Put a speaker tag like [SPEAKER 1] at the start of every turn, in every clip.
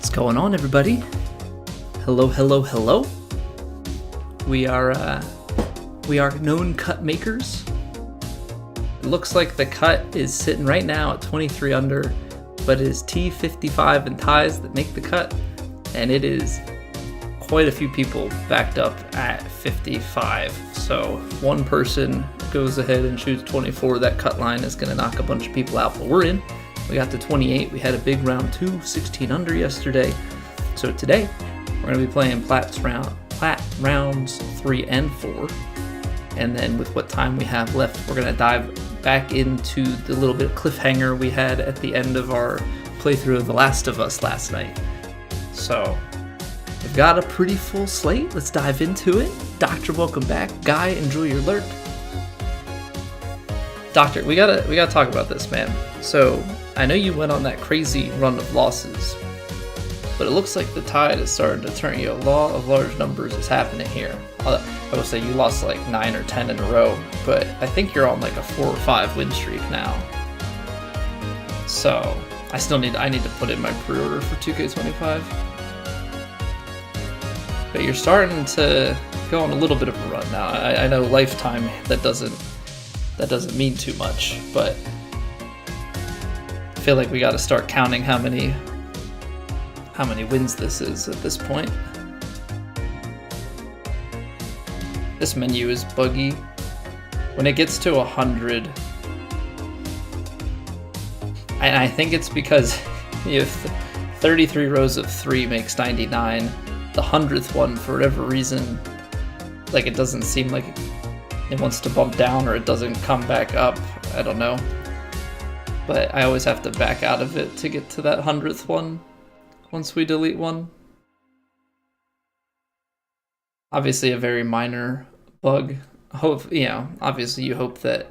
[SPEAKER 1] What's going on, everybody? Hello, hello, hello. We are known cut makers. It looks like the cut is sitting right now at 23 under, but it is T55 and ties that make the cut, and it is quite a few people backed up at 55. So if one person goes ahead and shoots 24, that cut line is going to knock a bunch of people out, but we're in. We got to 28. We had a big round 2, 16 under yesterday. So today we're going to be playing Plat Rounds 3 and 4. And then with what time we have left, we're going to dive back into the little bit of cliffhanger we had at the end of our playthrough of The Last of Us last night. So we've got a pretty full slate. Let's dive into it. Doctor, welcome back. Guy, enjoy your lurk. Doctor, we gotta talk about this, man. So I know you went on that crazy run of losses, but it looks like the tide is starting to turn. You. A law of large numbers is happening here. I will say you lost like 9 or 10 in a row, but I think you're on like a 4 or 5 win streak now. So I need to put in my pre-order for 2K25. But you're starting to go on a little bit of a run now. I know lifetime that doesn't mean too much, but I feel like we got to start counting how many wins this is at this point. This menu is buggy. When it gets to 100, and I think it's because if 33 rows of 3 makes 99, the 100th one, for whatever reason, like it doesn't seem like it wants to bump down or it doesn't come back up. I don't know. But I always have to back out of it to get to that 100th one once we delete one. Obviously a very minor bug. Obviously you hope that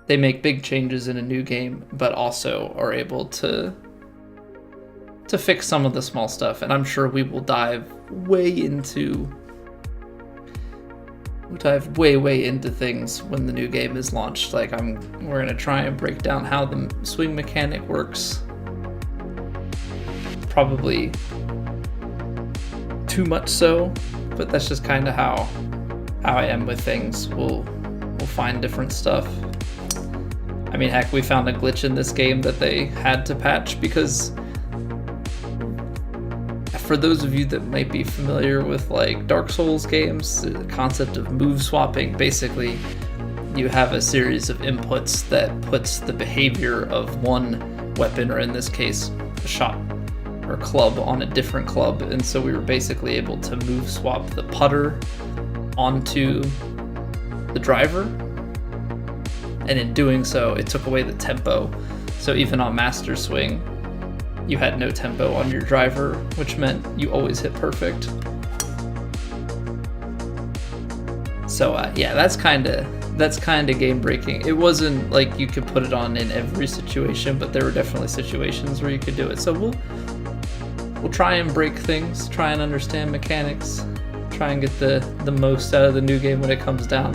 [SPEAKER 1] they make big changes in a new game, but also are able to fix some of the small stuff. And I'm sure we will dive way into things when the new game is launched. Like we're gonna try and break down how the swing mechanic works. Probably too much so, but that's just kind of how I am with things. We'll find different stuff. I mean, heck, we found a glitch in this game that they had to patch because for those of you that might be familiar with like Dark Souls games, the concept of move swapping, basically you have a series of inputs that puts the behavior of one weapon, or in this case a shot or club, on a different club. And so we were basically able to move swap the putter onto the driver, and in doing so it took away the tempo. So even on Master Swing you had no tempo on your driver, which meant you always hit perfect. So yeah, that's kind of game breaking. It wasn't like you could put it on in every situation, but there were definitely situations where you could do it. So we'll try and break things, try and understand mechanics, try and get the most out of the new game when it comes down.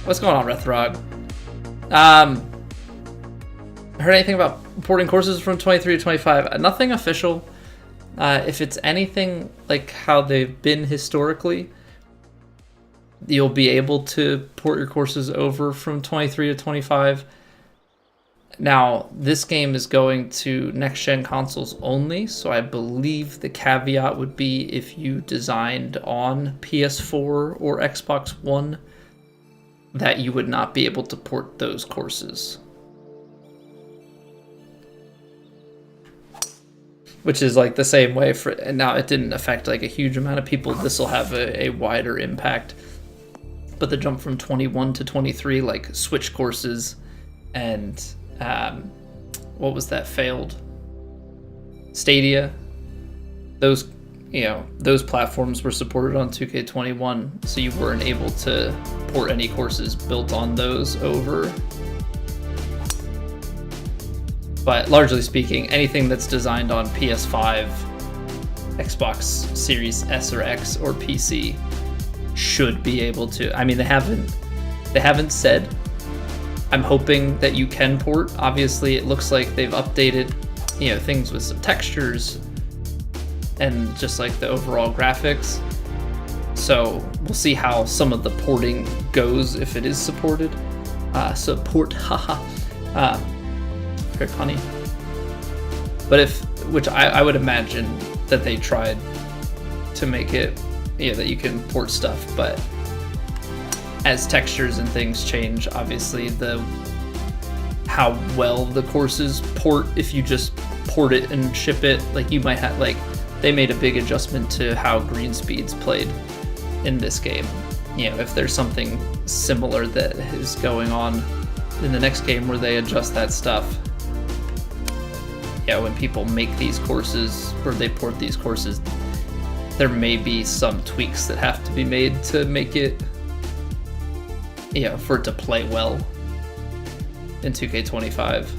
[SPEAKER 1] What's going on, Rethrog? Heard anything about porting courses from 23 to 25? Nothing official. If it's anything like how they've been historically, you'll be able to port your courses over from 23 to 25. Now, this game is going to next-gen consoles only, so I believe the caveat would be if you designed on PS4 or Xbox One, that you would not be able to port those courses. Which is like the same way and now it didn't affect like a huge amount of people. This will have a wider impact. But the jump from 21 to 23, like Switch courses and what was that failed? Stadia. Those platforms were supported on 2K21, so you weren't able to port any courses built on those over. But largely speaking, anything that's designed on PS5, Xbox Series S or X, or PC should be able to. I mean, they haven't said. I'm hoping that you can port. Obviously, it looks like they've updated things with some textures and just like the overall graphics. So we'll see how some of the porting goes if it is supported. Haha. Very funny. But which I would imagine that they tried to make it, that you can port stuff, but as textures and things change, obviously how well the courses port, if you just port it and ship it, like you might have, like they made a big adjustment to how green speeds played in this game. If there's something similar that is going on in the next game where they adjust that stuff, when people make these courses or they port these courses, there may be some tweaks that have to be made to make it, for it to play well in 2K25.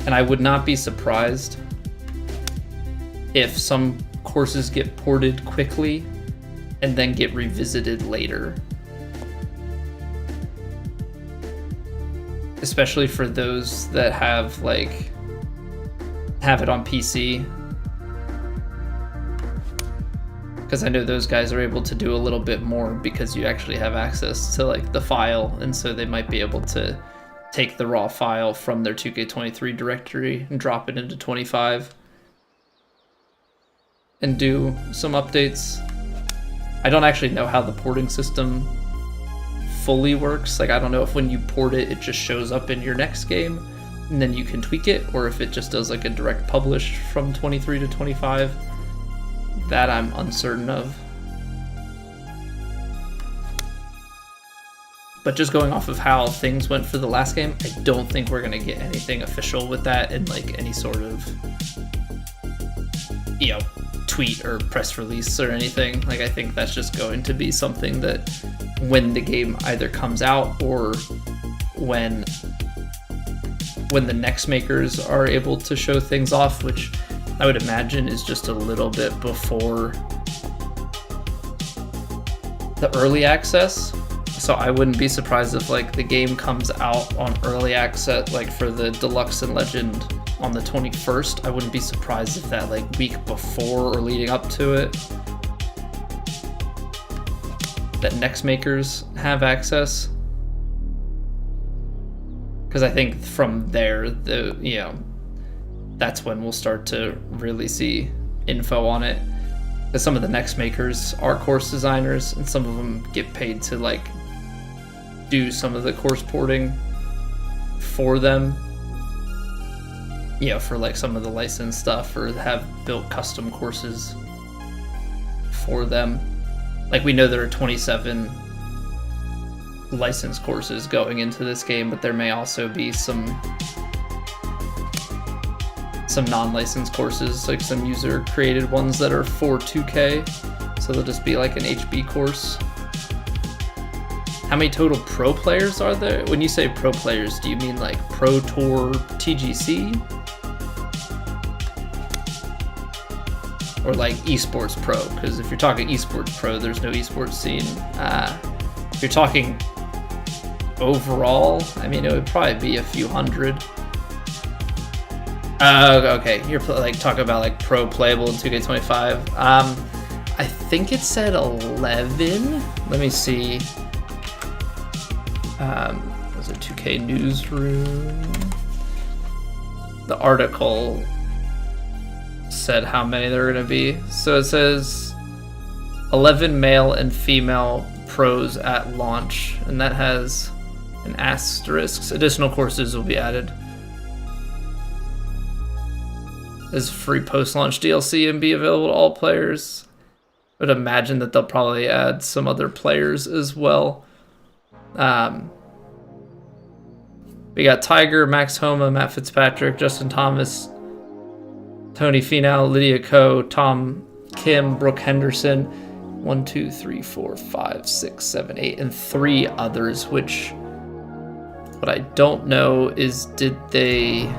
[SPEAKER 1] And I would not be surprised if some courses get ported quickly and then get revisited later. Especially for those that have it on PC. Because I know those guys are able to do a little bit more because you actually have access to like the file, and so they might be able to take the raw file from their 2K23 directory and drop it into 25 and do some updates. I don't actually know how the porting system fully works. Like, I don't know if when you port it, it just shows up in your next game and then you can tweak it, or if it just does like a direct publish from 23 to 25. That I'm uncertain of. But just going off of how things went for the last game, I don't think we're gonna get anything official with that in like any sort of tweet or press release or anything. Like, I think that's just going to be something that when the game either comes out or when the next makers are able to show things off, which I would imagine is just a little bit before the early access. So I wouldn't be surprised if like the game comes out on early access, like for the Deluxe and Legend on the 21st. I wouldn't be surprised if that like week before or leading up to it, that next makers have access. Because I think from there, that's when we'll start to really see info on it. Because some of the next makers are course designers, and some of them get paid to like do some of the course porting for them. For like some of the licensed stuff, or have built custom courses for them. Like, we know there are 27 licensed courses going into this game, but there may also be some non-licensed courses, like some user-created ones that are for 2K, so they'll just be like an HB course. How many total pro players are there? When you say pro players, do you mean like Pro Tour TGC? Or like esports pro? Because if you're talking esports pro, there's no esports scene. If you're talking overall, I mean, it would probably be a few hundred. Okay, you're like talking about like pro playable in 2K25. I think it said 11. Let me see. Was it 2K Newsroom? The article said how many there are going to be. So it says 11 male and female pros at launch, and that has an asterisk. Additional courses will be added as free post-launch DLC and be available to all players. I would imagine that they'll probably add some other players as well. We got Tiger, Max Homa, Matt Fitzpatrick, Justin Thomas, Tony Finau, Lydia Ko, Tom Kim, Brooke Henderson, 1, 2, 3, 4, 5, 6, 7, 8, and 3 others, which what I don't know is did they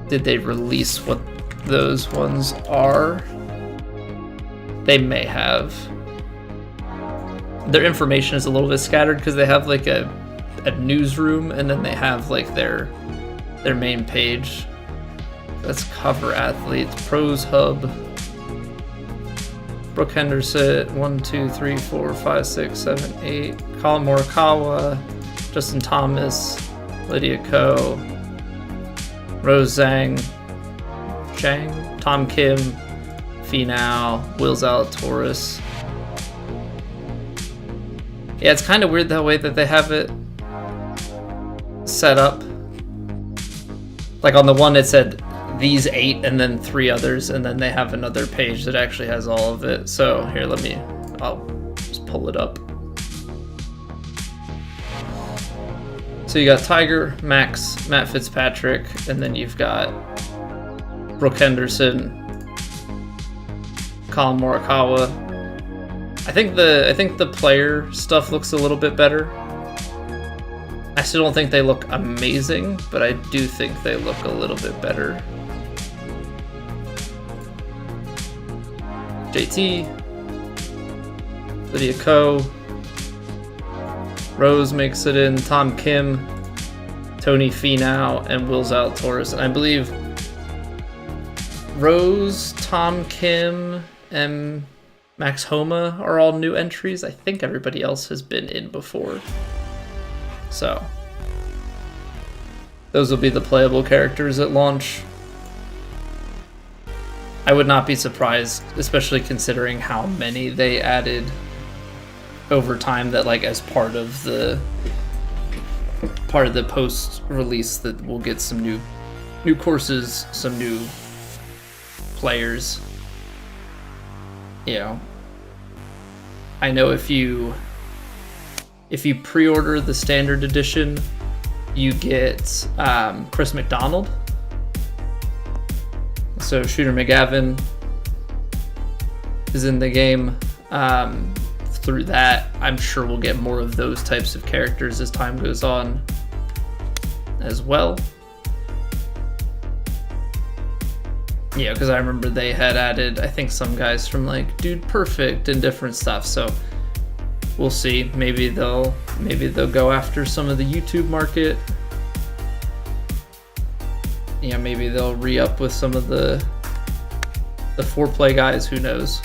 [SPEAKER 1] release what those ones are? They may have. Their information is a little bit scattered because they have like a newsroom, and then they have like their their main page. That's cover athletes, pros hub. Brooke Henderson, 1, 2, 3, 4, 5, 6, 7, 8. Colin Morikawa, Justin Thomas, Lydia Ko, Rose Zhang, Tom Kim, Finau, Will Zalatoris. Yeah, it's kind of weird that way that they have it set up. Like on the one it said these 8 and then 3 others, and then they have another page that actually has all of it. So here, I'll just pull it up. So you got Tiger, Max, Matt Fitzpatrick, and then you've got Brooke Henderson, Colin Morikawa. I think the player stuff looks a little bit better. I still don't think they look amazing, but I do think they look a little bit better. JT, Lydia Ko, Rose makes it in, Tom Kim, Tony Finau, and Will Zalatoris. And I believe Rose, Tom Kim, and Max Homa are all new entries. I think everybody else has been in before. So those will be the playable characters at launch. I would not be surprised, especially considering how many they added over time, that like as part of the post release, that we'll get some new courses, some new players. You know, I know if you pre-order the standard edition, you get Chris McDonald. So Shooter McGavin is in the game. Through that, I'm sure we'll get more of those types of characters as time goes on as well. Yeah, because I remember they had added, I think, some guys from like Dude Perfect and different stuff. So we'll see. Maybe they'll go after some of the YouTube market. Yeah, maybe they'll re-up with some of the 4-play guys. Who knows?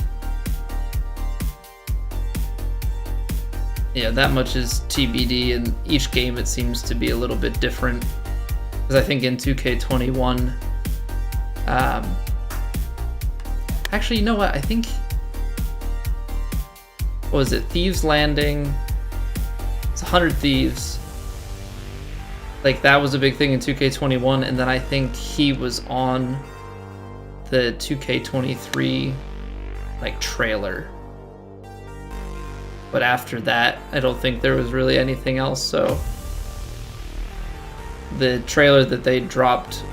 [SPEAKER 1] Yeah, that much is TBD. And each game it seems to be a little bit different. Because I think in 2K21, actually, you know what? I think, what was it? Thieves Landing. It's 100 Thieves. Like, that was a big thing in 2K21, and then I think he was on the 2K23 like trailer. But after that, I don't think there was really anything else. So the trailer that they dropped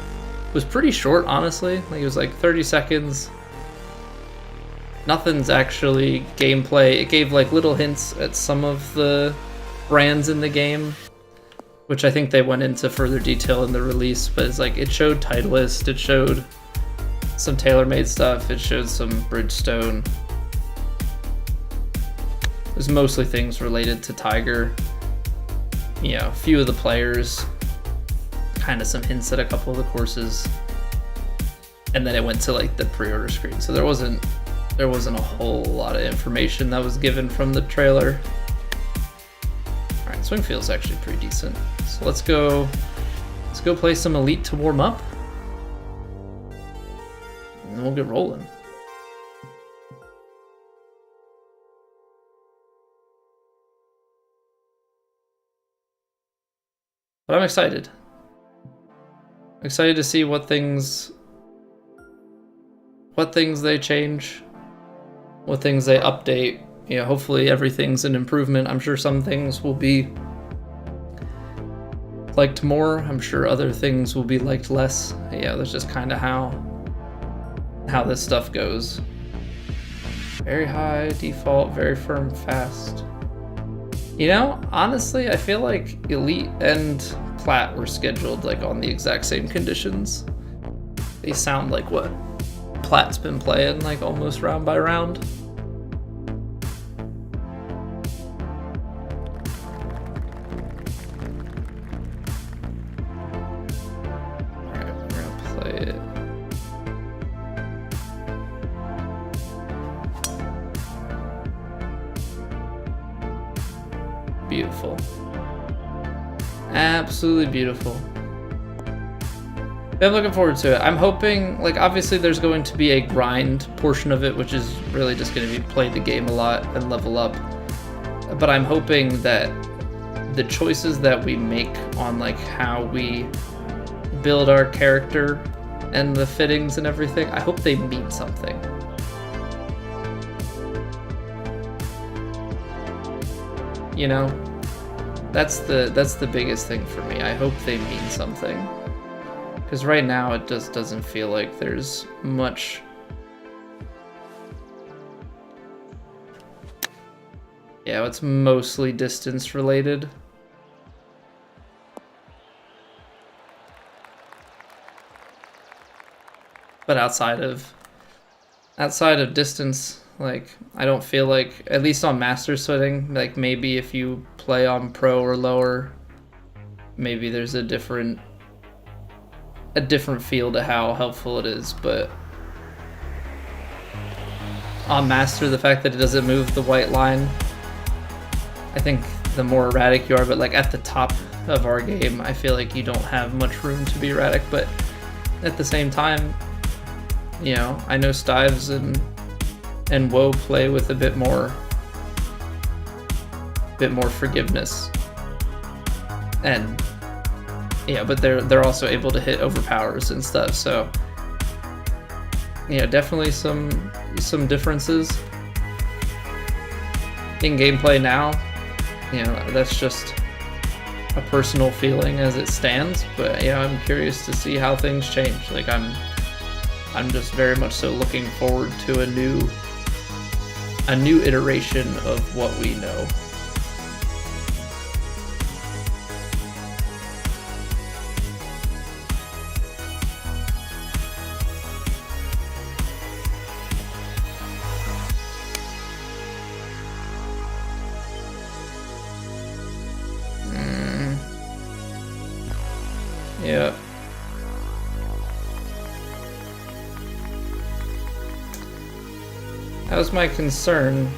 [SPEAKER 1] was pretty short, honestly. Like, it was like 30 seconds. Nothing's actually gameplay. It gave like little hints at some of the brands in the game, which I think they went into further detail in the release, but it's like, it showed Titleist, it showed some TaylorMade stuff, it showed some Bridgestone. It was mostly things related to Tiger. You know, a few of the players, kind of some hints at a couple of the courses, and then it went to like the pre-order screen. So there wasn't a whole lot of information that was given from the trailer. Alright, swing feels actually pretty decent. So let's go play some Elite to warm up. And then we'll get rolling. But I'm excited. Excited to see what things they change, what things they update. Yeah, hopefully everything's an improvement. I'm sure some things will be liked more. I'm sure other things will be liked less. Yeah, that's just kind of how this stuff goes. Very high default, very firm, fast. You know, honestly, I feel like Elite and Plat were scheduled like on the exact same conditions. They sound like what Plat's been playing, like almost round by round. beautiful. Absolutely beautiful. I'm looking forward to it. I'm hoping, like, obviously there's going to be a grind portion of it, which is really just going to be play the game a lot and level up. But I'm hoping that the choices that we make on, like, how we build our character and the fittings and everything, I hope they mean something. You know? That's the biggest thing for me. I hope they mean something. Because right now it just doesn't feel like there's much. Yeah, it's mostly distance related. But outside of distance, like, I don't feel like, at least on Masters footing, like maybe if you play on Pro or lower, maybe there's a different feel to how helpful it is, but on Master, the fact that it doesn't move the white line, I think the more erratic you are, but like at the top of our game, I feel like you don't have much room to be erratic, but at the same time, you know, I know Stives and Woe play with a bit more forgiveness, and yeah, but they're also able to hit overpowers and stuff. So yeah, definitely some differences in gameplay now. You know, that's just a personal feeling as it stands. But yeah, I'm curious to see how things change. Like I'm just very much so looking forward to a new iteration of what we know. Yeah. That was my concern.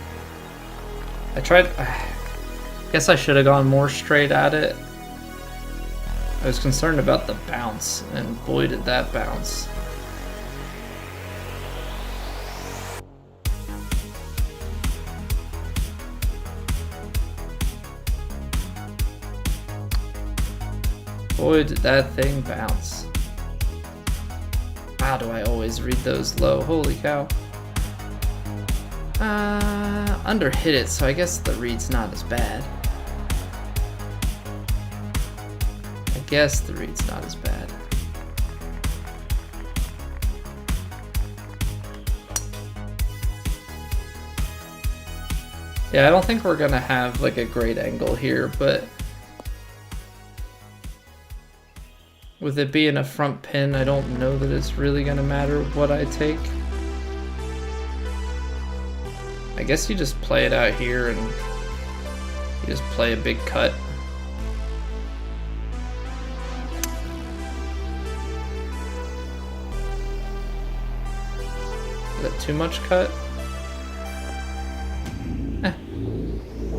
[SPEAKER 1] I guess I should have gone more straight at it. I was concerned about the bounce, and boy did that bounce. Boy did that thing bounce. How do I always read those low? Holy cow. Under hit it, so I guess the read's not as bad. Yeah, I don't think we're gonna have like a great angle here, but with it being a front pin, I don't know that it's really gonna matter what I take. I guess you just play it out here and you just play a big cut. Is that too much cut?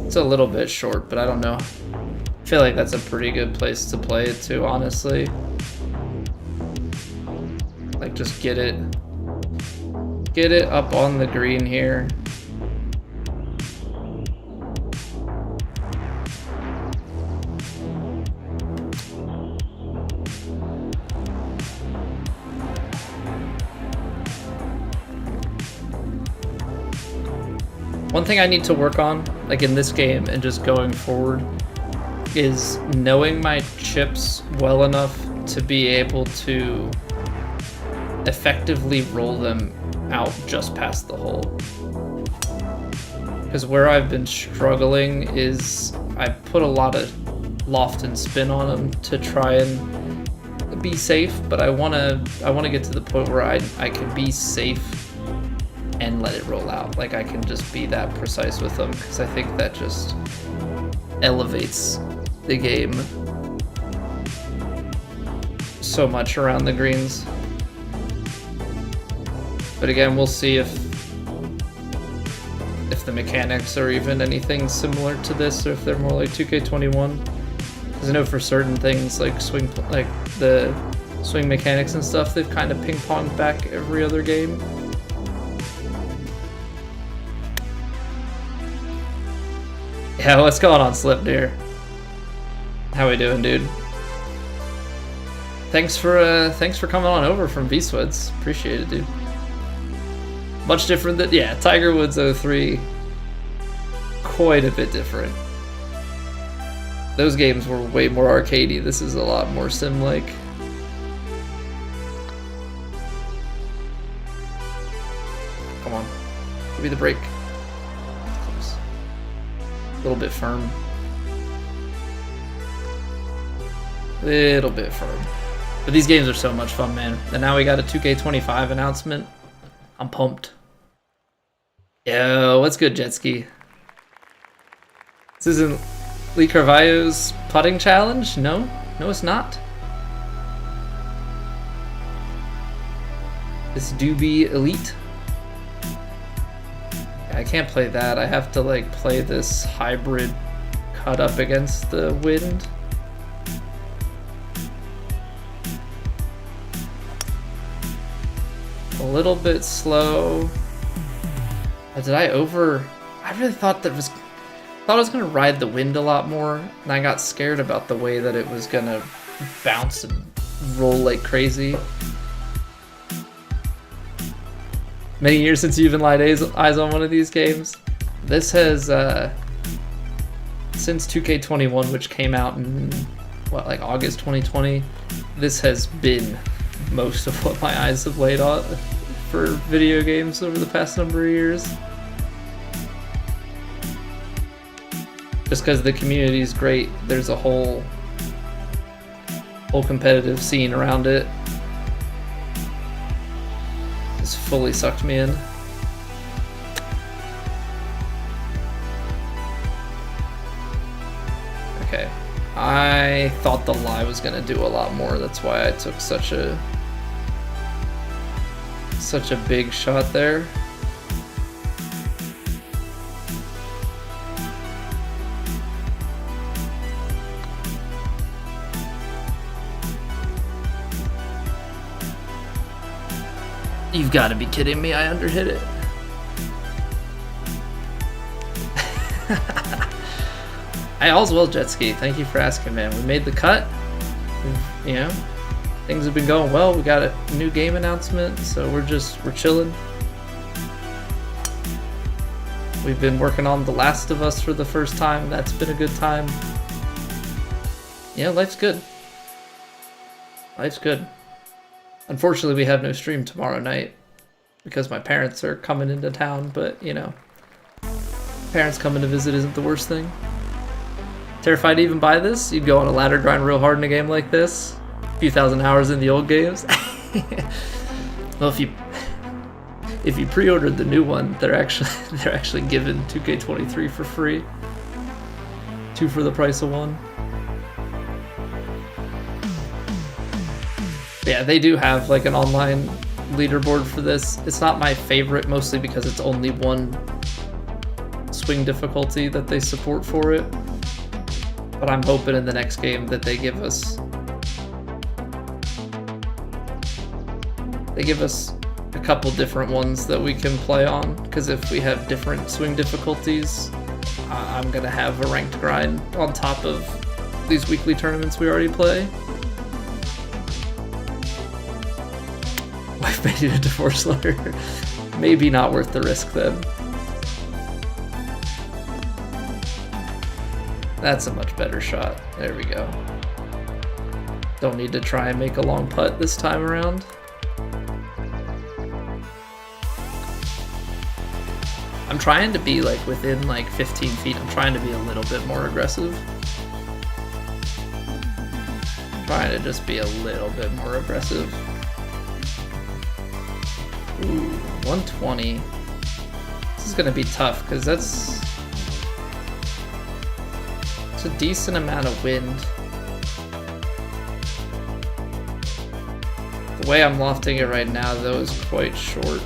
[SPEAKER 1] It's a little bit short, but I don't know. I feel like that's a pretty good place to play it to, honestly. Like, just get it up on the green here. One thing I need to work on, like in this game and just going forward, is knowing my chips well enough to be able to effectively roll them out just past the hole. Because where I've been struggling is I put a lot of loft and spin on them to try and be safe, but I wanna get to the point where I can be safe and let it roll out. Like, I can just be that precise with them, because I think that just elevates the game so much around the greens. But again, we'll see if if the mechanics are even anything similar to this, or if they're more like 2K21. Because I know for certain things like the swing mechanics and stuff, they've kind of ping-ponged back every other game. Yeah, what's going on, Slip Deer? How we doing, dude? Thanks for coming on over from V-Sweats. Appreciate it, dude. Much different than, yeah, Tiger Woods 03. Quite a bit different. Those games were way more arcadey. This is a lot more sim-like. Come on. Give me the break. Close. A little bit firm. Little bit firm. But these games are so much fun, man. And now we got a 2K25 announcement. I'm pumped. Yo, what's good, Jetski? This isn't Lee Carvalho's putting challenge? No? No, it's not. This Doobie Elite. Yeah, I can't play that. I have to, like, play this hybrid cut up against the wind. A little bit slow. I really thought I was gonna ride the wind a lot more, and I got scared about the way that it was gonna bounce and roll like crazy. Many years since you even laid eyes on one of these games. This has since 2K21, which came out in what, like August 2020. This has been most of what my eyes have laid on for video games over the past number of years. Just because the community is great, there's a whole competitive scene around it. It's fully sucked me in. Okay, I thought the lie was gonna do a lot more. That's why I took such a big shot there. You've got to be kidding me, I underhit it. I all's well, Jet Ski. Thank you for asking, man. We made the cut. You know, things have been going well. We got a new game announcement, so we're chilling. We've been working on The Last of Us for the first time. That's been a good time. Yeah, life's good. Life's good. Unfortunately, we have no stream tomorrow night because my parents are coming into town, but, you know, parents coming to visit isn't the worst thing. Terrified to even buy this? You'd go on a ladder grind real hard in a game like this. A few thousand hours in the old games. Well, if you pre-ordered the new one, they're actually giving 2K23 for free. 2 for the price of 1. Yeah, they do have like an online leaderboard for this. It's not my favorite, mostly because it's only one swing difficulty that they support for it. But I'm hoping in the next game that they give us a couple different ones that we can play on. Because if we have different swing difficulties, I'm gonna have a ranked grind on top of these weekly tournaments we already play. Wife made it a divorce lawyer. Maybe not worth the risk then. That's a much better shot. There we go. Don't need to try and make a long putt this time around. I'm trying to be like within like 15 feet. I'm trying to be a little bit more aggressive. I'm trying to just be a little bit more aggressive. Ooh, 120. This is gonna be tough because it's a decent amount of wind. The way I'm lofting it right now, though, is quite short.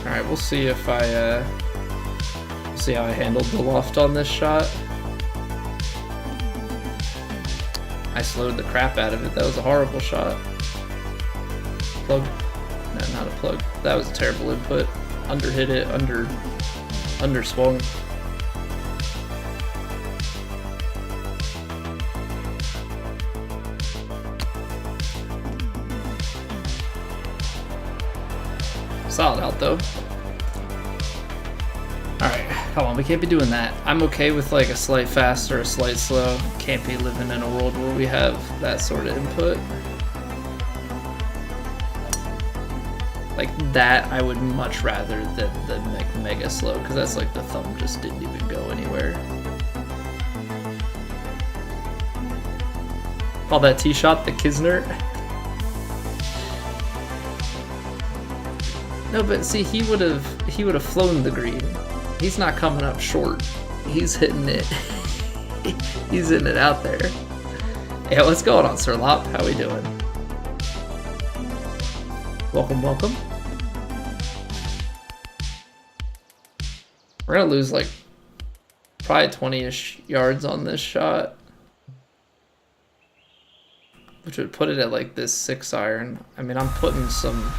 [SPEAKER 1] Alright, we'll see if I, see how I handled the loft on this shot. I slowed the crap out of it. That was a horrible shot. Plug? No, not a plug. That was a terrible input. Underhit it, underswung. Solid out though. Alright, come on, we can't be doing that. I'm okay with like a slight fast or a slight slow. Can't be living in a world where we have that sort of input. Like that, I would much rather than the mega slow, because that's like the thumb just didn't even go anywhere. Call that tee shot the Kisner. No, but see, he would have flown the green. He's not coming up short. He's hitting it. He's hitting it out there. Hey, what's going on, Sir Lop? How we doing? Welcome, welcome. We're gonna lose like probably 20-ish yards on this shot, which would put it at like this 6-iron. I mean, I'm putting some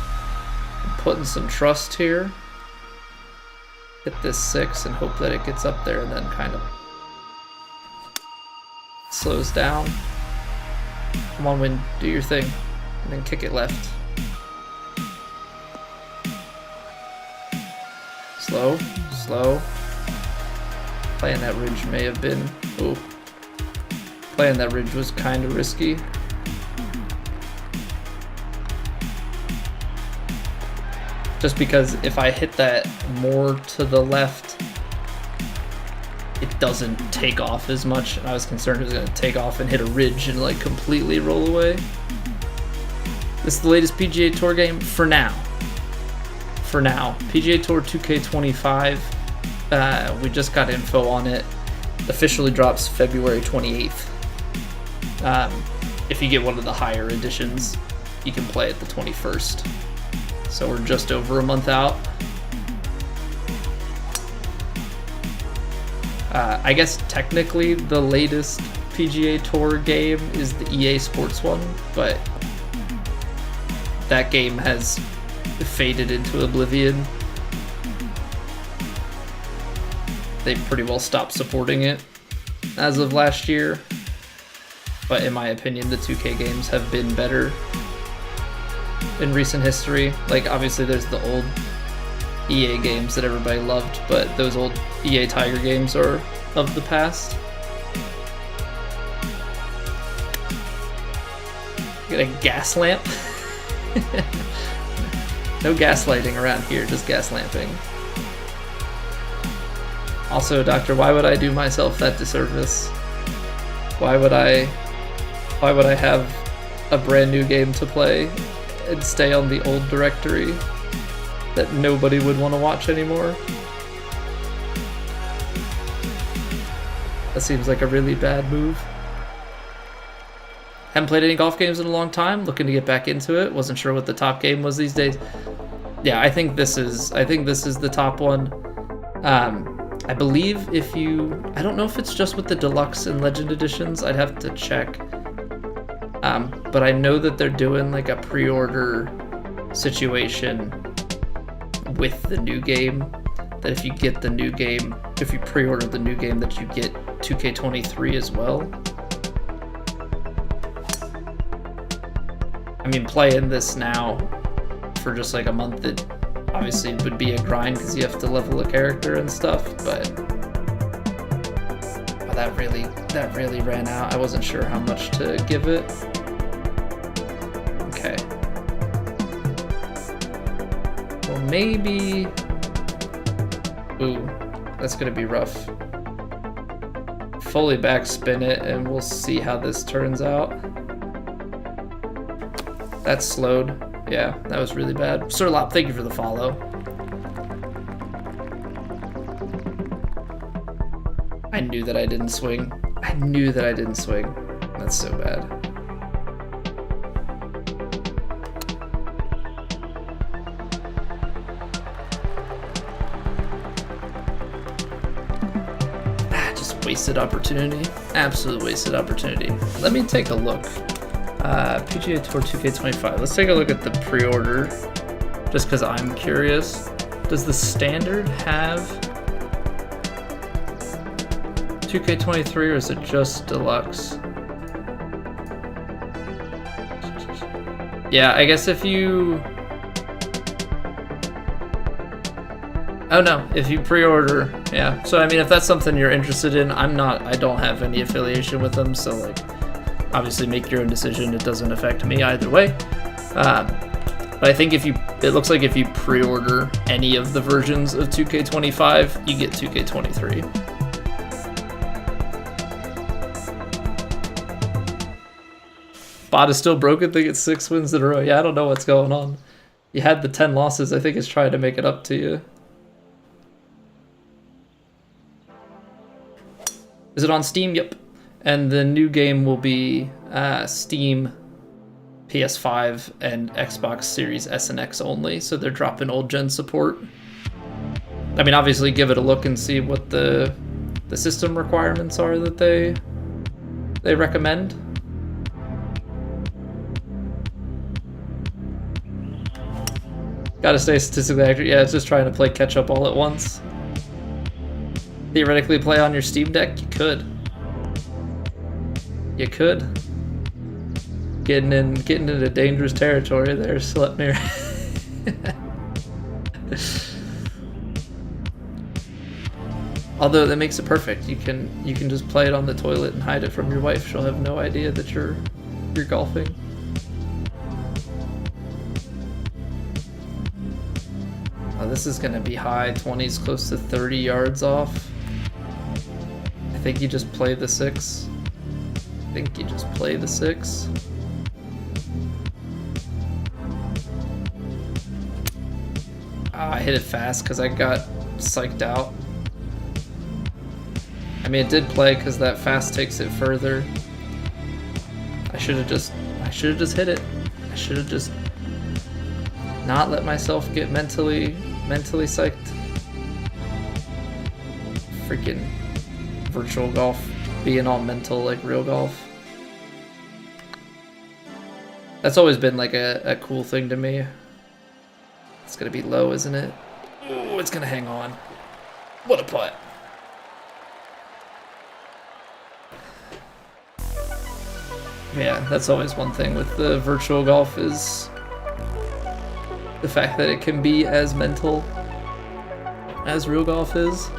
[SPEAKER 1] trust here. Hit this 6 and hope that it gets up there and then kind of slows down. Come on, wind, do your thing, and then kick it left. Slow, slow. Playing that ridge may have been, oh, playing that ridge was kind of risky. Just because if I hit that more to the left, it doesn't take off as much. And I was concerned it was going to take off and hit a ridge and like completely roll away. This is the latest PGA Tour game for now. For now. PGA Tour 2K25. We just got info on it. Officially drops February 28th. If you get one of the higher editions, you can play it the 21st. So we're just over a month out. I guess technically the latest PGA Tour game is the EA Sports one, but that game has faded into oblivion. They pretty well stopped supporting it as of last year. But in my opinion, the 2K games have been better in recent history. Like, obviously there's the old EA games that everybody loved, but those old EA Tiger games are of the past. Get a gas lamp? No gaslighting around here, just gas lamping. Also, Doctor, why would I do myself that disservice? Why would I have a brand new game to play and stay on the old directory that nobody would want to watch anymore? That seems like a really bad move. Haven't played any golf games in a long time. Looking to get back into it. Wasn't sure what the top game was these days. Yeah, I think this is the top one. I believe I don't know if it's just with the deluxe and legend editions. I'd have to check. But I know that they're doing like a pre-order situation with the new game. That if you get the new game, if you pre-order the new game, that you get 2K23 as well. I mean, playing this now for just like a month, it obviously would be a grind because you have to level a character and stuff, but that really ran out. I wasn't sure how much to give it. Okay. Well, maybe... Ooh, that's gonna be rough. Fully backspin it and we'll see how this turns out. That's slowed. Yeah, that was really bad. Sir Lop, thank you for the follow. I knew that I didn't swing. I knew that I didn't swing. That's so bad. wasted opportunity. Absolute wasted opportunity. Let me take a look. PGA Tour 2K25. Let's take a look at the pre-order, just because I'm curious. Does the standard have 2K23 or is it just deluxe? Yeah, I guess if you... Oh no, if you pre-order, yeah. So I mean, if that's something you're interested in, I don't have any affiliation with them, so like, obviously make your own decision. It doesn't affect me either way. But I think it looks like if you pre-order any of the versions of 2K25, you get 2K23. Bot is still broken. I think it's 6 wins in a row. Yeah, I don't know what's going on. You had the 10 losses. I think it's trying to make it up to you. Is it on Steam? Yep. And the new game will be Steam, PS5, and Xbox Series S and X only. So they're dropping old gen support. I mean, obviously give it a look and see what the system requirements are that they recommend. Gotta stay statistically accurate. Yeah, it's just trying to play catch up all at once. Theoretically play on your Steam Deck? You could. You could. Getting into dangerous territory there, Slepmir. Although that makes it perfect. You can just play it on the toilet and hide it from your wife. She'll have no idea that you're golfing. Oh, this is gonna be high 20s, close to 30 yards off. I think you just play the 6. I think you just play the 6. I hit it fast because I got psyched out. I mean, it did play because that fast takes it further. I should have just hit it. I should have just not let myself get mentally psyched. Freaking virtual golf being all mental like real golf. That's always been like a cool thing to me. It's gonna be low, isn't it? Oh, it's gonna hang on. What a putt. Yeah, that's always one thing with the virtual golf is the fact that it can be as mental as real golf is.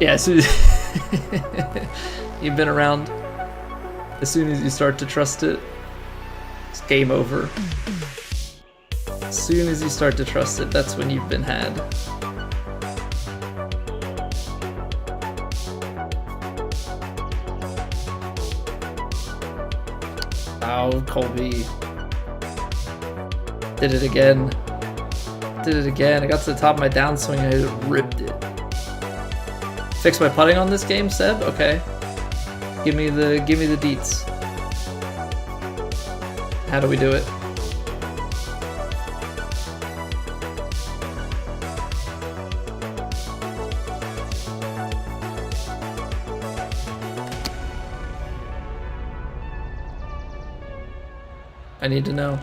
[SPEAKER 1] Yeah, so you've been around. As soon as you start to trust it, it's game over. As soon as you start to trust it, that's when you've been had. Oh, Colby. Did it again. Did it again. I got to the top of my downswing and I just ripped it. Fix my putting on this game, Seb? Okay. Give me the deets. How do we do it? I need to know.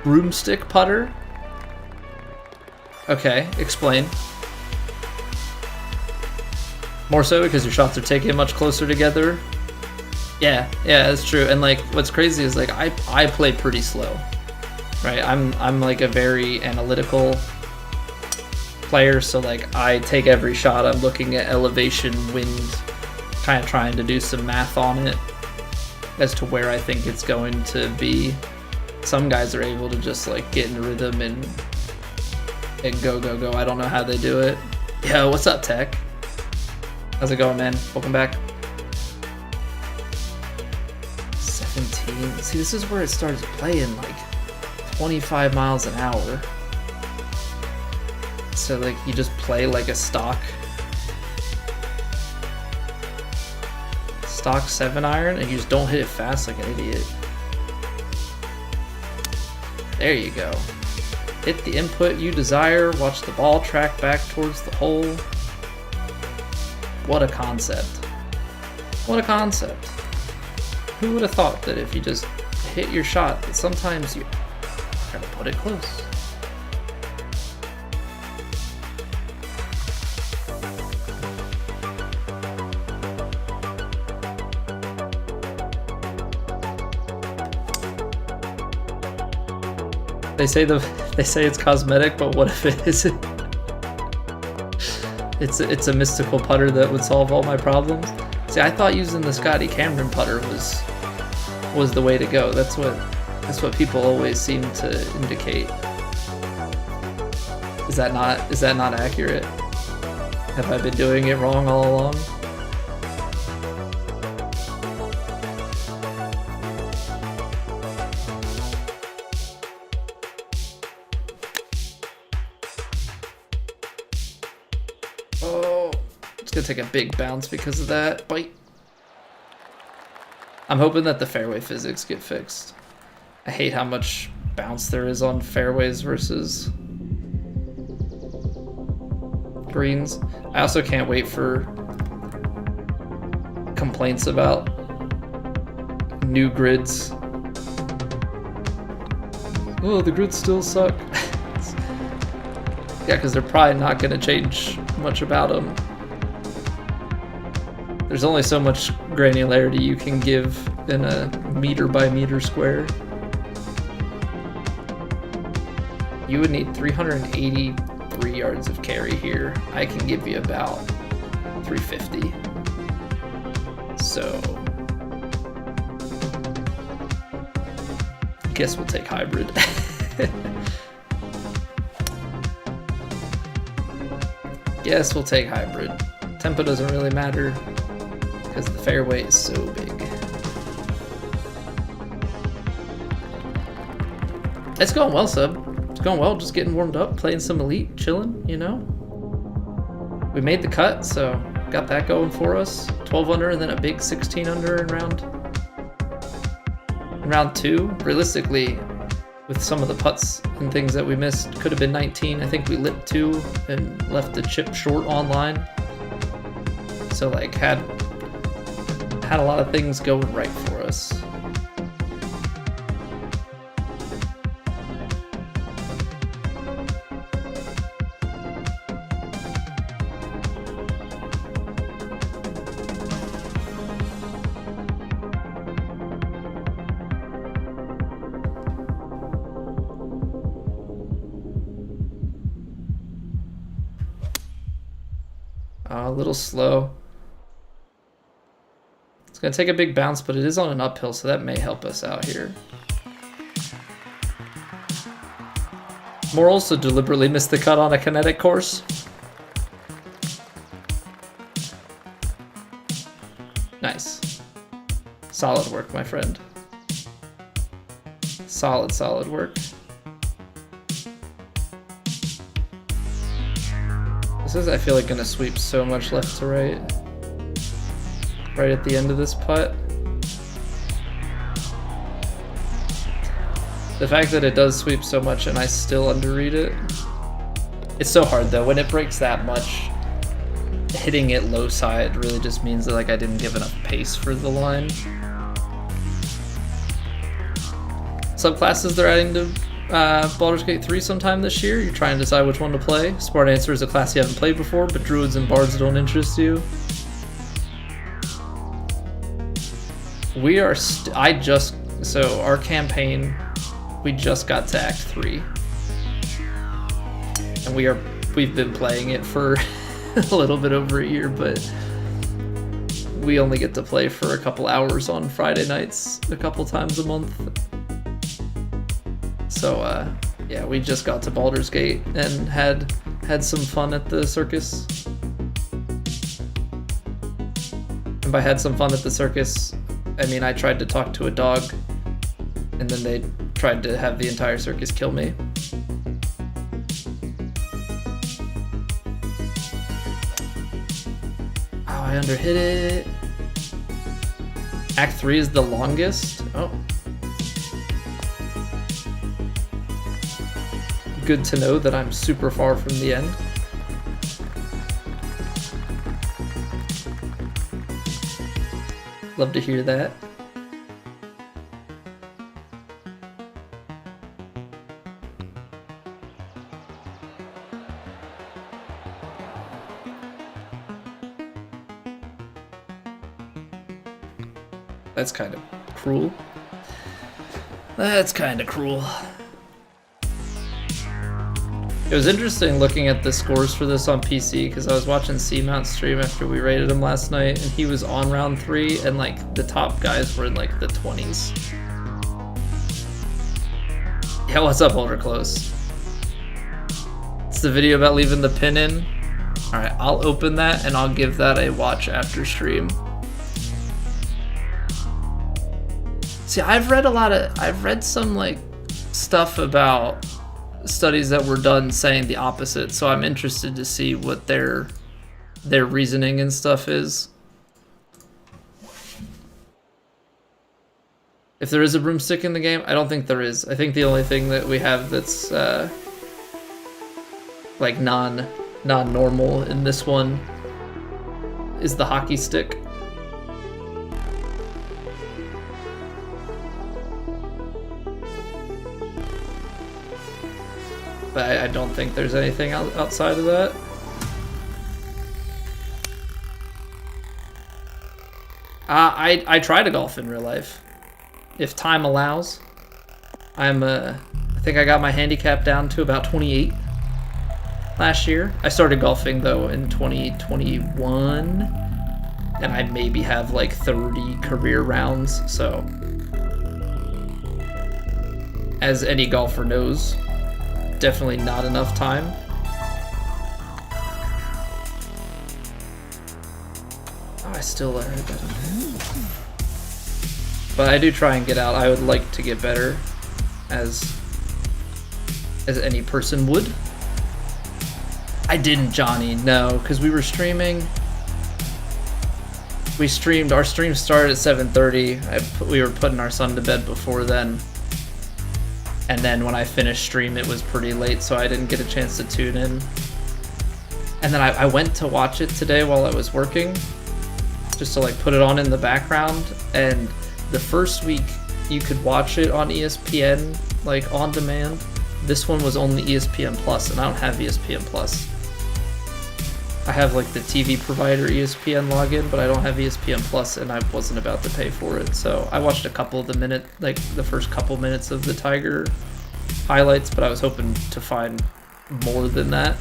[SPEAKER 1] Broomstick putter? Okay, explain. More so because your shots are taken much closer together. Yeah, that's true. And like, what's crazy is like I play pretty slow, right? I'm like a very analytical player, so like I take every shot. I'm looking at elevation, wind, kind of trying to do some math on it as to where I think it's going to be. Some guys are able to just like get in rhythm and go. I don't know how they do it. Yo, what's up, Tech? How's it going, man? Welcome back. 17. See, this is where it starts playing like 25 miles an hour. So like you just play like a stock 7-iron and you just don't hit it fast like an idiot. There you go. Hit the input you desire, watch the ball track back towards the hole. What a concept. What a concept. Who would have thought that if you just hit your shot, that sometimes you gotta put it close. They say it's cosmetic, but what if it isn't? It's a mystical putter that would solve all my problems. See, I thought using the Scotty Cameron putter was the way to go. That's what people always seem to indicate. Is that not accurate? Have I been doing it wrong all along? Oh, it's gonna take a big bounce because of that. Bite. I'm hoping that the fairway physics get fixed. I hate how much bounce there is on fairways versus greens. I also can't wait for complaints about new grids. Oh, the grids still suck. Yeah, because they're probably not going to change much about them. There's only so much granularity you can give in a meter by meter square. You would need 383 yards of carry here. I can give you about 350. So, guess we'll take hybrid. Guess we'll take hybrid. Tempo doesn't really matter because the fairway is so big. It's going well, sub. It's going well, just getting warmed up, playing some Elite, chilling, you know? We made the cut, so got that going for us. 12 under and then a big 16 under in round 2. Realistically, with some of the putts and things that we missed, could have been 19. I think we lit 2 and left the chip short on line. So like had a lot of things going right for us. A little slow. It's going to take a big bounce, but it is on an uphill, so that may help us out here. Moore also deliberately missed the cut on a kinetic course. Nice. Solid work, my friend. Solid work. This is, I feel like, gonna sweep so much left to right. Right at the end of this putt. The fact that it does sweep so much and I still underread it. It's so hard though, when it breaks that much, hitting it low side really just means that like I didn't give enough pace for the line. Subclasses they're adding to Baldur's Gate 3 sometime this year. You're trying to decide which one to play. Smart answer is a class you haven't played before, but druids and bards don't interest you. We are so our campaign, we just got to Act 3. And we've been playing it for a little bit over a year, but we only get to play for a couple hours on Friday nights a couple times a month. So yeah, we just got to Baldur's Gate and had some fun at the circus. And by had some fun at the circus, I mean I tried to talk to a dog and then they tried to have the entire circus kill me. Oh, I underhit it. Act 3 is the longest. Oh. good to know that I'm super far from the end. Love to hear that. That's kind of cruel. That's kind of cruel. It was interesting looking at the scores for this on PC because I was watching Seamount stream after we rated him last night, and he was on round 3, and like the top guys were in like the 20s. Yeah, what's up, Ultra Close? It's the video about leaving the pin in. Alright, I'll open that and I'll give that a watch after stream. See, I've read some like stuff about studies that were done saying the opposite, so I'm interested to see what their reasoning and stuff is. If there is a broomstick in the game, I don't think there is. I think the only thing that we have that's like non-normal in this one is the hockey stick. But I don't think there's anything outside of that. I try to golf in real life, if time allows. I think I got my handicap down to about 28 last year. I started golfing though in 2021, and I maybe have like 30 career rounds. So, as any golfer knows, definitely not enough time. Oh, I still heard that. But I do try and get out. I would like to get better, as any person would. I didn't, Johnny. No, because we were streaming. Our stream started at 7:30. We were putting our son to bed before then. And then when I finished stream, it was pretty late, so I didn't get a chance to tune in. And then I went to watch it today while I was working, just to like put it on in the background. And the first week you could watch it on ESPN, like on demand. This one was only ESPN Plus, and I don't have ESPN Plus. I have like the TV provider ESPN login, but I don't have ESPN Plus, and I wasn't about to pay for it. So I watched a couple of the first couple minutes of the Tiger highlights, but I was hoping to find more than that.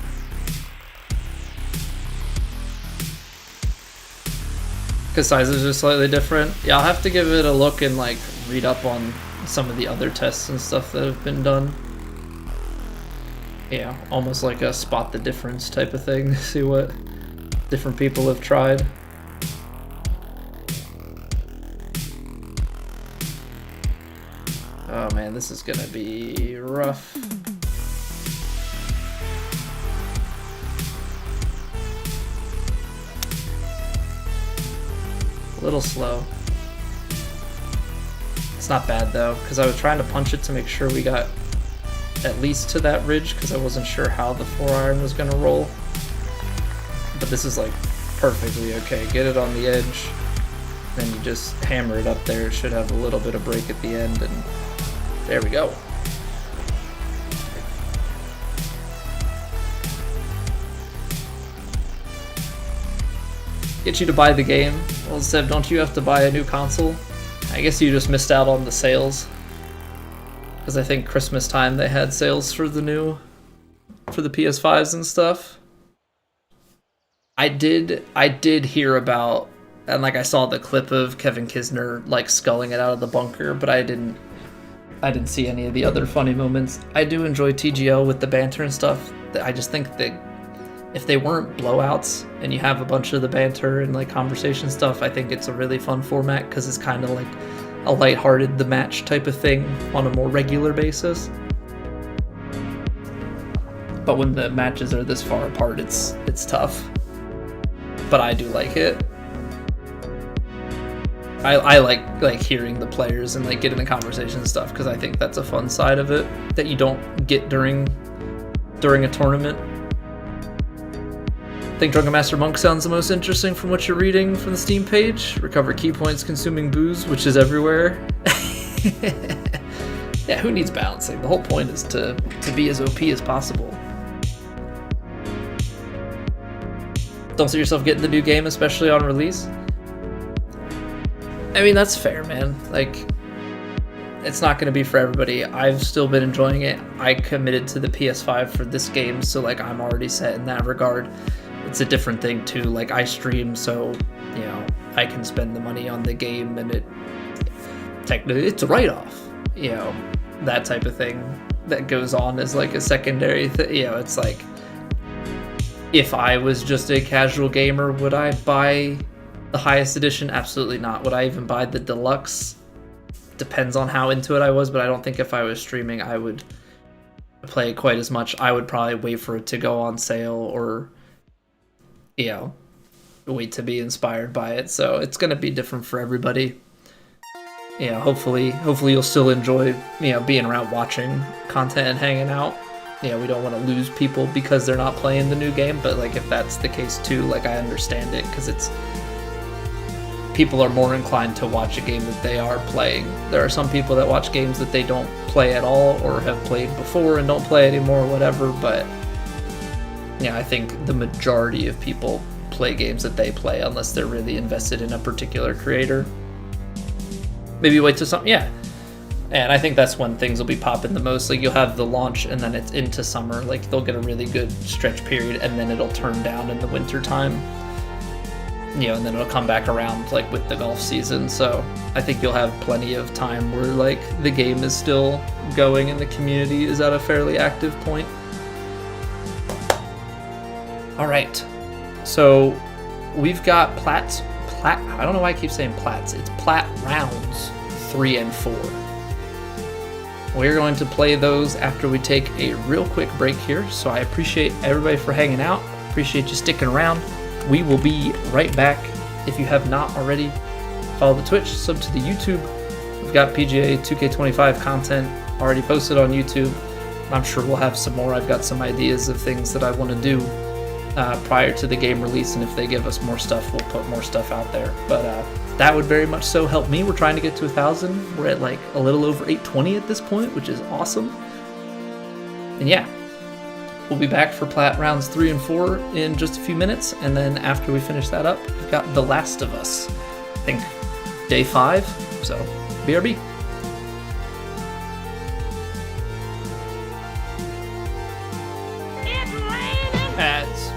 [SPEAKER 1] Because sizes are slightly different. Yeah, I'll have to give it a look and like read up on some of the other tests and stuff that have been done. Yeah, almost like a spot the difference type of thing to see what different people have tried. Oh man, this is gonna be rough. A little slow. It's not bad though, because I was trying to punch it to make sure we got at least to that ridge, because I wasn't sure how the 4-iron was going to roll. But this is like perfectly okay. Get it on the edge, then you just hammer it up there. It should have a little bit of break at the end, and there we go. Get you to buy the game. Well, Seb, don't you have to buy a new console? I guess you just missed out on the sales. Because I think Christmas time they had sales for the PS5s and stuff. I did hear about, and like I saw the clip of Kevin Kisner like sculling it out of the bunker, but I didn't see any of the other funny moments. I do enjoy TGL with the banter and stuff. I just think that if they weren't blowouts and you have a bunch of the banter and like conversation stuff, I think it's a really fun format because it's kind of like a lighthearted the match type of thing on a more regular basis. But when the matches are this far apart, it's tough. But I do like it. I like hearing the players and like getting the conversation and stuff, because I think that's a fun side of it that you don't get during during a tournament. I think Drunken Master Monk sounds the most interesting from what you're reading from the Steam page. Recover key points consuming booze, which is everywhere. Yeah, who needs balancing? The whole point is to be as OP as possible. Don't see yourself getting the new game, especially on release. I mean, that's fair, man. Like, it's not going to be for everybody. I've still been enjoying it. I committed to the PS5 for this game, so like I'm already set in that regard. It's a different thing too. Like, I stream, so you know I can spend the money on the game, and it technically it's a write-off. You know, that type of thing that goes on as like a secondary thing. You know, it's like, if I was just a casual gamer, would I buy the highest edition? Absolutely not. Would I even buy the deluxe? Depends on how into it I was, but I don't think if I was streaming I would play it quite as much. I would probably wait for it to go on sale, or you know, wait to be inspired by it. So it's gonna be different for everybody. Yeah, hopefully you'll still enjoy, you know, being around watching content and hanging out. Yeah, we don't want to lose people because they're not playing the new game, but like if that's the case too, like I understand it, because it's people are more inclined to watch a game that they are playing. There are some people that watch games that they don't play at all or have played before and don't play anymore, whatever, but yeah, I think the majority of people play games that they play unless they're really invested in a particular creator. Maybe wait till some, yeah. And I think that's when things will be popping the most. Like, you'll have the launch and then it's into summer. Like, they'll get a really good stretch period and then it'll turn down in the winter time. You know, and then it'll come back around like with the golf season. So I think you'll have plenty of time where like the game is still going and the community is at a fairly active point. All right, so we've got Plat. I don't know why I keep saying Plats. It's Plat Rounds 3 and 4. We're going to play those after we take a real quick break here. So I appreciate everybody for hanging out. Appreciate you sticking around. We will be right back. If you have not already, follow the Twitch, sub to the YouTube. We've got PGA 2K25 content already posted on YouTube. I'm sure we'll have some more. I've got some ideas of things that I want to do prior to the game release, and if they give us more stuff, we'll put more stuff out there. But that would very much so help me. We're trying to get to 1,000. We're at like a little over 820 at this point, which is awesome. And yeah, we'll be back for Plat Rounds 3 and 4 in just a few minutes, and then after we finish that up, we've got The Last of Us. I think day 5, so BRB. Ads.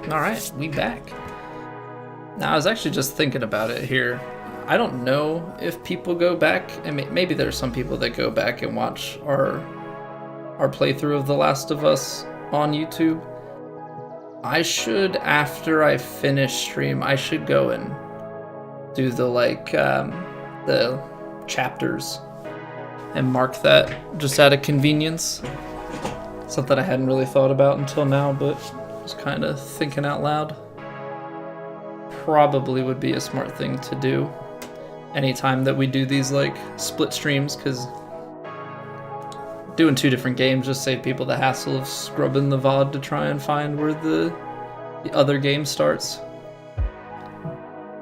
[SPEAKER 1] Alright, we back. Now, I was actually just thinking about it here. I don't know if people go back, and maybe there's some people that go back and watch our playthrough of The Last of Us on YouTube. I should, after I finish stream, I should go and do the the chapters and mark that just out of convenience. Something I hadn't really thought about until now, but was kind of thinking out loud. Probably would be a smart thing to do anytime that we do these like split streams, because doing 2 different games just save people the hassle of scrubbing the VOD to try and find where the other game starts.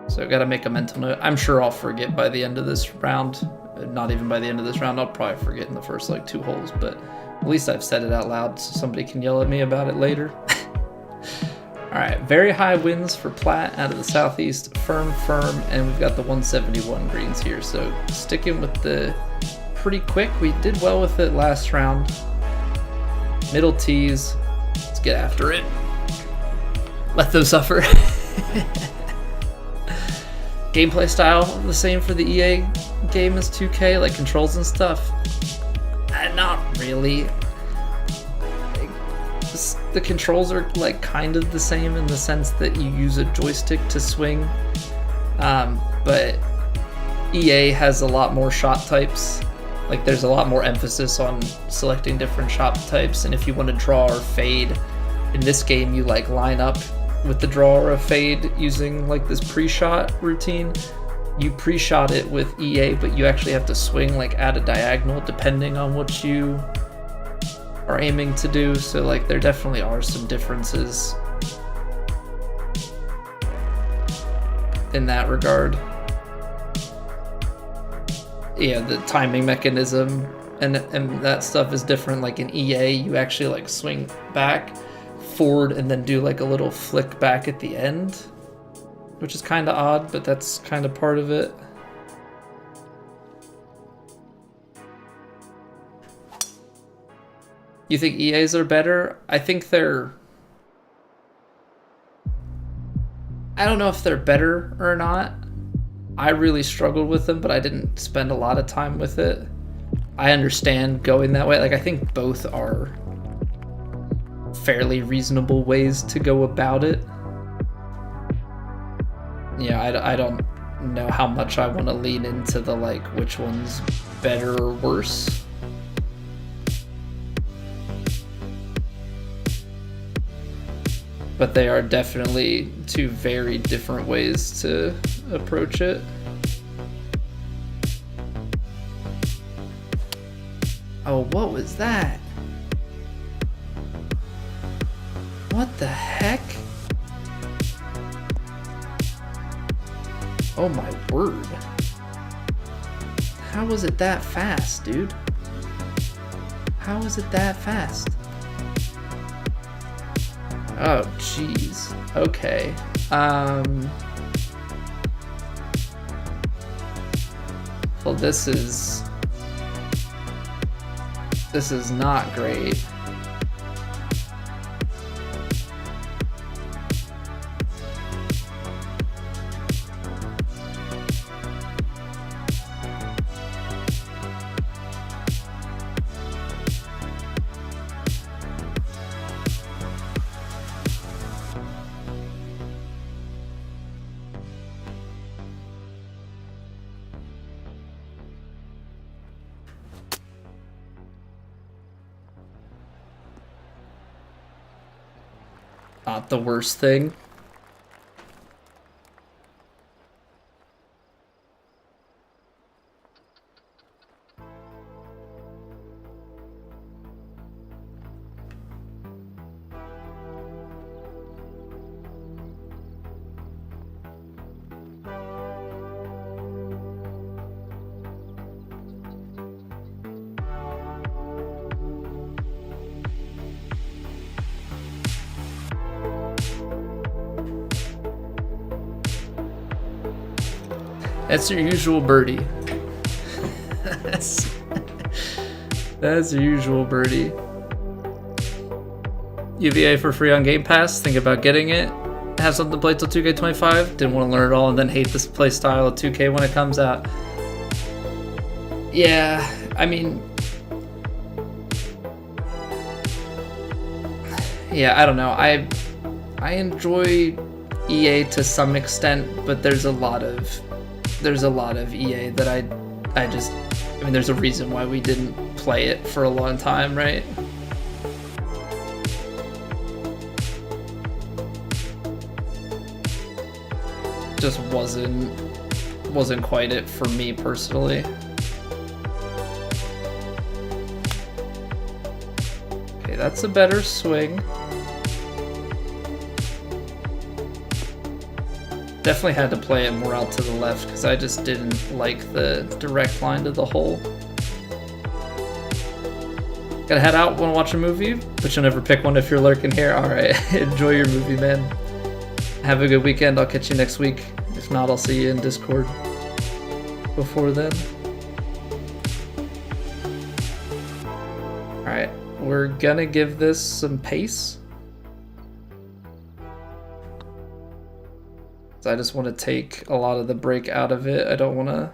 [SPEAKER 1] So I gotta make a mental note. I'm sure I'll forget by the end of this round. Not even by the end of this round, I'll probably forget in the first like 2 holes, but at least I've said it out loud so somebody can yell at me about it later. Alright, very high winds for Plat out of the southeast, firm, and we've got the 171 greens here, so sticking with the pretty quick. We did well with it last round. Middle tees, let's get after it. Let them suffer. Gameplay style, the same for the EA game as 2K, like controls and stuff. Not really. The controls are like kind of the same in the sense that you use a joystick to swing, but EA has a lot more shot types. Like there's a lot more emphasis on selecting different shot types, and if you want to draw or fade, in this game you like line up with the draw or a fade using like this pre-shot routine. You pre-shot it with EA, but you actually have to swing like at a diagonal depending on what you are aiming to do. So like there definitely are some differences in that regard. Yeah, the timing mechanism and that stuff is different. Like in EA, you actually like swing back, forward, and then do like a little flick back at the end, which is kind of odd, but that's kind of part of it. You think EAs are better? I think they're... I don't know if they're better or not. I really struggled with them, but I didn't spend a lot of time with it. I understand going that way. Like, I think both are fairly reasonable ways to go about it. Yeah, I don't know how much I want to lean into the, like, which one's better or worse. But they are definitely 2 very different ways to approach it. Oh, what was that? What the heck? Oh my word. How was it that fast, dude? How was it that fast? Oh, jeez. Okay. Well, this is not great. Not the worst thing. That's your usual birdie. That's your usual birdie. UVA for free on Game Pass. Think about getting it. Have something to play till 2K25. Didn't want to learn it all and then hate this play style of 2K when it comes out. Yeah, I mean... Yeah, I don't know. I enjoy EA to some extent, but there's a lot of EA that I mean, there's a reason why we didn't play it for a long time, right? Just wasn't quite it for me personally. Okay, that's a better swing. Definitely had to play it more out to the left because I just didn't like the direct line to the hole. Gotta head out, wanna watch a movie? But you'll never pick one if you're lurking here. Alright, enjoy your movie, man. Have a good weekend, I'll catch you next week. If not, I'll see you in Discord before then. Alright, we're gonna give this some pace. I just want to take a lot of the break out of it. I don't want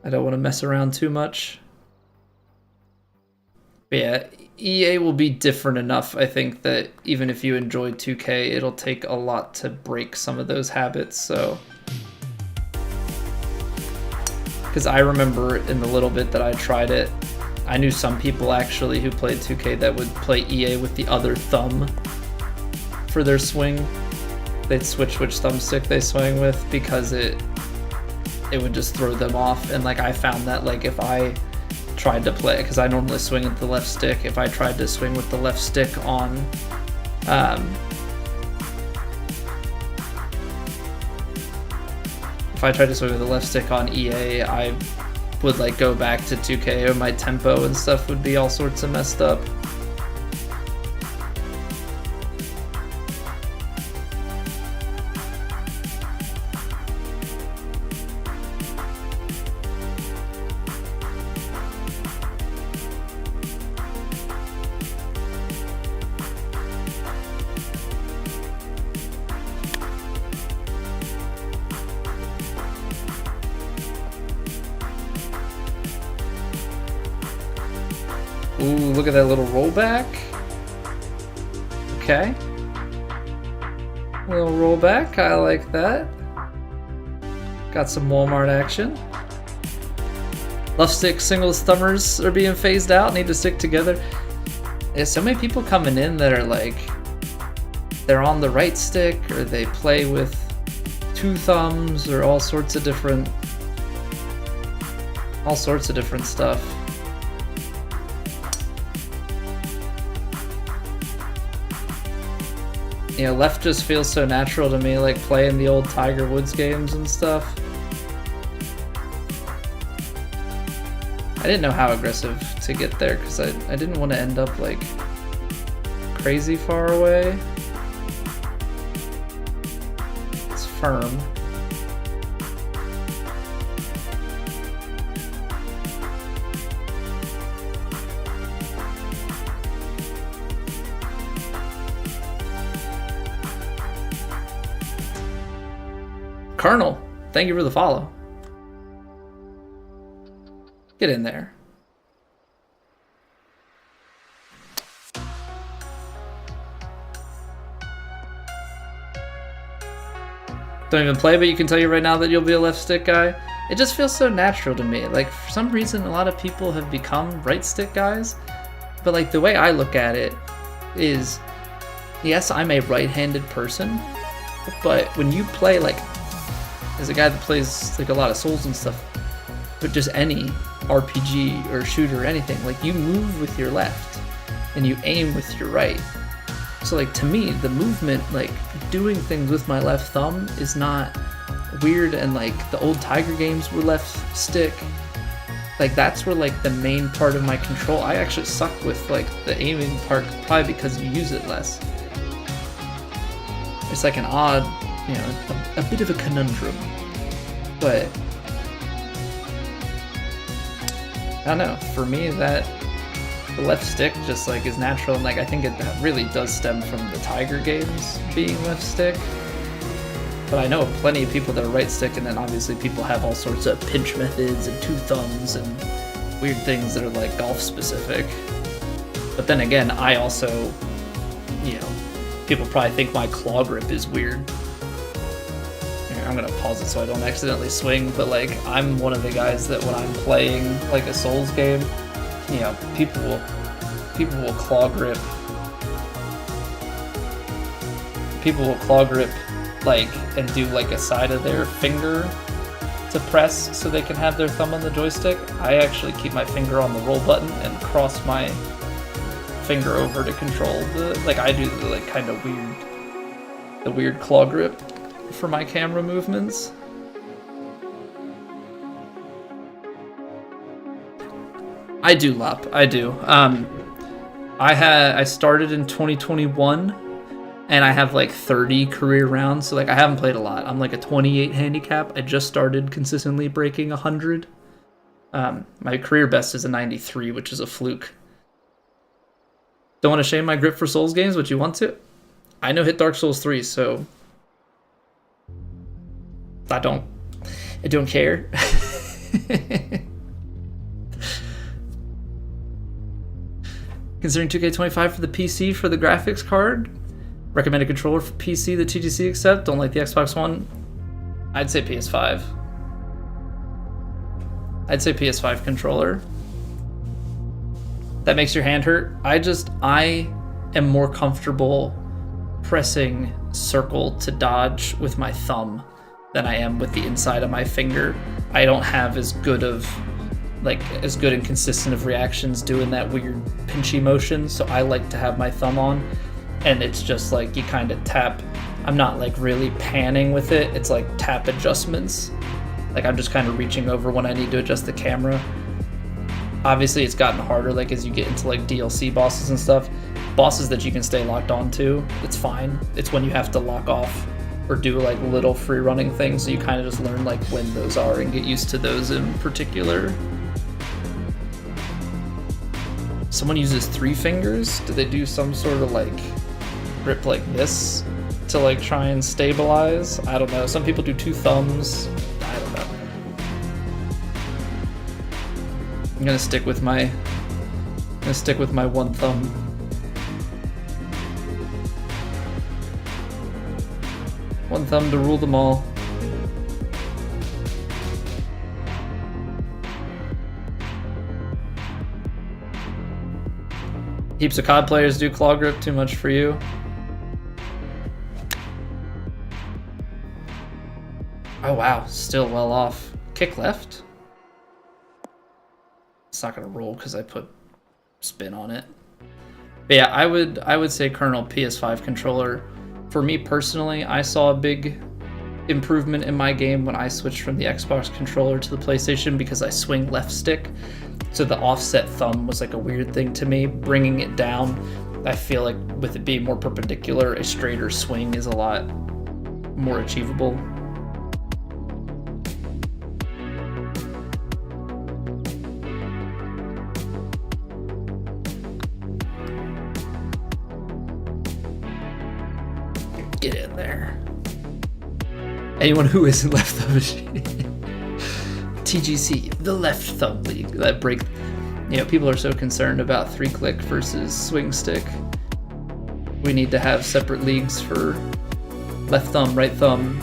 [SPEAKER 1] to mess around too much. But yeah, EA will be different enough, I think, that even if you enjoy 2K, it'll take a lot to break some of those habits, so... Because I remember in the little bit that I tried it, I knew some people actually who played 2K that would play EA with the other thumb for their swing. They'd switch which thumbstick they swing with because it would just throw them off. And like I found that like if I tried to play, because I normally swing with the left stick, if I tried to swing with the left stick on EA, I would like go back to 2K, or my tempo and stuff would be all sorts of messed up. Ooh, look at that little rollback. Okay. Little rollback, I like that. Got some Walmart action. Left stick singles thumbers are being phased out, need to stick together. There's so many people coming in that are like, they're on the right stick, or they play with two thumbs, or all sorts of different stuff. You know, left just feels so natural to me, like playing the old Tiger Woods games and stuff. I didn't know how aggressive to get there because I didn't want to end up like crazy far away. It's firm. Colonel, thank you for the follow. Get in there. Don't even play, but you can tell you right now that you'll be a left stick guy. It just feels so natural to me. Like, for some reason, a lot of people have become right stick guys. But like, the way I look at it is, yes, I'm a right-handed person, but when you play, like, as a guy that plays like a lot of Souls and stuff, but just any RPG or shooter or anything, like you move with your left and you aim with your right. So like to me, the movement, like doing things with my left thumb is not weird, and like the old Tiger games were left stick. Like that's where like the main part of my control. I actually suck with like the aiming part, probably because you use it less. It's like an odd, you know, a bit of a conundrum, but I don't know, for me that the left stick just like is natural, and like I think it really does stem from the Tiger games being left stick. But I know plenty of people that are right stick, and then obviously people have all sorts of pinch methods and two thumbs and weird things that are like golf specific. But then again, I also, you know, people probably think my claw grip is weird. Here, I'm gonna pause it so I don't accidentally swing, but like I'm one of the guys that when I'm playing like a Souls game, you know, people will claw grip. People will claw grip like and do like a side of their finger to press so they can have their thumb on the joystick. I actually keep my finger on the roll button and cross my finger over to control the, like I do the like kind of weird claw grip for my camera movements. I do lop, I do. I started in 2021 and I have like 30 career rounds, so like I haven't played a lot. I'm like a 28 handicap. I just started consistently breaking 100. My career best is a 93, which is a fluke. Don't want to shame my grip for Souls games, but you want to? I know hit Dark Souls 3, so I don't care. Considering 2K25 for the PC for the graphics card. Recommend a controller for PC that TGC accept. Don't like the Xbox One. I'd say PS5. I'd say PS5 controller. That makes your hand hurt. I am more comfortable pressing circle to dodge with my thumb than I am with the inside of my finger. I don't have as good and consistent of reactions doing that weird pinchy motion, so I like to have my thumb on. And it's just like you kind of tap. I'm not like really panning with it. It's like tap adjustments. Like I'm just kind of reaching over when I need to adjust the camera. Obviously it's gotten harder like as you get into like DLC bosses and stuff. Bosses that you can stay locked on to, it's fine. It's when you have to lock off or do like little free running things, so you kind of just learn like when those are and get used to those in particular. Someone uses 3 fingers? Do they do some sort of like grip like this to like try and stabilize? I don't know. Some people do 2 thumbs. I don't know. I'm gonna stick with my one thumb. One thumb to rule them all. Heaps of COD players do claw grip. Too much for you. Oh wow, still well off. Kick left? It's not gonna roll because I put spin on it. But yeah, I would say Colonel PS5 controller. For me personally, I saw a big improvement in my game when I switched from the Xbox controller to the PlayStation because I swing left stick. So the offset thumb was like a weird thing to me. Bringing it down, I feel like with it being more perpendicular, a straighter swing is a lot more achievable. Get in there. Anyone who isn't left thumb machine. TGC, the left thumb league. That break, you know, people are so concerned about 3-click versus swing stick. We need to have separate leagues for left thumb, right thumb,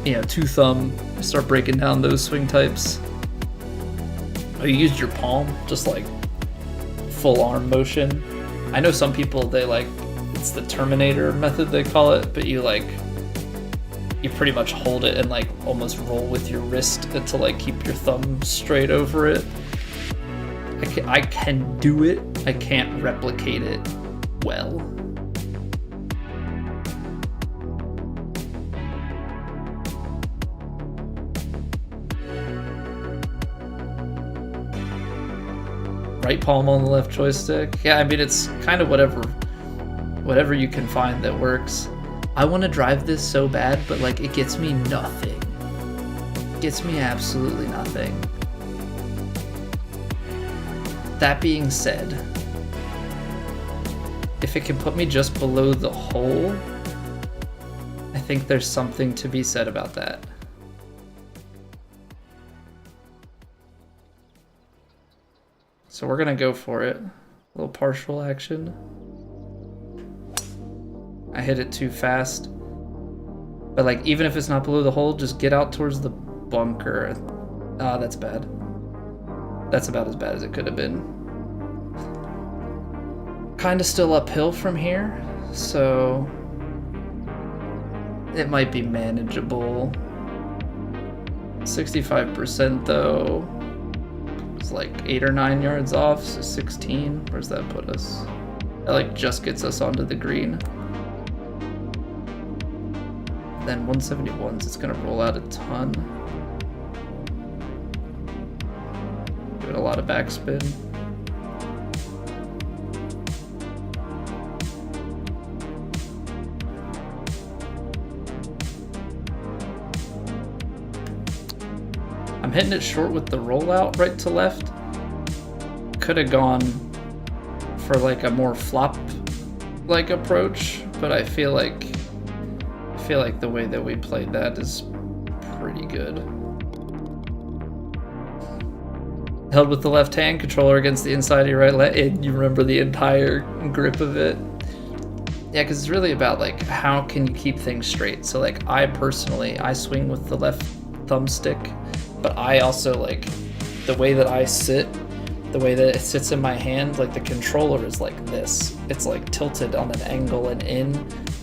[SPEAKER 1] you know, 2 thumb. Start breaking down those swing types. Oh, you used your palm, just like full arm motion. I know some people, they like, it's the Terminator method they call it, but you pretty much hold it and like almost roll with your wrist to like keep your thumb straight over it. I can do it, I can't replicate it well. Right palm on the left joystick. Yeah, I mean, it's kind of whatever you can find that works. I want to drive this so bad, but like it gets me nothing. It gets me absolutely nothing. That being said, if it can put me just below the hole, I think there's something to be said about that. So we're gonna go for it. A little partial action. I hit it too fast. But like, even if it's not below the hole, just get out towards the bunker. Ah, that's bad. That's about as bad as it could have been. Kind of still uphill from here, so it might be manageable. 65% though. It's like 8 or 9 yards off, so 16. Where's that put us? That like just gets us onto the green. Then 171s, it's gonna roll out a ton. Give it a lot of backspin. I'm hitting it short with the rollout right to left. Could have gone for like a more flop like approach, but I feel like the way that we played that is pretty good. Held with the left hand, controller against the inside of your right leg, and you remember the entire grip of it. Yeah, because it's really about like how can you keep things straight. So like I swing with the left thumbstick, but I also like the way that I sit, the way that it sits in my hand, like the controller is like this. It's like tilted on an angle and in,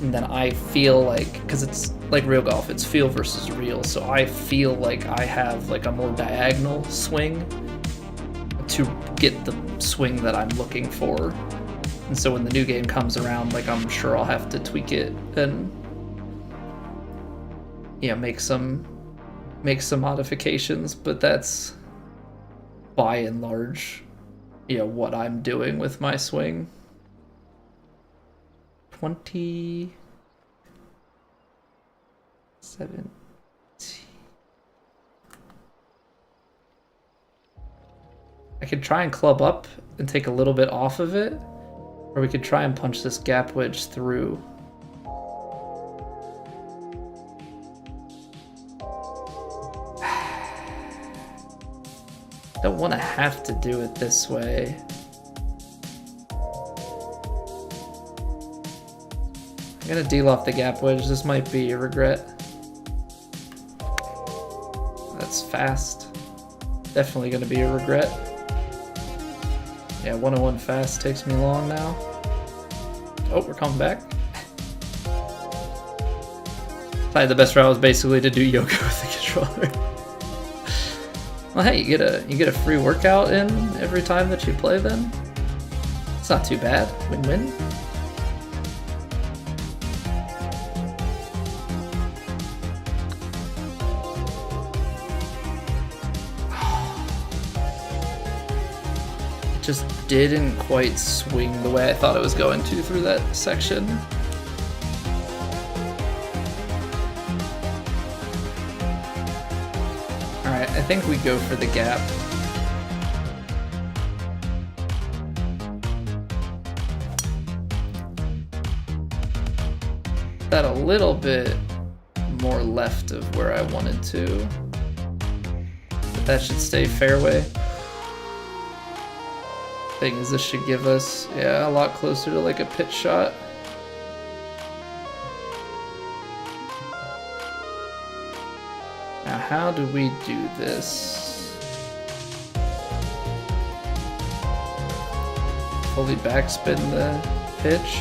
[SPEAKER 1] and then I feel like, because it's like real golf, it's feel versus real, so I feel like I have like a more diagonal swing to get the swing that I'm looking for. And so when the new game comes around, like I'm sure I'll have to tweak it and yeah, make some modifications, but that's by and large, you know, what I'm doing with my swing. 2017. I could try and club up and take a little bit off of it, or we could try and punch this gap wedge through. Don't want to have to do it this way. I'm gonna deal off the gap wedge. This might be a regret. That's fast. Definitely gonna be a regret. Yeah, 101 fast takes me long now. Oh, we're coming back. Probably the best route was basically to do yoga with the controller. Well, hey, you get a free workout in every time that you play then. It's not too bad. Win-win. It just didn't quite swing the way I thought it was going to through that section. I think we go for the gap. That a little bit more left of where I wanted to. But that should stay fairway. Thing is, this should give us, yeah, a lot closer to like a pitch shot. Now, how do we do this? Fully backspin the pitch.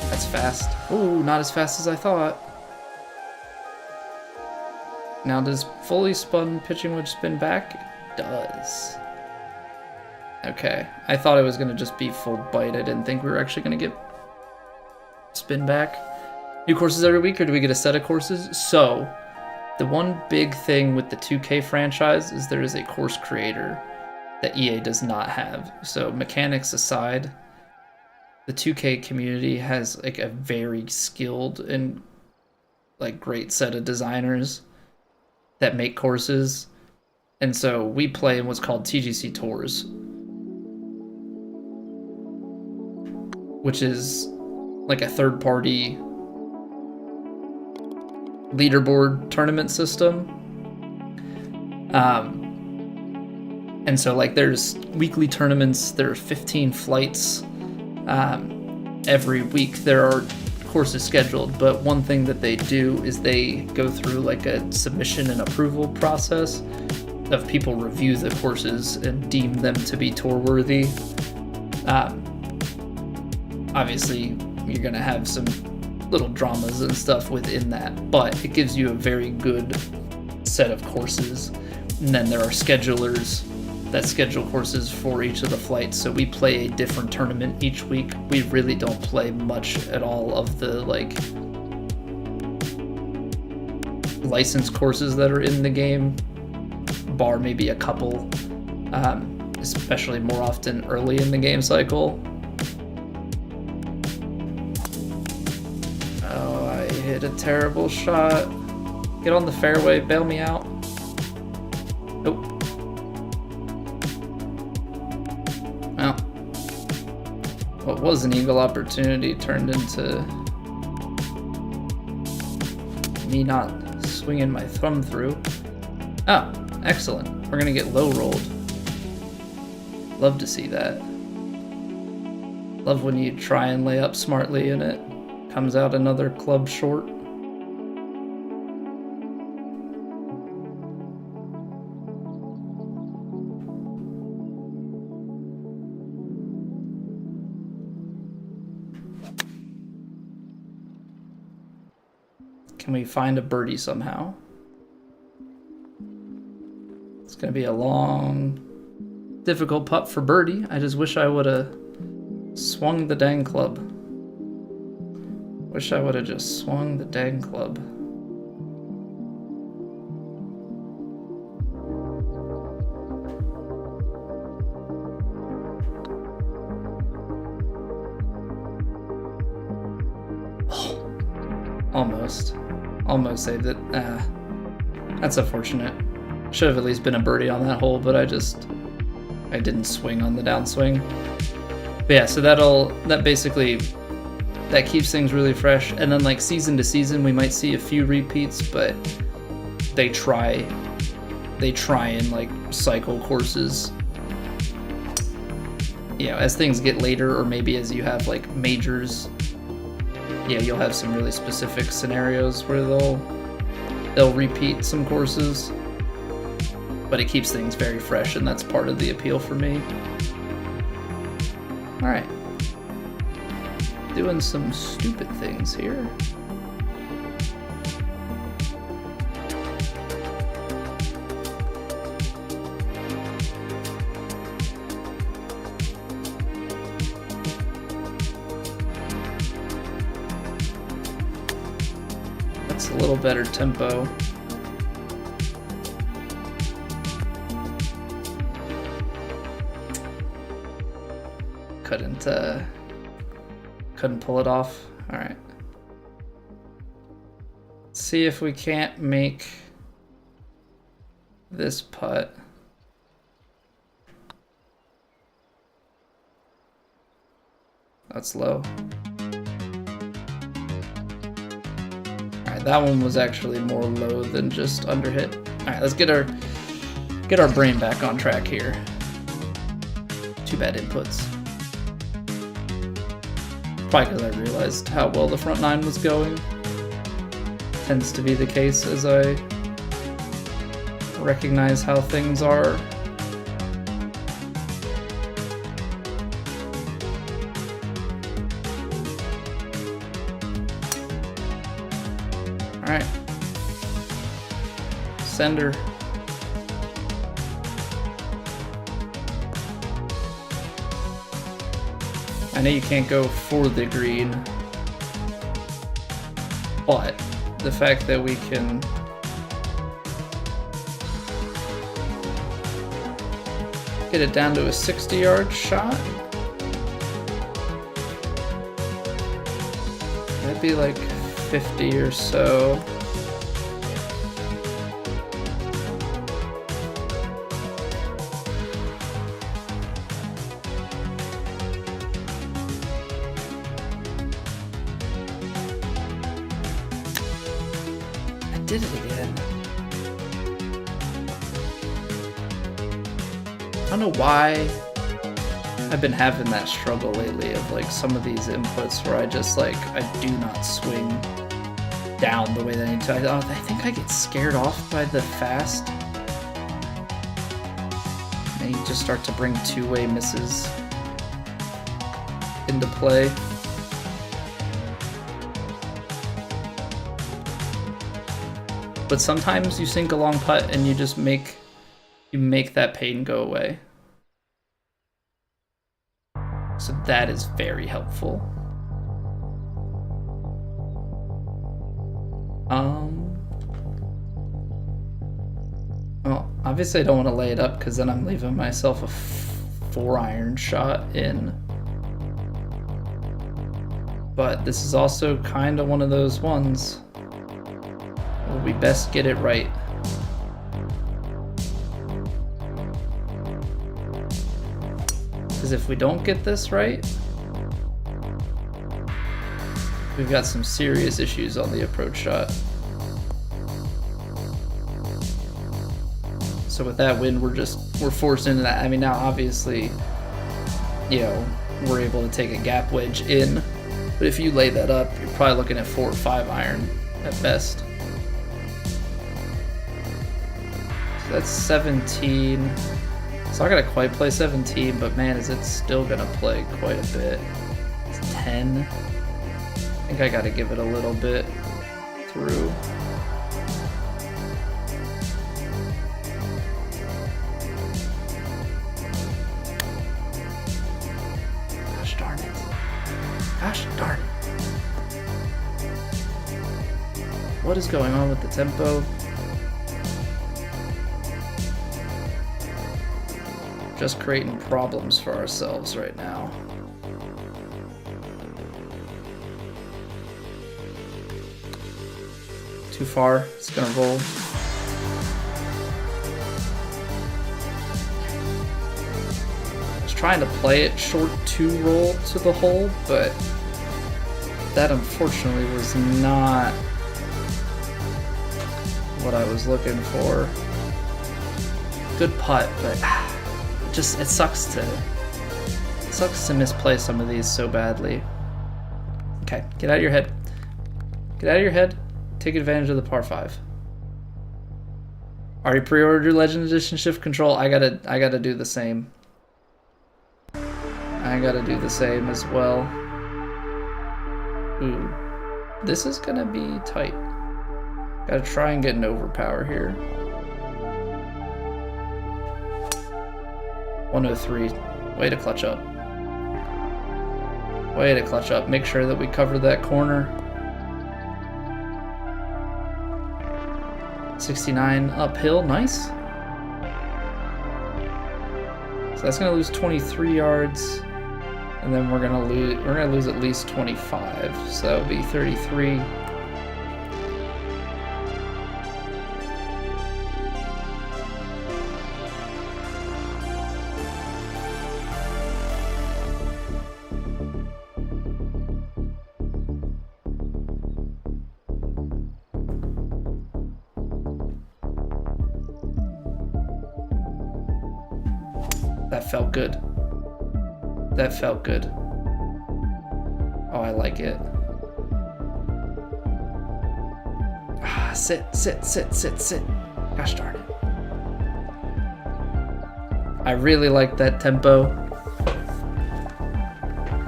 [SPEAKER 1] That's fast. Ooh, not as fast as I thought. Now, does fully spun pitching wedge spin back? It does. Okay, I thought it was going to just be full bite. I didn't think we were actually going to get spin back. New courses every week, or do we get a set of courses? So, the one big thing with the 2K franchise is there is a course creator that EA does not have. So, mechanics aside, the 2K community has like a very skilled and like great set of designers that make courses. And so we play in what's called TGC Tours, which is like a third-party leaderboard tournament system. And so like there's weekly tournaments, there are 15 flights. Every week there are courses scheduled, but one thing that they do is they go through like a submission and approval process of people review the courses and deem them to be tour worthy. Obviously you're gonna have some little dramas and stuff within that, but it gives you a very good set of courses. And then there are schedulers that schedule courses for each of the flights, so we play a different tournament each week. We really don't play much at all of the like licensed courses that are in the game, bar maybe a couple, especially more often early in the game cycle. Oh, I hit a terrible shot. Get on the fairway, bail me out. Nope. Well, what was an eagle opportunity turned into me not swinging my thumb through. Oh, excellent. We're gonna get low rolled. Love to see that. Love when you try and lay up smartly and it comes out another club short. Can we find a birdie somehow? It's gonna be a long, difficult putt for birdie. I just wish I would have swung the dang club. Wish I would have just swung the dang club. Almost saved it. That's unfortunate. Should have at least been a birdie on that hole, but I didn't swing on the downswing. But yeah, so that basically keeps things really fresh. And then like season to season, we might see a few repeats, but they try and like cycle courses. You know, as things get later, or maybe as you have like majors. Yeah, you'll have some really specific scenarios where they'll repeat some courses, but it keeps things very fresh, and that's part of the appeal for me. All right, doing some stupid things here. A little better tempo. Couldn't pull it off. All right. Let's see if we can't make this putt. That's low. That one was actually more low than just underhit. All right, let's get our brain back on track here. Too bad inputs. Probably because I realized how well the front nine was going. Tends to be the case as I recognize how things are. All right, sender. I know you can't go for the green, but the fact that we can get it down to a 60-yard shot, that'd be like 50 or so. did it again. I don't know why I've been having that struggle lately of like some of these inputs where I just like, I do not swing down the way that I need to. I think I get scared off by the fast. And you just start to bring two-way misses into play. But sometimes you sink a long putt and you just make that pain go away. So that is very helpful. Well, obviously I don't want to lay it up because then I'm leaving myself a 4-iron shot in. But this is also kind of one of those ones where we best get it right. Because if we don't get this right, we've got some serious issues on the approach shot. So with that wind, we're forced into that. I mean, now obviously, you know, we're able to take a gap wedge in, but if you lay that up, you're probably looking at 4 or 5 iron at best. So that's 17. It's not gonna quite play 17, but man, is it still gonna play quite a bit. It's 10. I think I gotta give it a little bit through. Gosh darn it. Gosh darn it. What is going on with the tempo? Just creating problems for ourselves right now. Too far, it's gonna roll. I was trying to play it short to roll to the hole, but that unfortunately was not what I was looking for. Good putt, but it sucks to misplay some of these so badly. Okay, get out of your head. Get out of your head. Take advantage of the par 5. Already pre-ordered your Legend Edition Shift Control. I gotta do the same. I gotta do the same as well. Ooh, this is gonna be tight. Gotta try and get an overpower here. 103. Way to clutch up. Way to clutch up. Make sure that we cover that corner. 69 uphill. Nice. So that's gonna lose 23 yards, and then we're gonna lose at least 25. So that would be 33. That felt good. That felt good. Oh, I like it. Ah, sit. Gosh darn it. I really like that tempo.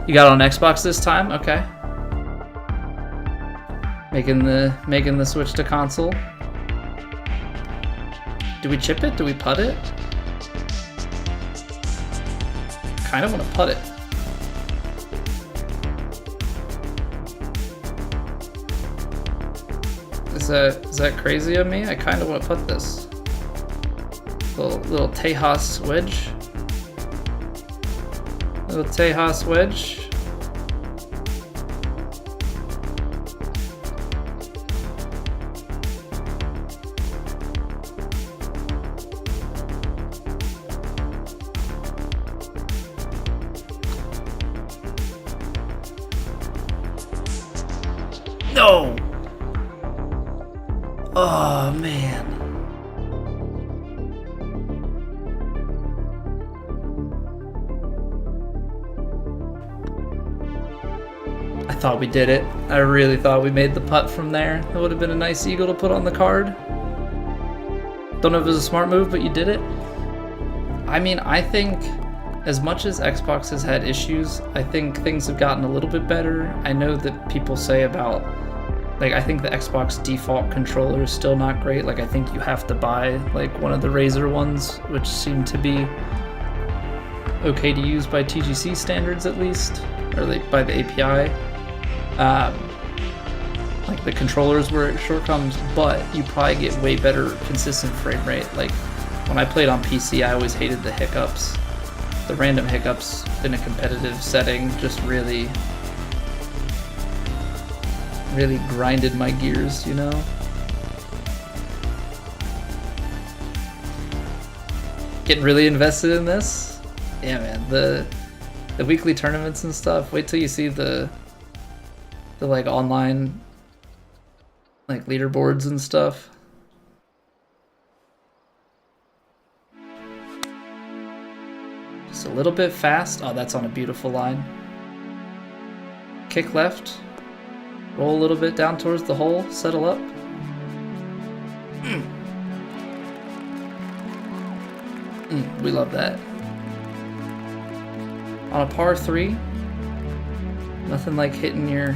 [SPEAKER 1] You got it on Xbox this time? Okay. Making the switch to console. Do we chip it? Do we putt it? Kind of want to putt it. Is that crazy of me? I kind of want to putt this. Little Tejas wedge. Little Tejas wedge. No! Oh, man. I thought we did it. I really thought we made the putt from there. That would have been a nice eagle to put on the card. Don't know if it was a smart move, but you did it. I mean, I think as much as Xbox has had issues, I think things have gotten a little bit better. I know that people say about, like, I think the Xbox default controller is still not great. Like, I think you have to buy, like, one of the Razer ones, which seem to be okay to use by TGC standards at least, or like by the API. Like, the controllers were shortcomings, but you probably get way better consistent frame rate. Like, when I played on PC, I always hated the hiccups. The random hiccups in a competitive setting just really grinded my gears, you know? Getting really invested in this? Yeah, man, the weekly tournaments and stuff, wait till you see the like online like leaderboards and stuff. Just a little bit fast. Oh, that's on a beautiful line. Kick left. Roll a little bit down towards the hole. Settle up. We love that. On a par 3. Nothing like hitting your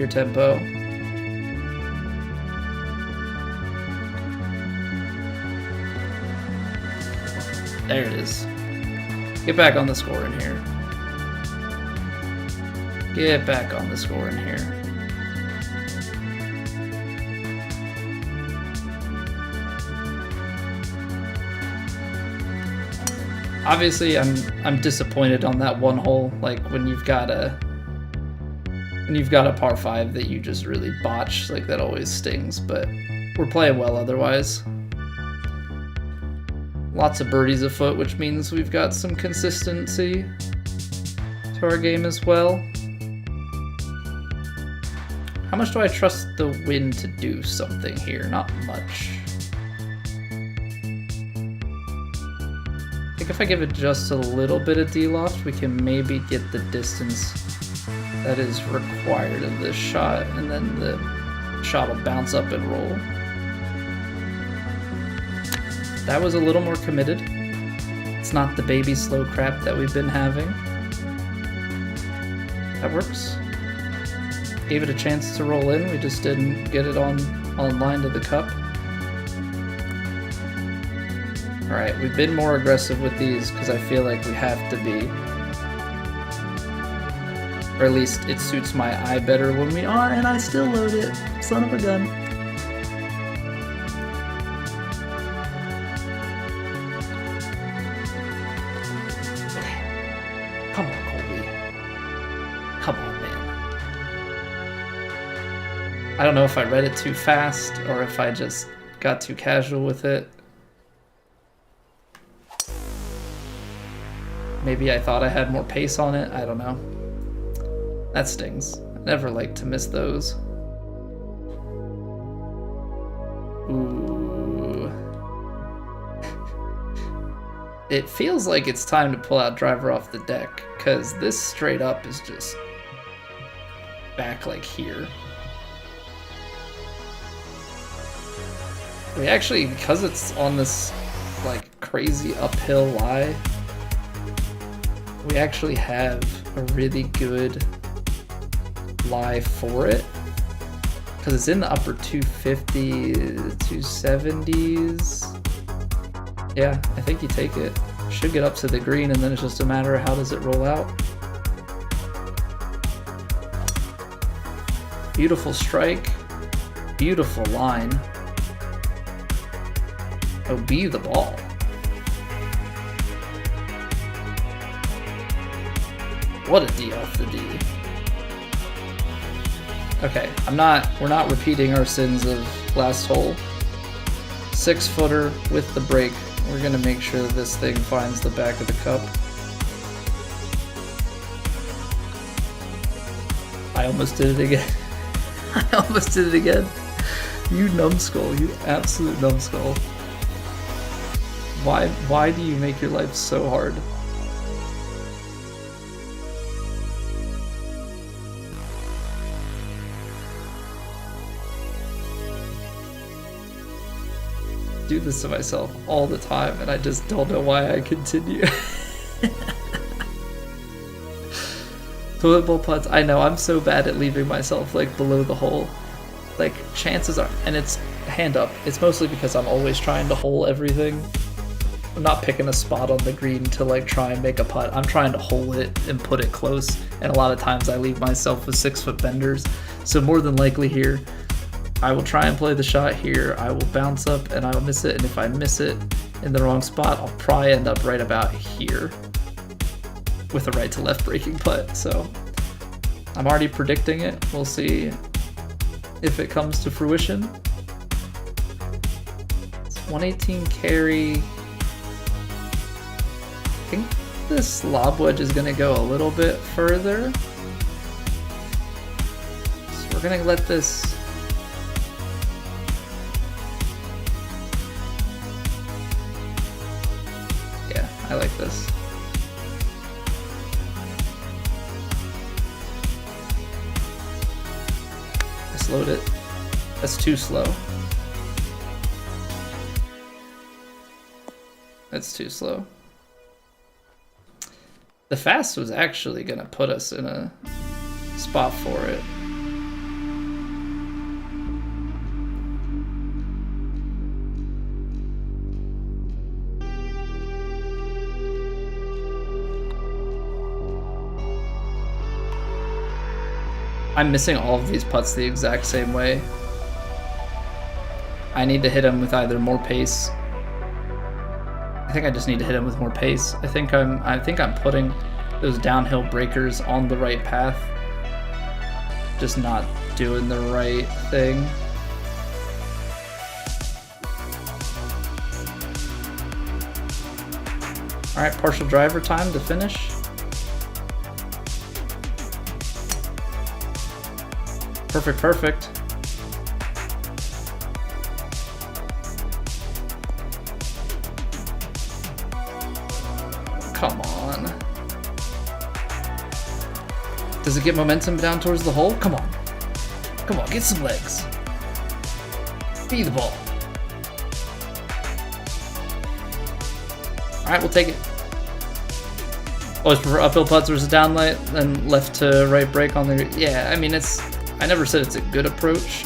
[SPEAKER 1] tempo. There it is. Get back on the score in here. Get back on the score in here. Obviously, I'm disappointed on that one hole. Like, when you've got a par 5 that you just really botch, like, that always stings. But we're playing well otherwise. Lots of birdies afoot, which means we've got some consistency to our game as well. How much do I trust the wind to do something here? Not much. I think if I give it just a little bit of D-loft, we can maybe get the distance that is required of this shot, and then the shot will bounce up and roll. That was a little more committed. It's not the baby slow crap that we've been having. That works. Gave it a chance to roll in, we just didn't get it on line to the cup. Alright, we've been more aggressive with these because I feel like we have to be. Or at least it suits my eye better when we are, and I still load it. Son of a gun. Come on, Colby. Come on, man. I don't know if I read it too fast or if I just got too casual with it. Maybe I thought I had more pace on it. I don't know. That stings. I never like to miss those. Ooh. It feels like it's time to pull out driver off the deck, because this straight up is just back like here. We actually, because it's on this like crazy uphill lie, we actually have a really good lie for it, because it's in the upper 250, 270s. Yeah, I think you take it. Should get up to the green, and then it's just a matter of how does it roll out. Beautiful strike, beautiful line. Oh, be the ball. What a D off the D. Okay, we're not repeating our sins of last hole. 6-footer with the break. We're gonna make sure that this thing finds the back of the cup. I almost did it again. I almost did it again. You numbskull, you absolute numbskull. Why do you make your life so hard? Do this to myself all the time, and I just don't know why I continue. Toilet bowl putts, I know, I'm so bad at leaving myself like below the hole. Like, chances are, and it's hand up, it's mostly because I'm always trying to hole everything. I'm not picking a spot on the green to like try and make a putt. I'm trying to hole it and put it close, and a lot of times I leave myself with 6-foot benders. So more than likely here, I will try and play the shot here, I will bounce up and I will miss it, and if I miss it in the wrong spot, I'll probably end up right about here with a right to left breaking putt. So I'm already predicting it. We'll see if it comes to fruition. It's 118 carry. I think this lob wedge is gonna go a little bit further. So we're gonna let this. Yeah, I like this. I slowed it. That's too slow. That's too slow. The fast was actually gonna put us in a spot for it. I'm missing all of these putts the exact same way. I need to hit him with either more pace. I think I just need to hit him with more pace. I think I'm putting those downhill breakers on the right path. Just not doing the right thing. All right, partial driver time to finish. Perfect, perfect. Come on. Does it get momentum down towards the hole? Come on. Come on, get some legs. Be the ball. Alright, we'll take it. Always prefer uphill putts versus downlight than left to right break on the... Yeah, I mean, it's... I never said it's a good approach.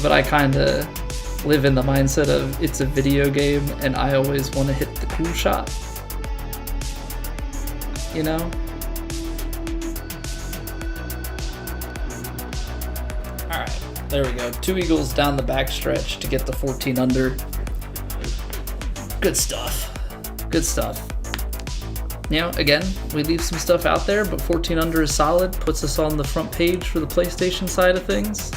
[SPEAKER 1] But I kind of live in the mindset of it's a video game and I always want to hit the cool shot. You know? Alright, there we go. 2 eagles down the backstretch to get the 14 under. Good stuff. Good stuff. You know, again, we leave some stuff out there, but 14 under is solid. Puts us on the front page for the PlayStation side of things.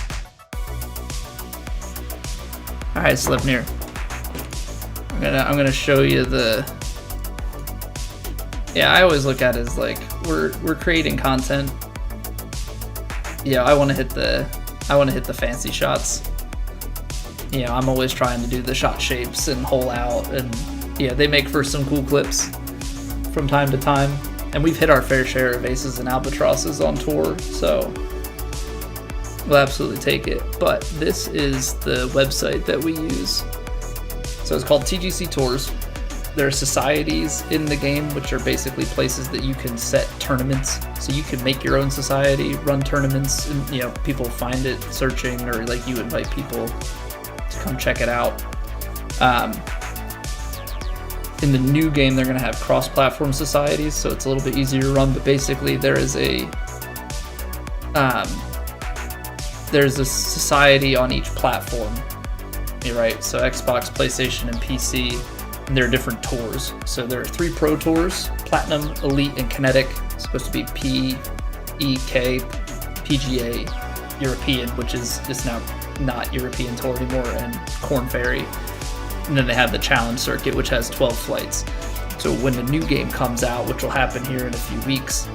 [SPEAKER 1] Alright, Slipnir. I'm gonna show you the... Yeah, I always look at it as like we're creating content. Yeah, I wanna hit the fancy shots. You know, I'm always trying to do the shot shapes and hole out, and yeah, they make for some cool clips from time to time. And we've hit our fair share of aces and albatrosses on tour, so we'll absolutely take it. But this is the website that we use. So it's called TGC Tours. There are societies in the game, which are basically places that you can set tournaments. So you can make your own society, run tournaments, and you know, people find it searching, or like you invite people to come check it out. In the new game, they're going to have cross-platform societies, so it's a little bit easier to run. But basically, there's a society on each platform. You're right. So Xbox, PlayStation, and PC. And there are different tours. So there are 3 pro tours: Platinum, Elite, and Kinetic. It's supposed to be PEK, PGA, European, which is now not European Tour anymore, and Corn Ferry. And then they have the Challenge Circuit, which has 12 flights. So when the new game comes out, which will happen here in a few weeks,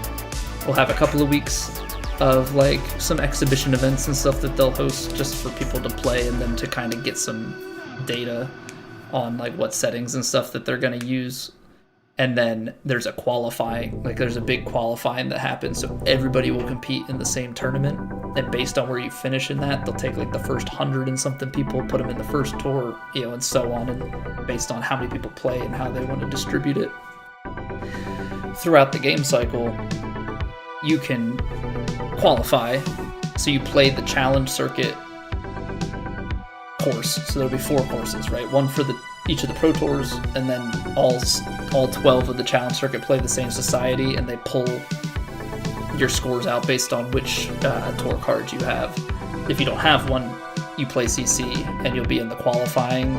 [SPEAKER 1] we'll have a couple of weeks of like some exhibition events and stuff that they'll host just for people to play and then to kind of get some data on like what settings and stuff that they're going to use. And then there's a qualifying, like there's a big qualifying that happens, so everybody will compete in the same tournament, and based on where you finish in that, they'll take like the first 100 and something people, put them in the first tour, you know, and so on, and based on how many people play and how they want to distribute it throughout the game cycle, you can qualify. So you play the challenge circuit course, so there'll be 4 courses, right? One for each of the pro tours, and then all 12 of the challenge circuit play the same society, and they pull your scores out based on which tour cards you have. If you don't have one, you play CC, and you'll be in the qualifying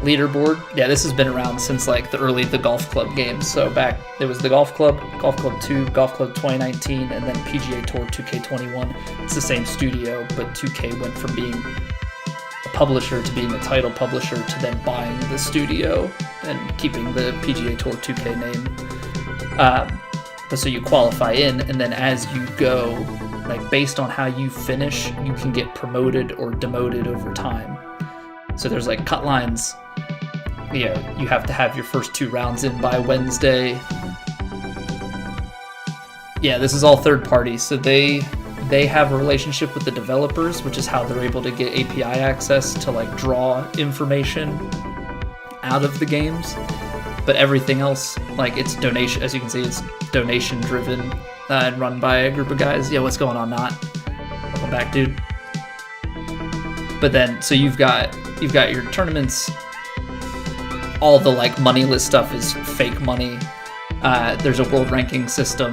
[SPEAKER 1] leaderboard. Yeah, this has been around since like the golf club games. So back there was the golf club 2, golf club 2019, and then PGA Tour 2K21. It's the same studio, but 2K went from being publisher to being a title publisher to then buying the studio and keeping the PGA Tour 2K name. But so you qualify in, and then as you go, like based on how you finish, you can get promoted or demoted over time. So there's like cut lines. You know, you have to have your first 2 rounds in by Wednesday. Yeah, this is all third party, so they have a relationship with the developers, which is how they're able to get API access to like draw information out of the games. But everything else, like it's donation, as you can see, it's donation driven and run by a group of guys. Yeah, what's going on, Not? Welcome back, dude. But then, so you've got your tournaments. All the like moneyless stuff is fake money. There's a world ranking system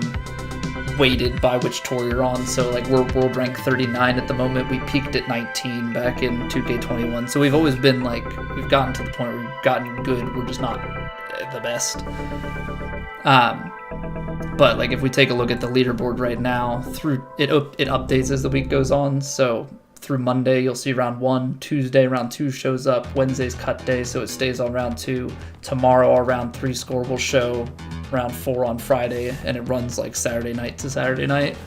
[SPEAKER 1] weighted by which tour you're on, so like we're world rank 39 at the moment. We peaked at 19 back in 2K21, so we've always been like, we've gotten to the point where we've gotten good, we're just not the best. But like if we take a look at the leaderboard right now, through it updates as the week goes on, so through Monday you'll see round 1, Tuesday round 2 shows up, Wednesday's cut day, so it stays on round 2, tomorrow our round 3 score will show, round 4 on Friday, and it runs like Saturday night to Saturday night.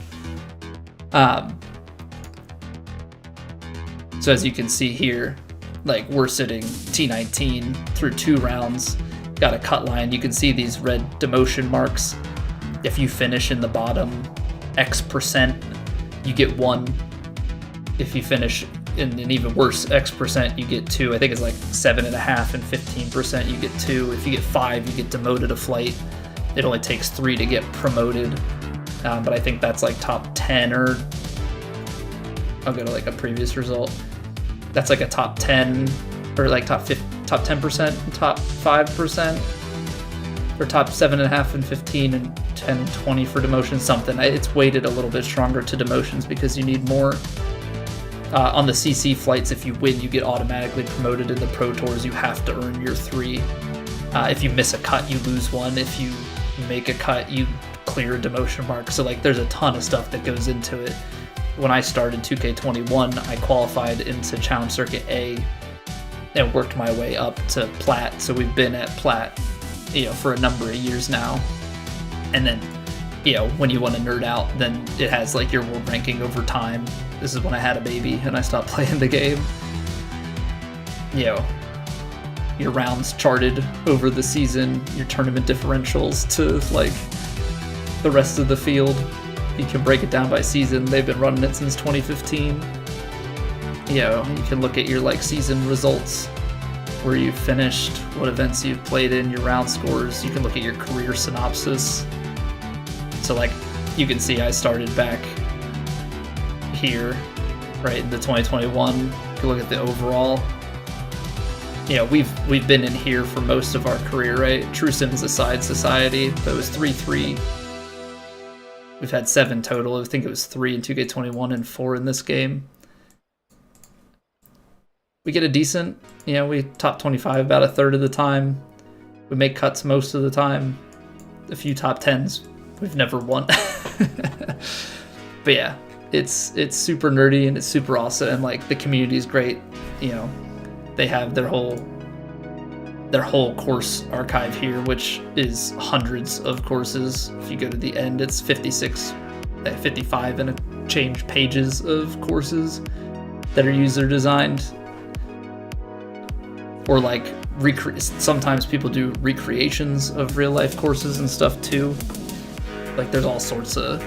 [SPEAKER 1] So as you can see here, like we're sitting T19 through 2 rounds, got a cut line. You can see these red demotion marks. If you finish in the bottom X%, you get 1. If you finish in an even worse X%, you get 2. I think it's like 7.5 and 15%, you get 2. If you get 5, you get demoted a flight. It only takes 3 to get promoted, but I think that's like top 10, or I'll go to like a previous result. That's like a top 10 or like top 10%, top 5%, or top 7.5 and 15 and 10, 20 for demotion, something. It's weighted a little bit stronger to demotions because you need more. On the CC flights, if you win, you get automatically promoted. In the Pro Tours, you have to earn your 3. If you miss a cut, you lose 1. If you make a cut, you clear a demotion mark. So like there's a ton of stuff that goes into it. When I started 2K21, I qualified into Challenge Circuit A and worked my way up to Plat. So we've been at Plat, you know, for a number of years now. And then, you know, when you want to nerd out, then it has like your world ranking over time. This is when I had a baby and I stopped playing the game. You know, your rounds charted over the season, your tournament differentials to like the rest of the field. You can break it down by season. They've been running it since 2015. You know, you can look at your like season results, where you've finished, what events you've played in, your round scores. You can look at your career synopsis. So like you can see I started back here, right, in the 2021. You can look at the overall. You know, we've been in here for most of our career, right? True Sims aside, society, that was 3-3. We've had 7 total. I think it was 3 in 2K21 and 4 in this game. We get a decent, you know, we top 25 about a third of the time. We make cuts most of the time. A few top 10s. We've never won. But yeah, it's super nerdy and it's super awesome, and like the community is great. You know, they have their whole course archive here, which is hundreds of courses. If you go to the end, it's 56 55 and a change pages of courses that are user designed, or like sometimes people do recreations of real life courses and stuff too. Like there's all sorts of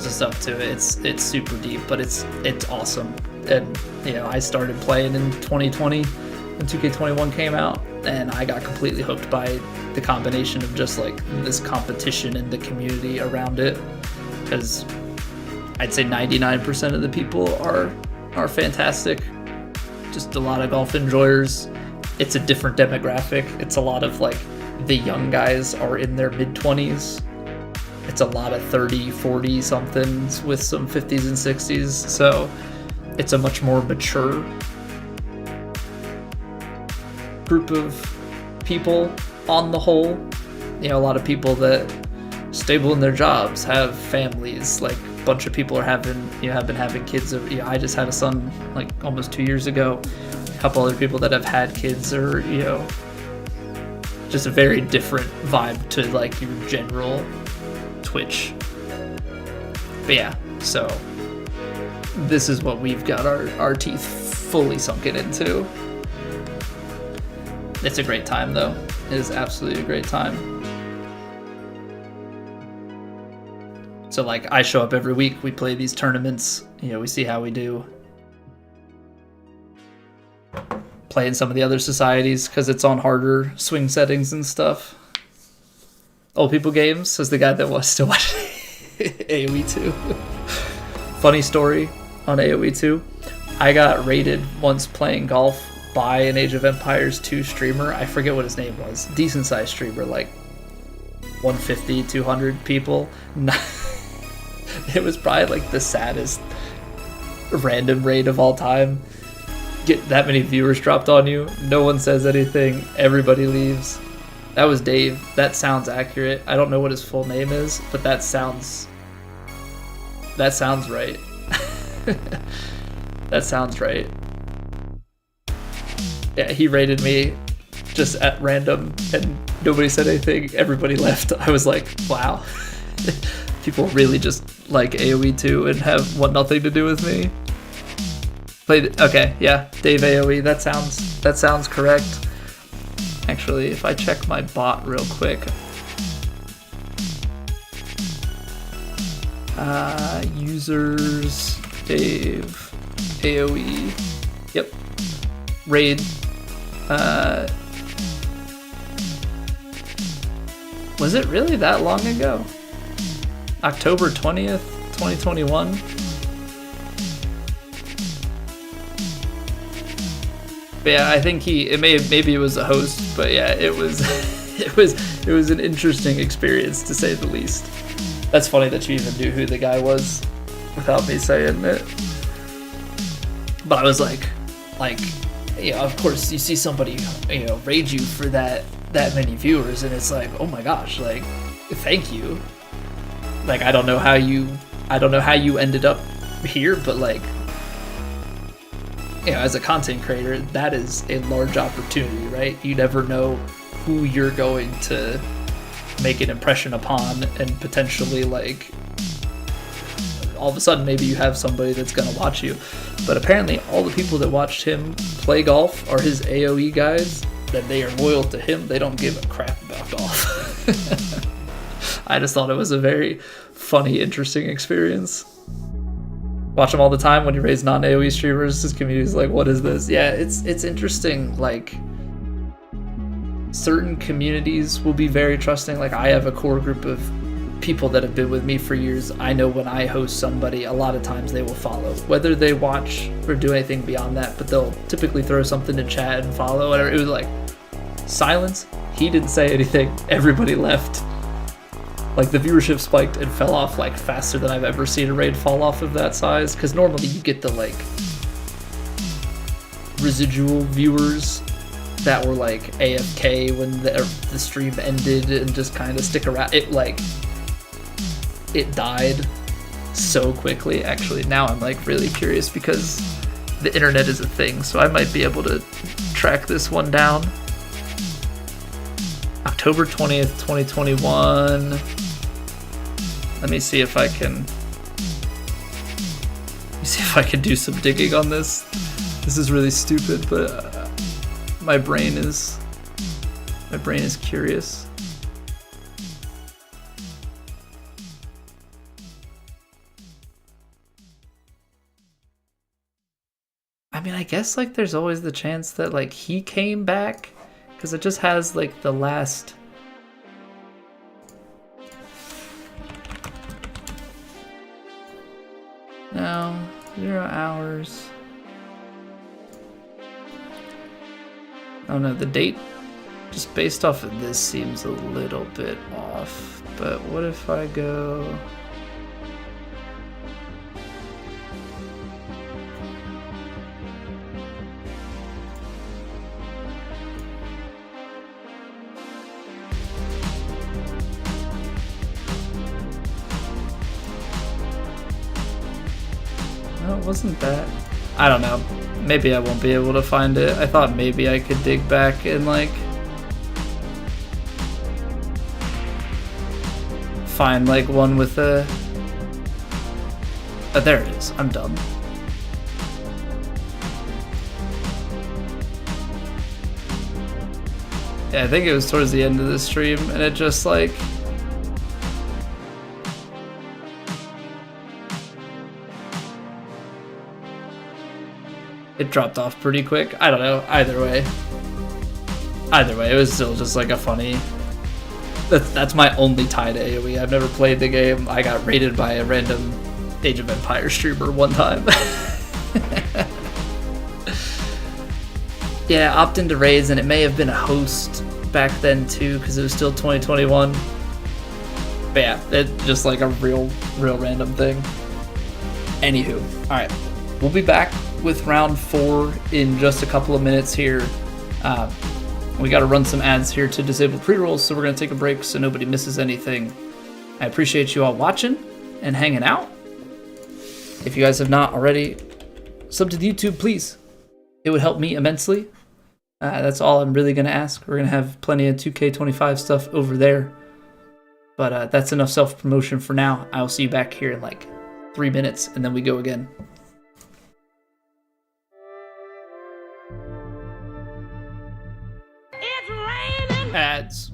[SPEAKER 1] stuff to it. It's super deep, but it's awesome. And you know, I started playing in 2020 when 2K21 came out, and I got completely hooked by the combination of just like this competition and the community around it, because I'd say 99% of the people are fantastic. Just a lot of golf enjoyers. It's a different demographic. It's a lot of like the young guys are in their mid-20s. It's a lot of 30, 40 somethings with some 50s and 60s. So it's a much more mature group of people on the whole. You know, a lot of people that stable in their jobs, have families. Like a bunch of people have been having kids. I just had a son like almost 2 years ago. A couple other people that have had kids, or you know, just a very different vibe to like your general Twitch. But yeah, so this is what we've got our teeth fully sunken into. It's a great time though. It is absolutely a great time. So like I show up every week, we play these tournaments, you know, we see how we do. Play in some of the other societies because it's on harder swing settings and stuff. Old people games, says the guy that was still watching AoE 2. Funny story on AoE 2. I got raided once playing golf by an Age of Empires 2 streamer. I forget what his name was. Decent sized streamer, like 150, 200 people. It was probably like the saddest random raid of all time. Get that many viewers dropped on you, no one says anything, everybody leaves. That was Dave. That sounds accurate. I don't know what his full name is, but that sounds right. That sounds right. Yeah, he raided me just at random and nobody said anything. Everybody left. I was like, wow. People really just like AoE 2 and want nothing to do with me. Played. Okay, yeah, Dave AoE. That sounds correct. Actually, if I check my bot real quick. Users, Dave, AoE. Yep. Raid. Was it really that long ago? October 20th, 2021? But yeah, I think maybe it was a host, but yeah, it was it was an interesting experience to say the least. That's funny that you even knew who the guy was without me saying it. But I was like, you know, of course you see somebody, you know, raid you for that many viewers, and it's like, oh my gosh, like, thank you. Like, I don't know how you ended up here, but like, you know, as a content creator, that is a large opportunity, right? You never know who you're going to make an impression upon, and potentially, like, all of a sudden maybe you have somebody that's going to watch you. But apparently all the people that watched him play golf are his AoE guys, that they are loyal to him. They don't give a crap about golf. I just thought it was a very funny, interesting experience. Watch him all the time when he raids non-AoE streamers. His community's like, what is this? Yeah, it's interesting. Like, certain communities will be very trusting. Like, I have a core group of people that have been with me for years. I know when I host somebody, a lot of times they will follow, whether they watch or do anything beyond that, but they'll typically throw something in chat and follow, whatever. It was like silence. He didn't say anything. Everybody left. Like, the viewership spiked and fell off like faster than I've ever seen a raid fall off of that size, because normally you get the like residual viewers that were like AFK when the stream ended and just kind of stick around. It died so quickly. Actually, now I'm like really curious because the internet is a thing, so I might be able to track this one down. October 20th, 2021. Let me see if I can. Let me see if I can do some digging on this. This is really stupid, but my brain is curious. I mean, I guess like there's always the chance that like he came back, because it just has like the last. No, 0 hours. Oh no, the date just based off of this seems a little bit off. But what if I go? No, it wasn't that. I don't know. Maybe I won't be able to find it. I thought maybe I could dig back and like find like one with a. Oh, there it is. I'm dumb. Yeah, I think it was towards the end of the stream, and it just like. It dropped off pretty quick. I don't know. Either way, it was still just like a funny. That's my only tie to AoE. I've never played the game. I got raided by a random Age of Empires streamer one time. Yeah, opt into raids, and it may have been a host back then too, because it was still 2021. But yeah, it's just like a real random thing. Anywho, all right, we'll be back with round 4 in just a couple of minutes here. We got to run some ads here to disable pre-rolls, so we're going to take a break so nobody misses anything. I appreciate you all watching and hanging out. If you guys have not already, sub to the YouTube, please. It would help me immensely. That's all I'm really going to ask. We're going to have plenty of 2K25 stuff over there. But that's enough self-promotion for now. I will see you back here in like 3 minutes, and then we go again. Ads.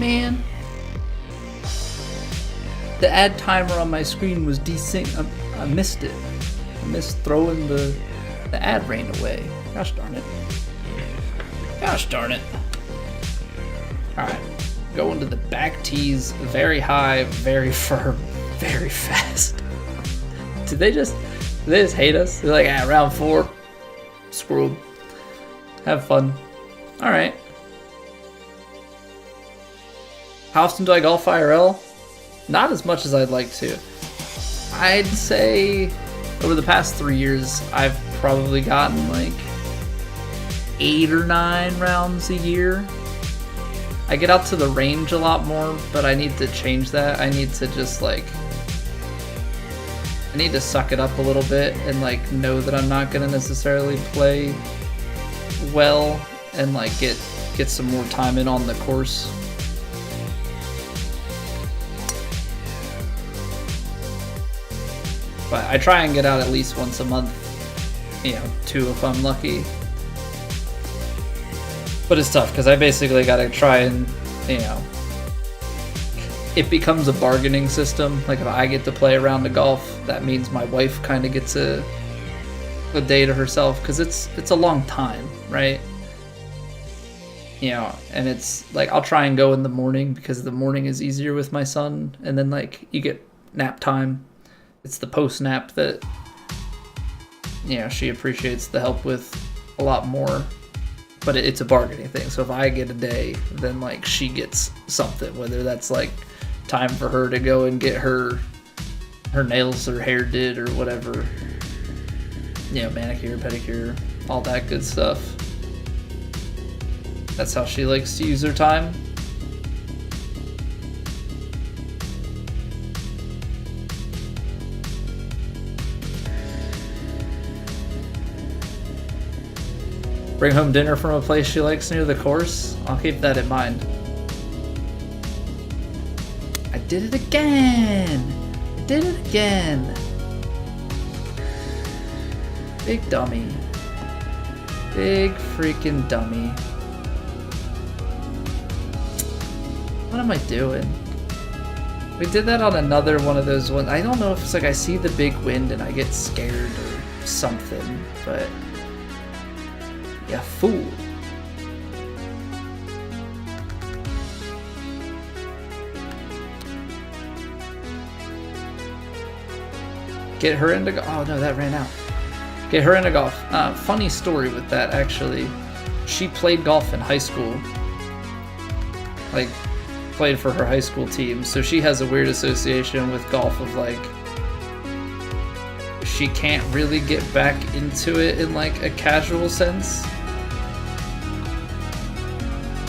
[SPEAKER 1] Man. The ad timer on my screen was desync. I missed it. I missed throwing the ad rain away. Gosh darn it. Gosh darn it. Alright. Going to the back tees. Very high, very firm, very fast. Did they just hate us? They're like, round 4. Screw 'em. Have fun. Alright. How often do I golf IRL? Not as much as I'd like to. I'd say over the past 3 years, I've probably gotten like 8 or 9 rounds a year. I get out to the range a lot more, but I need to change that. I need to just like, I need to suck it up a little bit and like know that I'm not gonna necessarily play well and like get some more time in on the course. But I try and get out at least once a month, 2 if I'm lucky. But it's tough because I basically gotta try and, it becomes a bargaining system. Like if I get to play a round of golf, that means my wife kind of gets a day to herself because it's a long time, right? And it's like I'll try and go in the morning because the morning is easier with my son, and then like you get nap time. It's the post nap that she appreciates the help with a lot more. But it's a bargaining thing. So if I get a day, then like she gets something, whether that's like time for her to go and get her nails or hair did or whatever. Manicure, pedicure, all that good stuff. That's how she likes to use her time. Bring home dinner from a place she likes near the course. I'll keep that in mind. I did it again! I did it again! Big dummy. Big freaking dummy. What am I doing? We did that on another one of those ones. I don't know if it's like I see the big wind and I get scared or something, but... Yeah, fool. Get her into golf. Oh no, that ran out. Get her into golf. Funny story with that, actually. She played golf in high school. Like, played for her high school team. So she has a weird association with golf of like, she can't really get back into it in like a casual sense.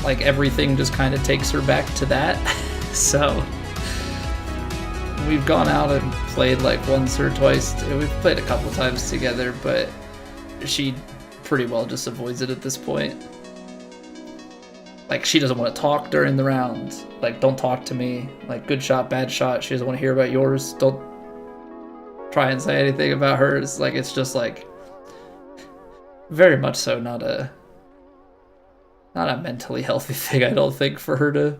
[SPEAKER 1] Like everything just kind of takes her back to that. So we've gone out and played like once or twice. We've played a couple times together, but she pretty well just avoids it at this point. Like she doesn't want to talk during the round. Like don't talk to me. Like good shot, bad shot. She doesn't want to hear about yours. Don't try and say anything about hers. Like it's just like very much so not a mentally healthy thing, I don't think, for her to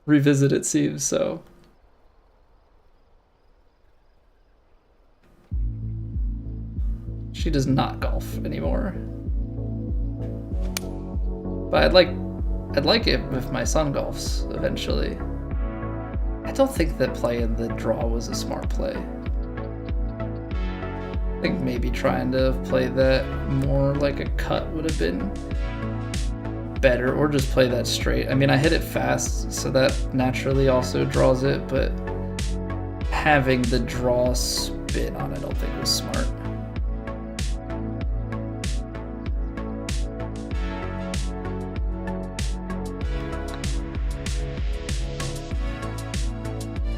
[SPEAKER 1] revisit, it seems, so. She does not golf anymore. But I'd like it if my son golfs eventually. I don't think that playing the draw was a smart play. I think maybe trying to play that more like a cut would have been better, or just play that straight. I mean, I hit it fast, so that naturally also draws it, but having the draw spin on it, I don't think was smart.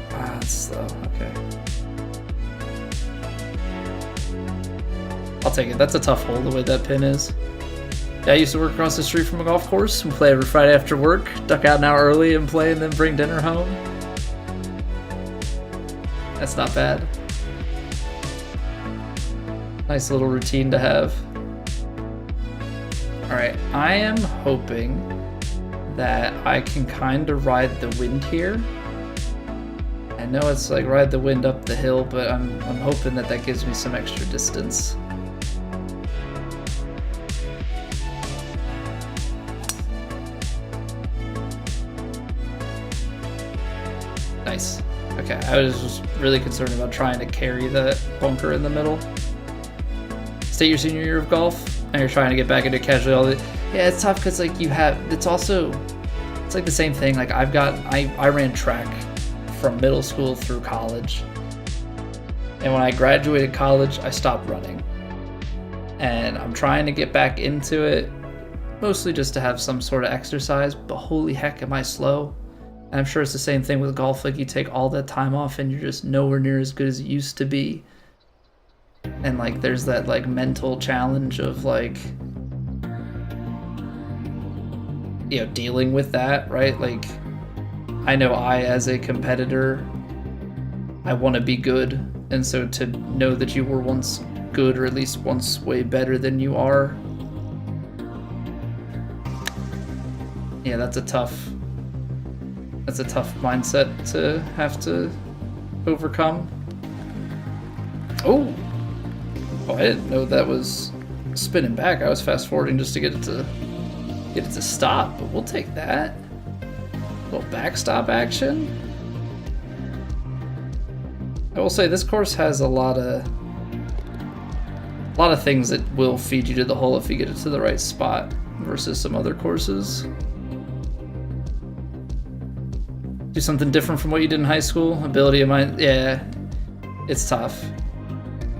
[SPEAKER 1] That's slow, okay. I'll take it. That's a tough hole, the way that pin is. Yeah, I used to work across the street from a golf course. We play every Friday after work, duck out an hour early and play, and then bring dinner home. That's not bad. Nice little routine to have. Alright, I am hoping that I can kind of ride the wind here. I know it's like ride the wind up the hill, but I'm hoping that that gives me some extra distance. Nice. Okay, I was just really concerned about trying to carry that bunker in the middle. State your senior year of golf, and you're trying to get back into casualty. Yeah, it's tough because like you have, it's like the same thing. Like I ran track from middle school through college, and when I graduated college, I stopped running, and I'm trying to get back into it, mostly just to have some sort of exercise. But holy heck, am I slow? And I'm sure it's the same thing with golf. Like you take all that time off, and you're just nowhere near as good as it used to be. And like there's that like mental challenge of like, you know, dealing with that, right? Like I know as a competitor, I want to be good, and so to know that you were once good, or at least once way better than you are, yeah, that's a tough mindset to have to overcome. Oh, I didn't know that was spinning back. I was fast forwarding just to get it to stop, but we'll take that. A little backstop action. I will say this course has a lot of things that will feed you to the hole if you get it to the right spot versus some other courses. Do something different from what you did in high school. Ability of mine, yeah, it's tough.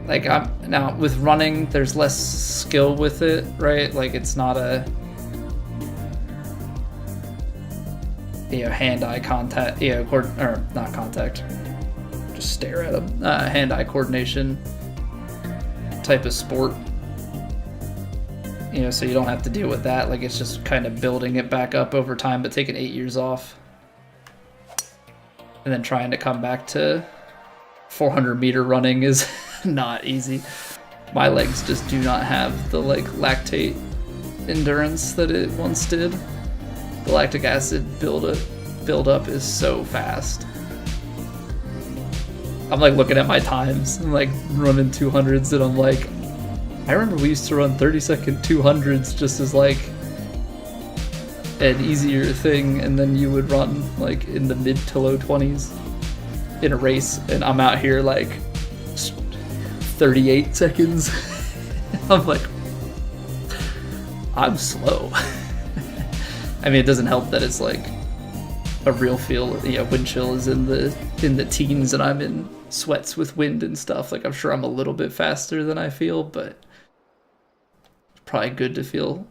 [SPEAKER 1] Like now with running, there's less skill with it, right? Like it's not a, you know, hand-eye contact, you know, or not contact, just stare at them. Hand-eye coordination type of sport. You know, so you don't have to deal with that. Like it's just kind of building it back up over time, but taking 8 years off. And then trying to come back to 400-meter running is not easy. My legs just do not have the like lactate endurance that it once did. The lactic acid build up is so fast. I'm like looking at my times. I'm like running 200s, and I'm like, I remember we used to run 30-second 200s just as like an easier thing, and then you would run like in the mid to low 20s in a race, and I'm out here like 38 seconds. I'm like, I'm slow. I mean, it doesn't help that it's like a real feel, you know, wind chill is in the teens, and I'm in sweats with wind and stuff. Like I'm sure I'm a little bit faster than I feel, but it's probably good to feel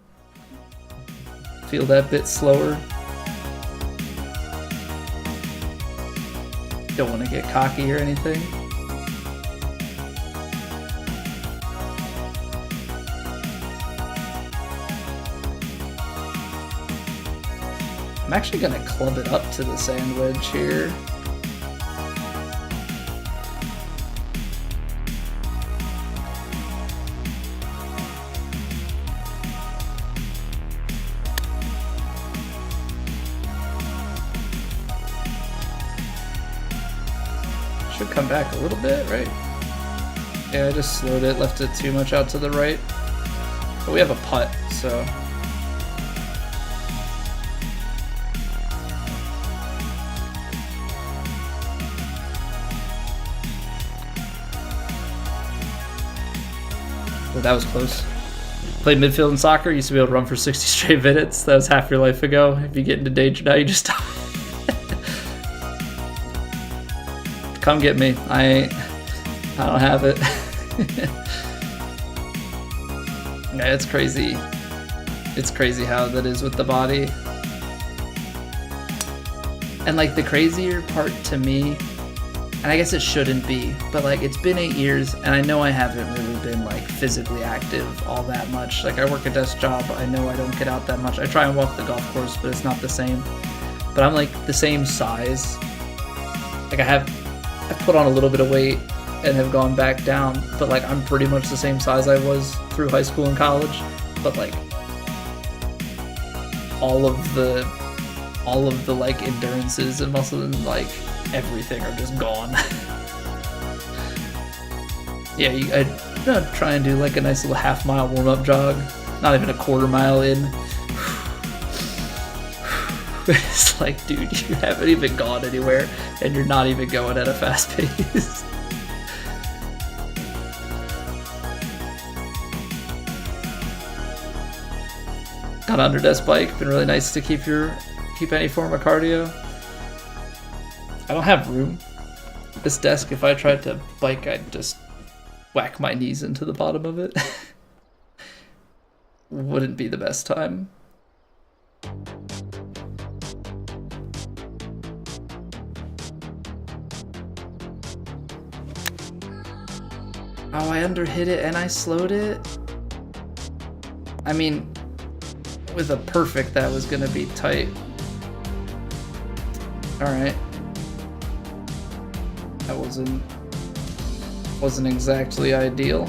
[SPEAKER 1] that bit slower. Don't want to get cocky or anything. I'm actually going to club it up to the sand wedge here. Should come back a little bit, right? Yeah, I just slowed it, left it too much out to the right. But we have a putt, so. Well, that was close. Played midfield in soccer, used to be able to run for 60 straight minutes. That was half your life ago. If you get into danger now, you just stop. Come get me. I don't have it. Yeah, it's crazy. It's crazy how that is with the body. And like the crazier part to me, and I guess it shouldn't be, but like it's been 8 years, and I know I haven't really been like physically active all that much. Like I work a desk job, I know I don't get out that much. I try and walk the golf course, but it's not the same. But I'm like the same size. Like I've put on a little bit of weight and have gone back down, but like I'm pretty much the same size I was through high school and college. But like all of the all of the like endurances and muscle and like everything are just gone. Yeah, I'd try and do like a nice little half-mile warm-up jog, not even a quarter-mile in. It's like, dude, you haven't even gone anywhere, and you're not even going at a fast pace. Got an under-desk bike, been really nice to keep any form of cardio. I don't have room. This desk, if I tried to bike, I'd just whack my knees into the bottom of it. Wouldn't be the best time. Oh, I underhit it and I slowed it? I mean, with a perfect, that was gonna be tight. Alright. That wasn't exactly ideal.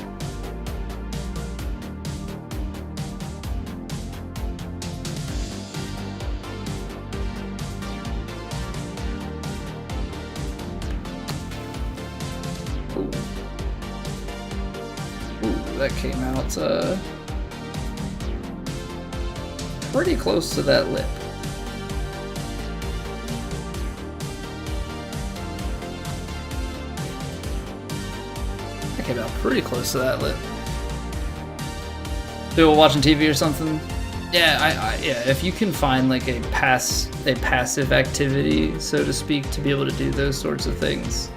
[SPEAKER 1] Ooh. Ooh, that came out pretty close to that lip. Came out pretty close to that lip. People watching TV or something? Yeah, yeah. If you can find like a passive activity, so to speak, to be able to do those sorts of things,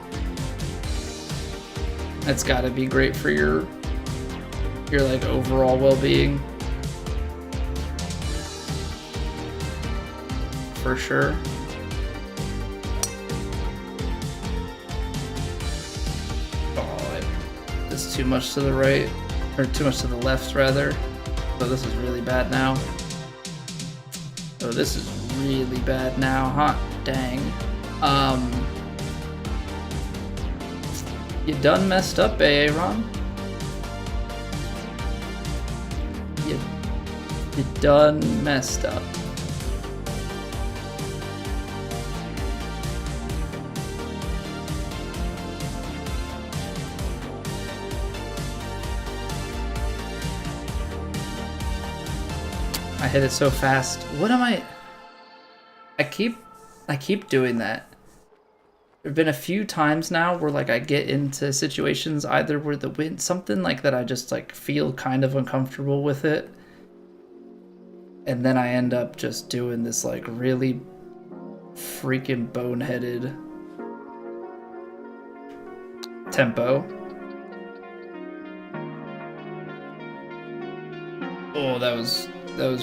[SPEAKER 1] that's got to be great for your like overall well-being. For sure. Too much to the right, or too much to the left rather. So this is really bad now. Oh, this is really bad now, huh? Dang. You done messed up, Aaron. You done messed up. I hit it so fast. What am I keep doing that. There've been a few times now where like I get into situations either where the wind, something like that, I just like feel kind of uncomfortable with it. And then I end up just doing this like really freaking boneheaded tempo. Oh, that was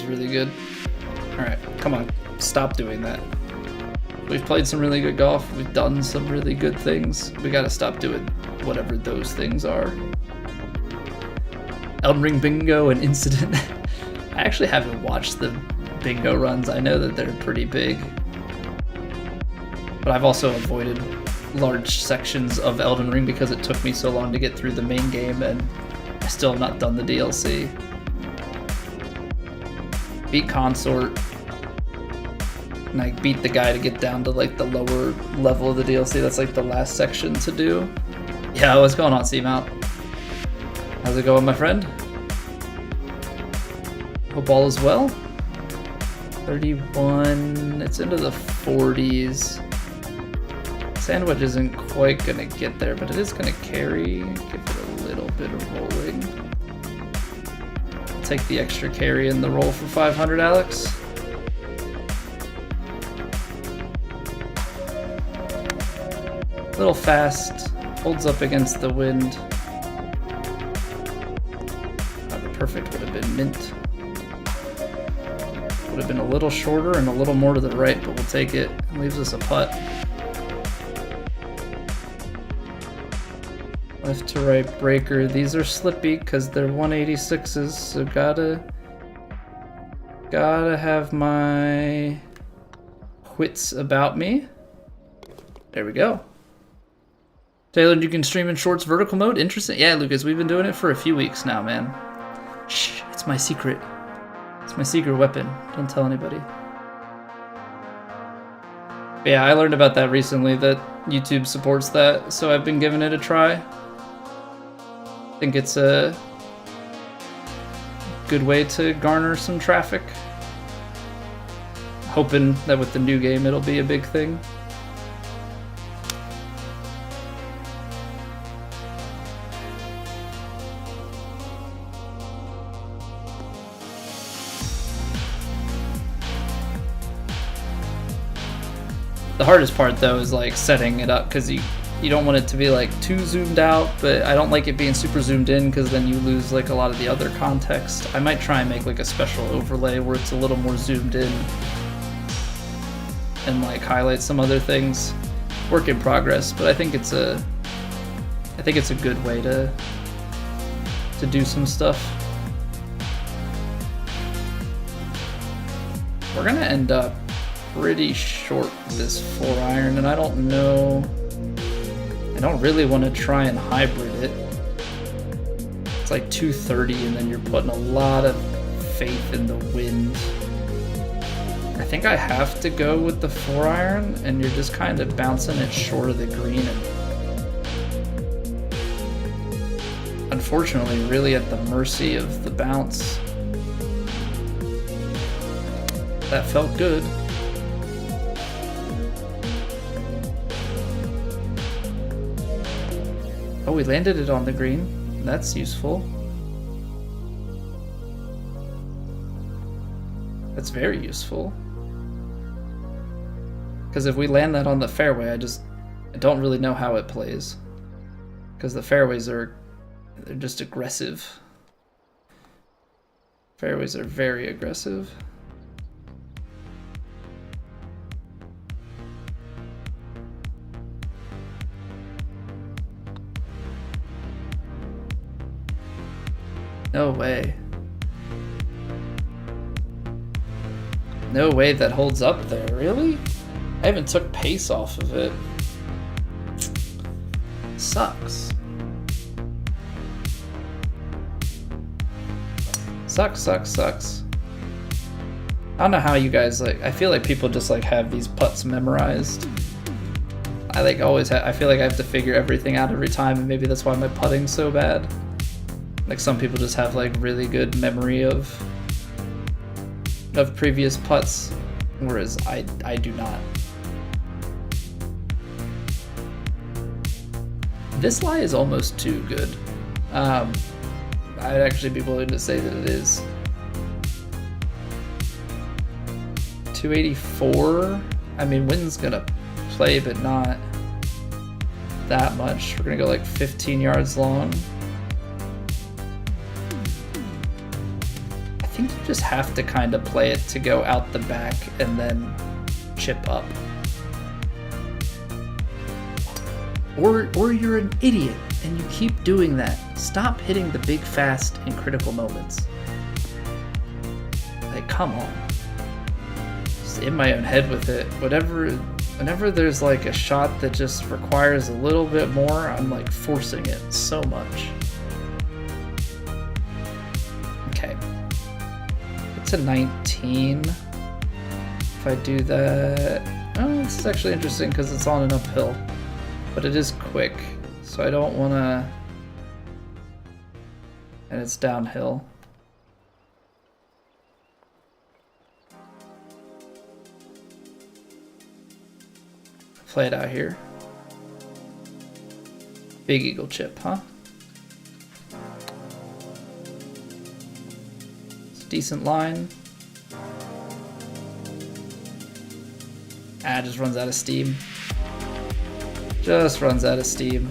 [SPEAKER 1] really good. Alright, come on. Stop doing that. We've played some really good golf. We've done some really good things. We gotta stop doing whatever those things are. Elden Ring bingo and incident. I actually haven't watched the bingo runs. I know that they're pretty big. But I've also avoided large sections of Elden Ring because it took me so long to get through the main game, and I still have not done the DLC. Beat Consort, and I beat the guy to get down to like the lower level of the DLC. That's like the last section to do. Yeah, what's going on, Seamount? How's it going, my friend? Hope all is well. 31, it's into the 40s. Sandwich isn't quite gonna get there, but it is gonna carry. Give it a little bit of rolling. Take the extra carry in the roll for 500, Alex. A little fast, holds up against the wind. The perfect would have been mint. Would have been a little shorter and a little more to the right, but we'll take it. It leaves us a putt. Left to right breaker. These are slippy because they're 186s, so gotta have my wits about me. There we go. Taylor, you can stream in shorts vertical mode? Interesting. Yeah, Lucas, we've been doing it for a few weeks now, man. Shh, it's my secret. It's my secret weapon. Don't tell anybody. But yeah, I learned about that recently, that YouTube supports that, so I've been giving it a try. I think it's a good way to garner some traffic. Hoping that with the new game it'll be a big thing. The hardest part though is like setting it up, because you don't want it to be like too zoomed out, but I don't like it being super zoomed in because then you lose like a lot of the other context. I might try and make like a special overlay where it's a little more zoomed in and like highlight some other things. Work in progress, but I think it's a good way to do some stuff. We're gonna end up pretty short this 4-iron, and I don't really want to try and hybrid it. It's like 230 and then you're putting a lot of faith in the wind. I think I have to go with the 4-iron, and you're just kind of bouncing it short of the green, and unfortunately really at the mercy of the bounce. That felt good. Oh, we landed it on the green. That's useful. That's very useful. Because if we land that on the fairway, I don't really know how it plays. Because the fairways they're just aggressive. Fairways are very aggressive. No way. No way that holds up there, really? I haven't took pace off of it. Sucks. Sucks. I don't know how you guys like, I feel like people just like have these putts memorized. I like always I feel like I have to figure everything out every time, and maybe that's why my putting's so bad. Like some people just have like really good memory of previous putts, whereas I do not. This lie is almost too good. I'd actually be willing to say that it is. 284. I mean, wind's gonna play, but not that much. We're gonna go like 15 yards long. I think you just have to kind of play it to go out the back and then chip up. Or you're an idiot and you keep doing that. Stop hitting the big fast in critical moments. Like, come on. Just in my own head with it. Whenever there's like a shot that just requires a little bit more, I'm like forcing it so much. Okay. It's a 19. If I do that... Oh, this is actually interesting because it's on an uphill. But it is quick, so I don't want to... And it's downhill. Play it out here. Big eagle chip, huh? It's a decent line. Ah, it just runs out of steam. Just runs out of steam.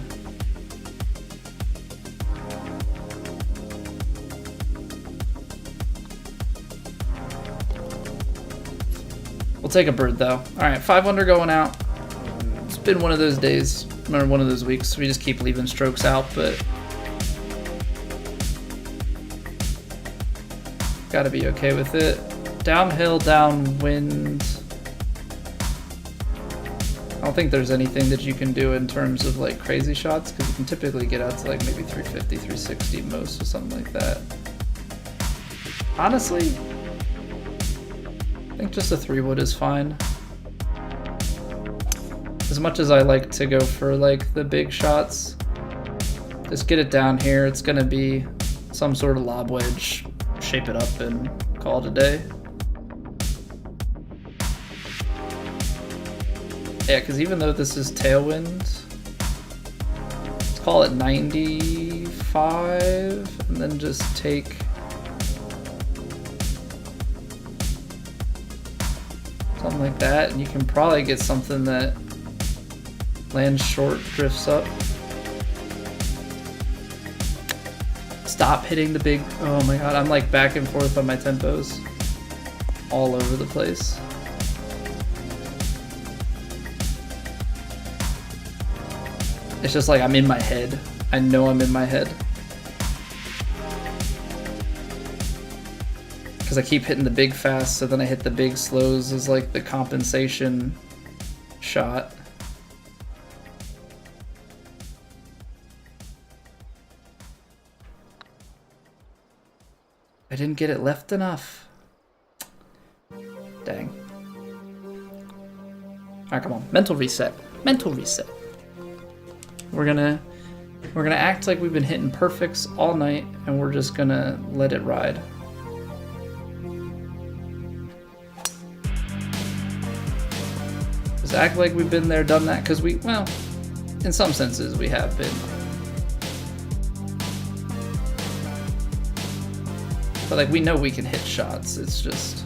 [SPEAKER 1] We'll take a bird though. Alright, 5 under going out. It's been one of those days, or one of those weeks. We just keep leaving strokes out, but gotta be okay with it. Downhill, downwind. I don't think there's anything that you can do in terms of like crazy shots, because you can typically get out to like maybe 350, 360 most or something like that. Honestly, I think just a 3-wood is fine. As much as I like to go for like the big shots, just get it down here. It's gonna be some sort of lob wedge, shape it up and call it a day. Yeah, because even though this is tailwind, let's call it 95 and then just take something like that, and you can probably get something that lands short, drifts up. Stop hitting the big, oh my god, I'm like back and forth on my tempos all over the place. It's just like I'm in my head. I know I'm in my head. Because I keep hitting the big fast, so then I hit the big slows as like the compensation shot. I didn't get it left enough. Dang. Alright, come on. Mental reset. Mental reset. We're gonna act like we've been hitting perfects all night, and we're just gonna let it ride. Just act like we've been there, done that, because we, well, in some senses we have been. But like, we know we can hit shots, it's just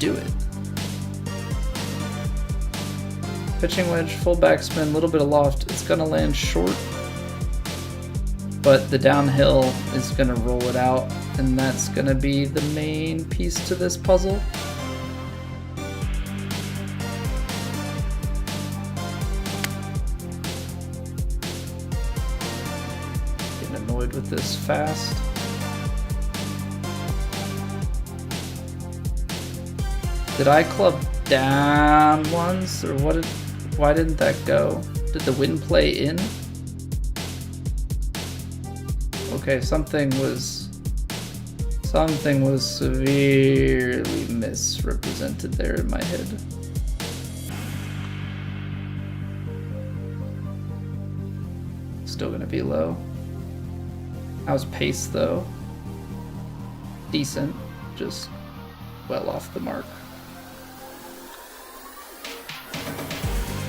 [SPEAKER 1] do it. Pitching wedge, full backspin, a little bit of loft. It's gonna land short, but the downhill is gonna roll it out, and that's gonna be the main piece to this puzzle. Getting annoyed with this fast. Did I club down once, or what? Why didn't that go? Did the wind play in? Okay, something was severely misrepresented there in my head. Still gonna be low. How's pace though? Decent, just well off the mark.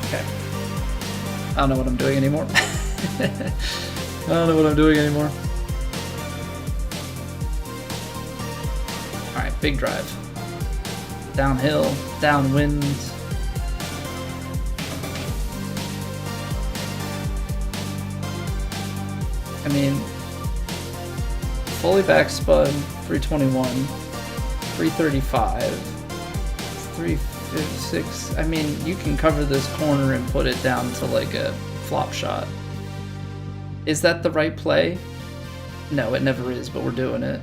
[SPEAKER 1] Okay. I don't know what I'm doing anymore. I don't know what I'm doing anymore. Alright, big drive. Downhill, downwind. I mean, fully backspun, 321, 335, 356. I mean, you can cover this corner and put it down to like a flop shot. Is that the right play? No, it never is, but we're doing it.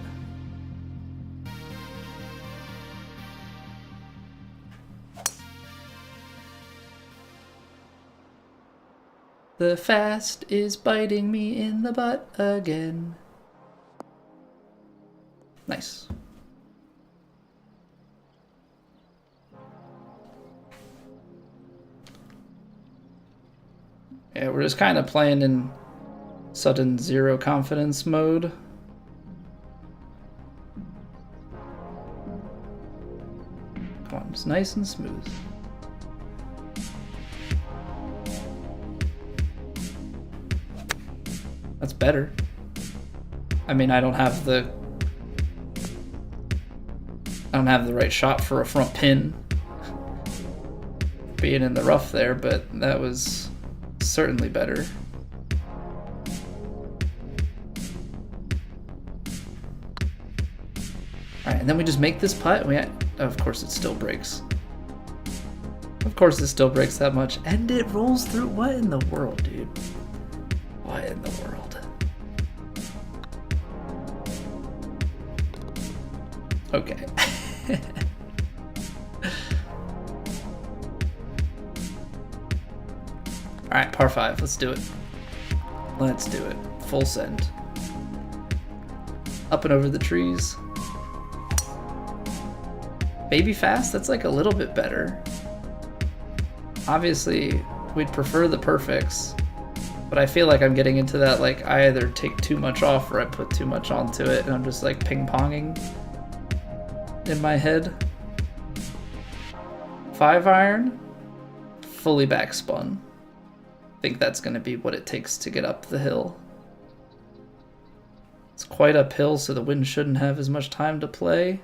[SPEAKER 1] The fast is biting me in the butt again. Nice. Yeah, we're just kind of playing in sudden zero confidence mode. Come on, it's nice and smooth. That's better. I mean, I don't have the right shot for a front pin being in the rough there, but that was certainly better. Alright, and then we just make this putt. Of course it still breaks. Of course it still breaks that much. And it rolls through. What in the world, dude? What in the world? Okay. Alright, par 5. Let's do it. Let's do it. Full send. Up and over the trees. Baby fast? That's like a little bit better. Obviously, we'd prefer the perfects, but I feel like I'm getting into that, like, I either take too much off or I put too much onto it, and I'm just, like, ping-ponging in my head. 5-iron, fully backspun. I think that's going to be what it takes to get up the hill. It's quite uphill, so the wind shouldn't have as much time to play.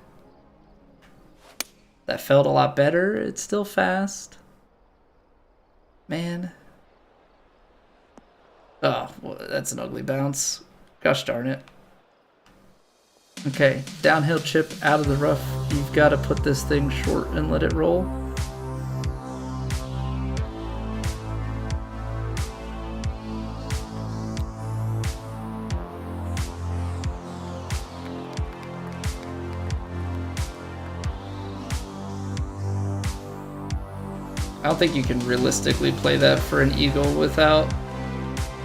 [SPEAKER 1] That felt a lot better. It's still fast. Man. Oh, well, that's an ugly bounce. Gosh darn it. Okay, downhill chip out of the rough. You've got to put this thing short and let it roll. I don't think you can realistically play that for an eagle without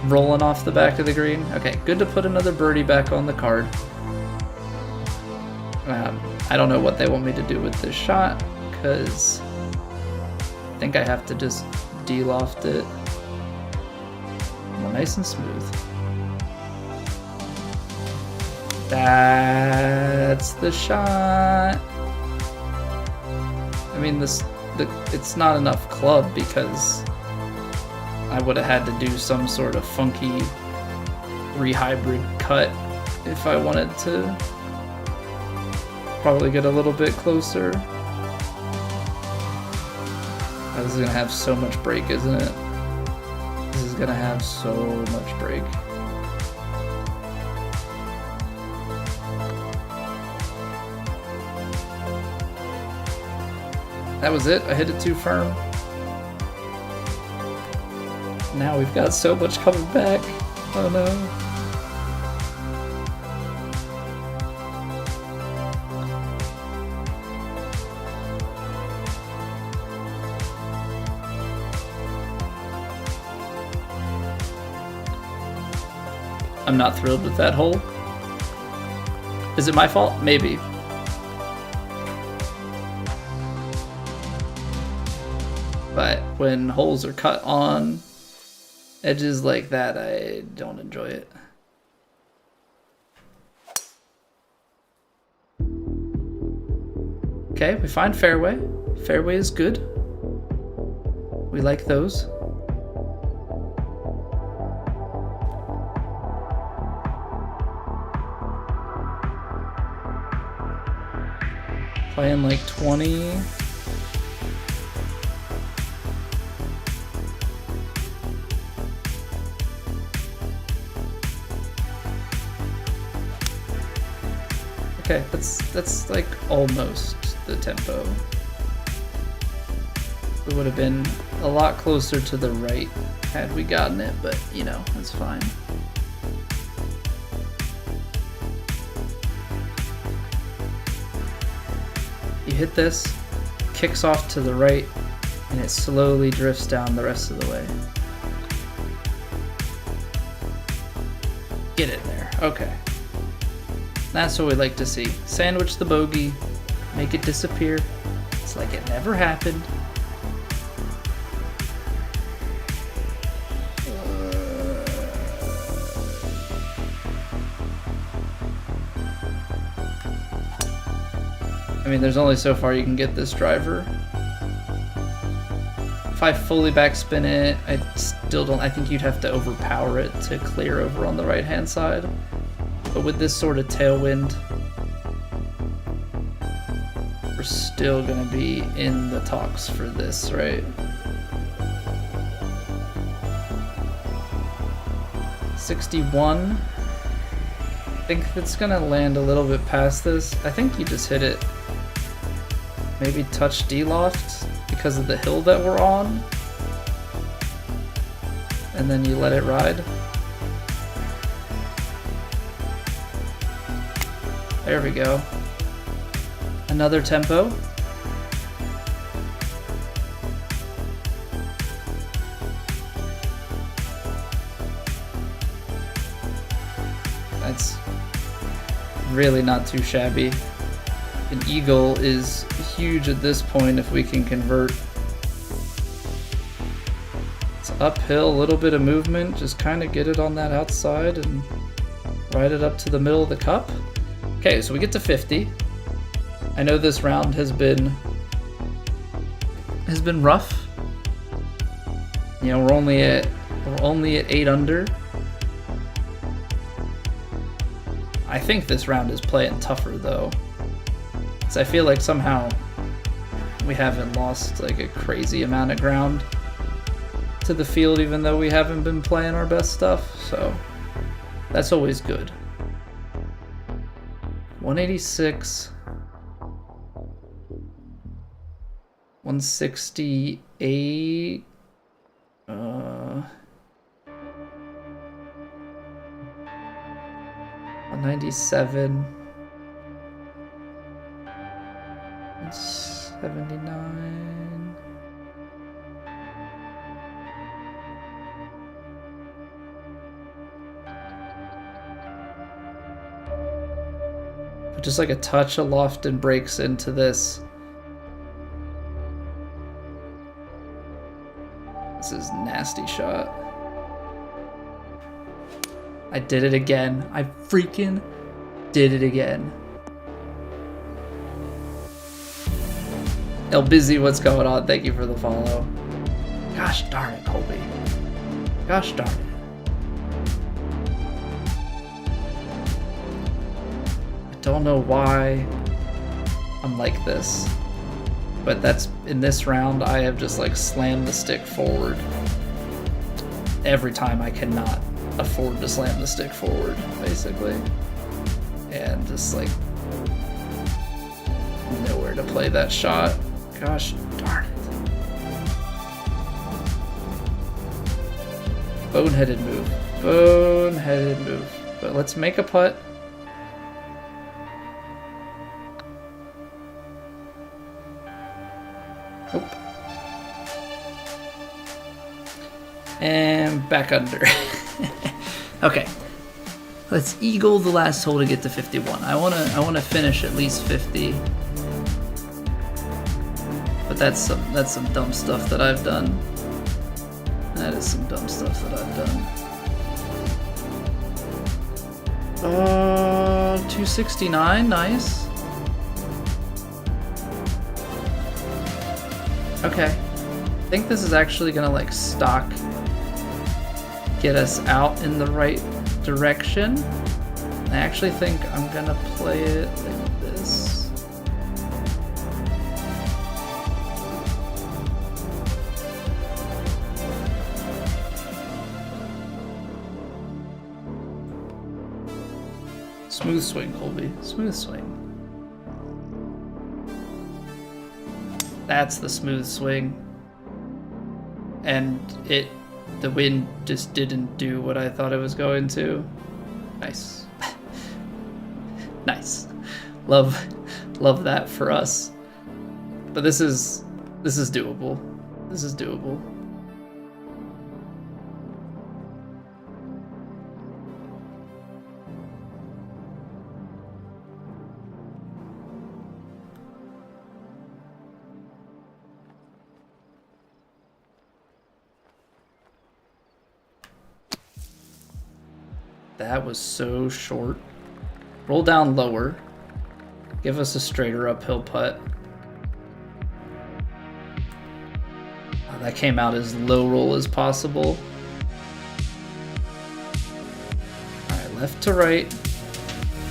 [SPEAKER 1] rolling off the back of the green. Okay, good to put another birdie back on the card. I don't know what they want me to do with this shot, because I think I have to just de-loft it. Well, nice and smooth. That's the shot. I mean, it's not enough club because I would have had to do some sort of funky rehybrid cut if I wanted to probably get a little bit closer. Oh, this is gonna have so much break, isn't it? This is gonna have so much break. That was it. I hit it too firm. Now we've got so much coming back. Oh no. I'm not thrilled with that hole. Is it my fault? Maybe. But when holes are cut on edges like that, I don't enjoy it. Okay, we find fairway. Fairway is good. We like those. Playing like 20. Okay, that's like almost the tempo. It would have been a lot closer to the right had we gotten it, but you know, that's fine. You hit this, kicks off to the right, and it slowly drifts down the rest of the way. Get in there, okay. That's what we like to see. Sandwich the bogey, make it disappear. It's like it never happened. I mean, there's only so far you can get this driver. If I fully backspin it, I still don't. I think you'd have to overpower it to clear over on the right-hand side. But with this sort of tailwind, we're still gonna be in the talks for this, right? $61. I think it's gonna land a little bit past this. I think you just hit it. Maybe touch D-loft because of the hill that we're on. And then you let it ride. There we go. Another tempo. That's really not too shabby. An eagle is huge at this point if we can convert. uphill, a little bit of movement, just kind of get it on that outside and ride it up to the middle of the cup. Okay, so we get to 50. I know this round has been rough. You know, we're only at 8 under. I think this round is playing tougher though, because I feel like somehow we haven't lost like a crazy amount of ground to the field, even though we haven't been playing our best stuff. So that's always good. 186, 168, 197, 179. Just like a touch of loft and breaks into this. This is a nasty shot. I did it again. I freaking did it again. El Busy, what's going on? Thank you for the follow. Gosh darn it, Colby. Gosh darn it. Don't know why I'm like this, but that's in this round. I have just like slammed the stick forward every time I cannot afford to slam the stick forward, basically, and just like nowhere to play that shot. Gosh darn it. Boneheaded move. Boneheaded move. But let's make a putt. Nope. And back under. Okay. Let's eagle the last hole to get to 51. I wanna finish at least 50. But that's some dumb stuff that I've done. That is some dumb stuff that I've done. 269, nice. Okay, I think this is actually gonna like stock get us out in the right direction. I actually think I'm gonna play it like this. Smooth swing, Colby. Smooth swing. That's the smooth swing. And the wind just didn't do what I thought it was going to. Nice. Nice. Love that for us. But this is doable. This is doable. That was so short. Roll down lower. Give us a straighter uphill putt. Oh, that came out as low roll as possible. Alright, left to right.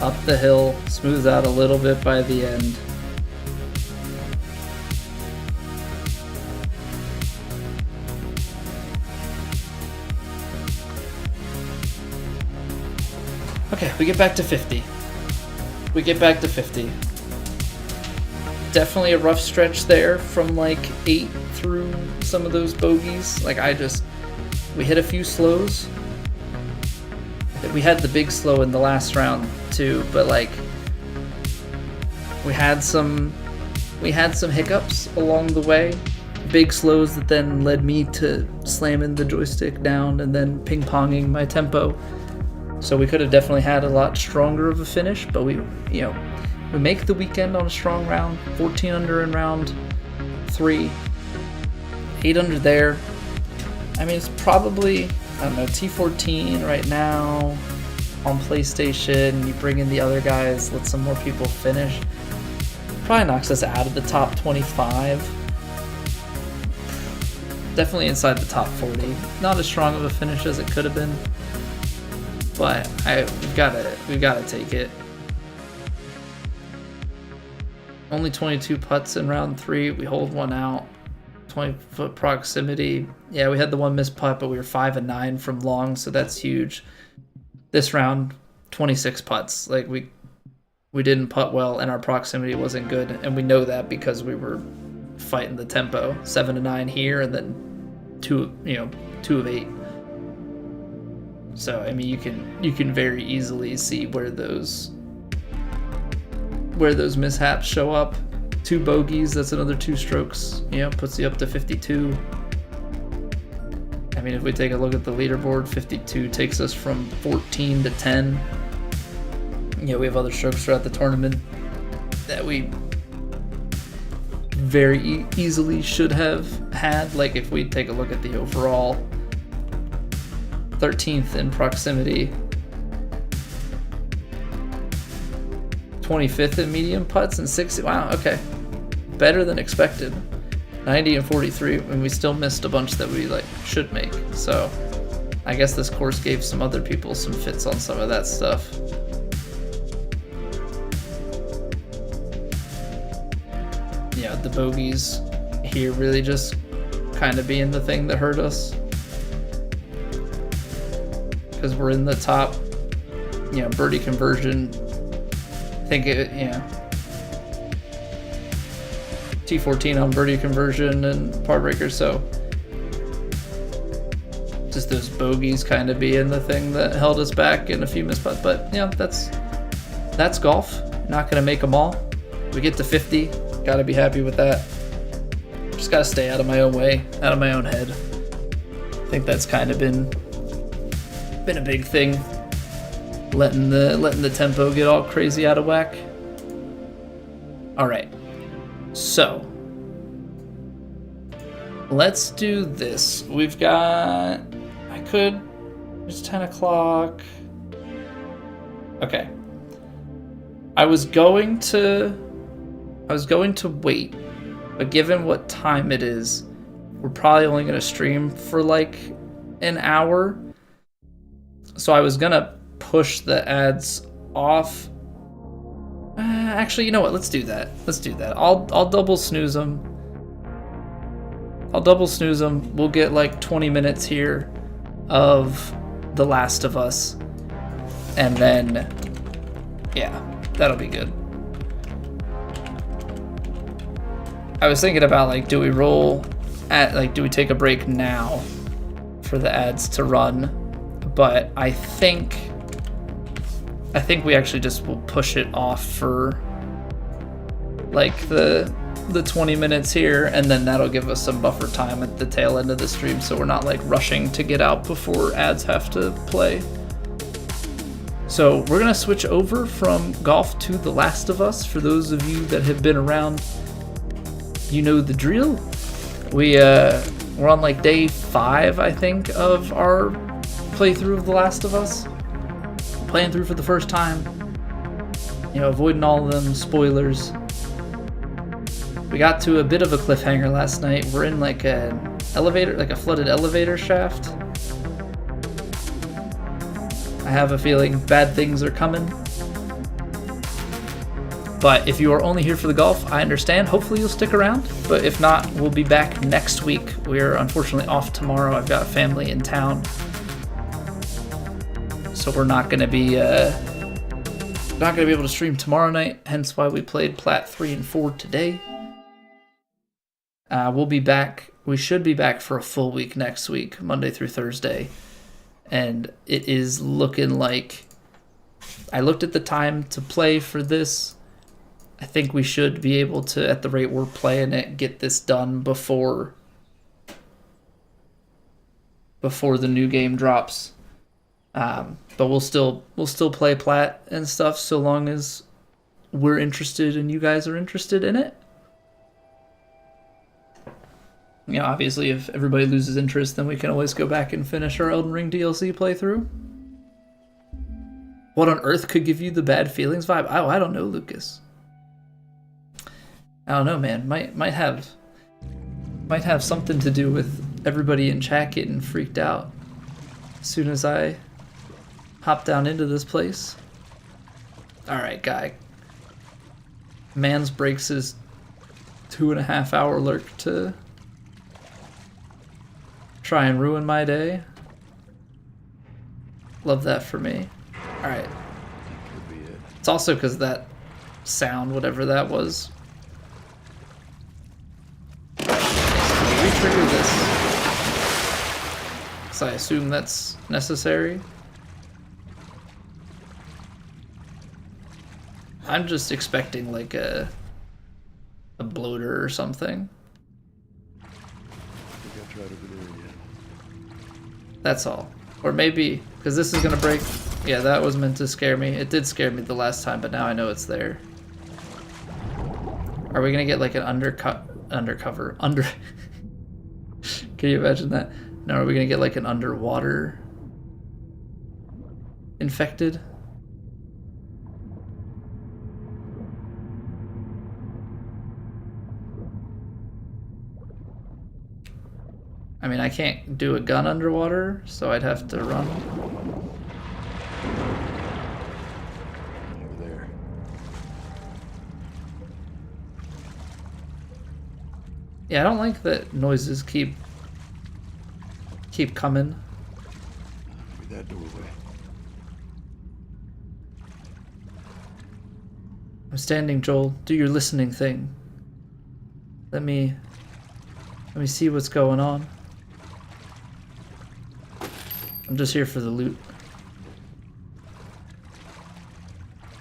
[SPEAKER 1] Up the hill. Smooth out a little bit by the end. Okay, we get back to 50. We get back to 50. Definitely a rough stretch there from like 8 through some of those bogeys. Like we hit a few slows. We had the big slow in the last round too, but like we had some hiccups along the way. Big slows that then led me to slamming the joystick down and then ping-ponging my tempo. So we could have definitely had a lot stronger of a finish, but we make the weekend on a strong round. 14 under in round 3, 8 under there. I mean, it's probably, I don't know, T14 right now on PlayStation. You bring in the other guys, let some more people finish. Probably knocks us out of the top 25. Definitely inside the top 40. Not as strong of a finish as it could have been, but we've gotta take it. Only 22 putts in round 3. We hold one out. 20-foot proximity. Yeah, we had the one missed putt, but we were 5 and 9 from long, so that's huge. This round, 26 putts. Like we didn't putt well, and our proximity wasn't good, and we know that because we were fighting the tempo. 7 to 9 here, and then 2 of 8. So I mean, you can very easily see where those mishaps show up. 2 bogeys, that's another 2 strokes, puts you up to 52. I mean, if we take a look at the leaderboard, 52 takes us from 14 to 10. We have other strokes throughout the tournament that we very easily should have had. Like if we take a look at the overall, 13th in proximity, 25th in medium putts, and 60. Wow, okay. Better than expected. 90 and 43, and we still missed a bunch that we should make. So I guess this course gave some other people some fits on some of that stuff. Yeah, the bogeys here really just kind of being the thing that hurt us. Because we're in the top, birdie conversion. I think T14 on birdie conversion and par breaker, so just those bogeys kind of being the thing that held us back in a few missed putts. But that's golf. Not gonna make them all. We get to 50, gotta be happy with that. Just gotta stay out of my own way, out of my own head. I think that's kind of been a big thing. Letting the tempo get all crazy out of whack. All right. So, let's do this. We've got, it's 10 o'clock. Okay. I was going to wait, but given what time it is, we're probably only going to stream for an hour. So I was going to push the ads off. Actually, you know what? Let's do that. I'll double snooze them. We'll get 20 minutes here of The Last of Us. And then, yeah, that'll be good. I was thinking about do we do we take a break now for the ads to run? But I think we actually just will push it off for the 20 minutes here, and then that'll give us some buffer time at the tail end of the stream, so we're not rushing to get out before ads have to play. So we're gonna switch over from golf to The Last of Us. For those of you that have been around, you know the drill. We're on day 5, I think, of our playthrough of The Last of Us. Playing through for the first time, avoiding all of them spoilers. We got to a bit of a cliffhanger last night. We're in an elevator, a flooded elevator shaft. I have a feeling bad things are coming. But if you are only here for the golf, I understand. Hopefully you'll stick around. But if not, we'll be back next week. We're unfortunately off tomorrow. I've got family in town. So we're not going to be able to stream tomorrow night, hence why we played Plat 3 and 4 today. We'll be back. We should be back for a full week next week, Monday through Thursday. And it is looking like, I looked at the time to play for this. I think we should be able to, at the rate we're playing it, get this done before the new game drops. But we'll still play Plat and stuff so long as we're interested and you guys are interested in it. You know, obviously, if everybody loses interest, then we can always go back and finish our Elden Ring DLC playthrough. What on earth could give you the bad feelings vibe? Oh, I don't know, Lucas. I don't know, man. Might have something to do with everybody in chat getting freaked out as soon as I hop down into this place. All right, guy. Mans breaks his 2.5 hour lurk to try and ruin my day. Love that for me. All right. It's also because that sound, whatever that was. Retrigger this. Because I assume that's necessary. I'm just expecting like a bloater or something.
[SPEAKER 2] I think I tried over there yet.
[SPEAKER 1] That's all. Or maybe, because this is gonna break. Yeah, that was meant to scare me. It did scare me the last time, but now I know it's there. Are we gonna get like an undercover? Can you imagine that? No, are we gonna get like an underwater infected? I mean, I can't do a gun underwater, so I'd have to run.
[SPEAKER 2] Over there.
[SPEAKER 1] Yeah, I don't like that noises keep coming.
[SPEAKER 2] Maybe that doorway.
[SPEAKER 1] I'm standing, Joel. Do your listening thing. Let me see what's going on. I'm just here for the loot.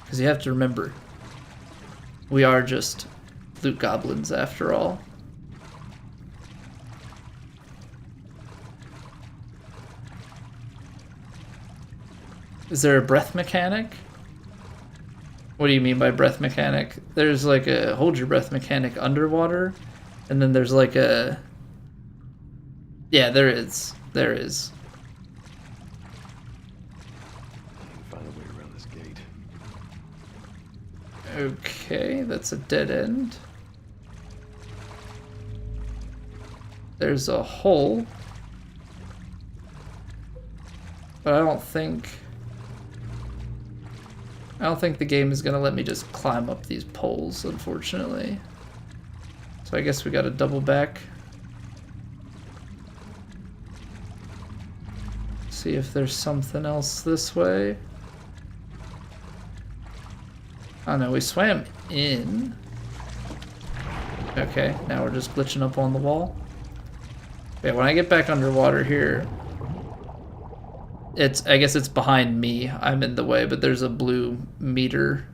[SPEAKER 1] Because you have to remember, we are just loot goblins after all. Is there a breath mechanic? What do you mean by breath mechanic? There's like a hold your breath mechanic underwater, and then there's like a... Yeah, there is. There is.
[SPEAKER 2] Find a way around this gate.
[SPEAKER 1] Okay, that's a dead end. There's a hole. But I don't think the game is gonna let me just climb up these poles, unfortunately. So I guess we gotta double back. See if there's something else this way. Oh no, we swam in. Okay, now we're just glitching up on the wall. Yeah, when I get back underwater here, I guess it's behind me. I'm in the way, but there's a blue meter.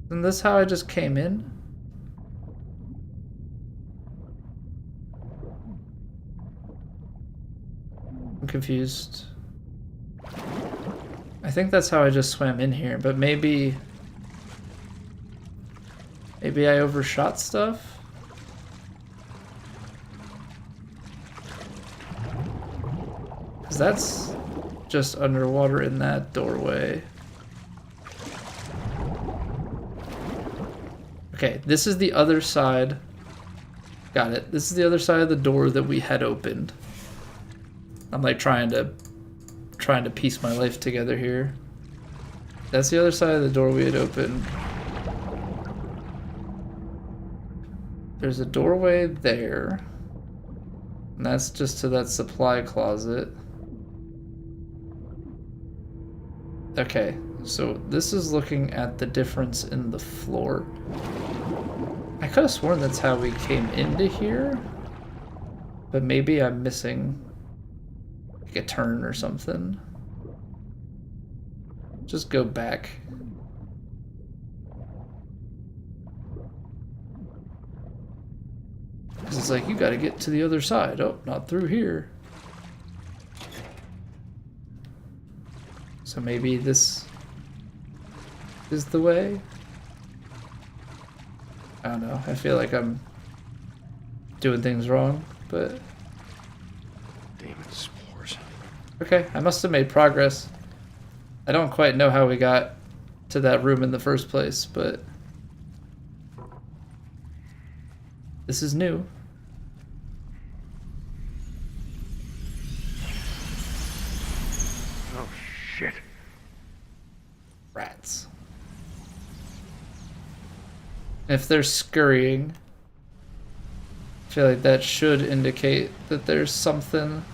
[SPEAKER 1] Isn't this how I just came in? I'm confused. I think that's how I just swam in here, but maybe I overshot stuff? Because that's just underwater in that doorway. Okay, this is the other side. Got it. This is the other side of the door that we had opened. I'm like trying to piece my life together here. That's the other side of the door we had opened. There's a doorway there. And that's just to that supply closet. Okay, so this is looking at the difference in the floor. I could have sworn that's how we came into here, but maybe I'm missing like a turn or something. Just go back. Because it's like, you gotta get to the other side. Oh, not through here. So maybe this is the way. I don't know. I feel like I'm doing things wrong, but...
[SPEAKER 2] Damn it, spores.
[SPEAKER 1] Okay, I must have made progress. I don't quite know how we got to that room in the first place, but... this is new.
[SPEAKER 2] Oh, shit.
[SPEAKER 1] Rats. If they're scurrying, I feel like that should indicate that there's something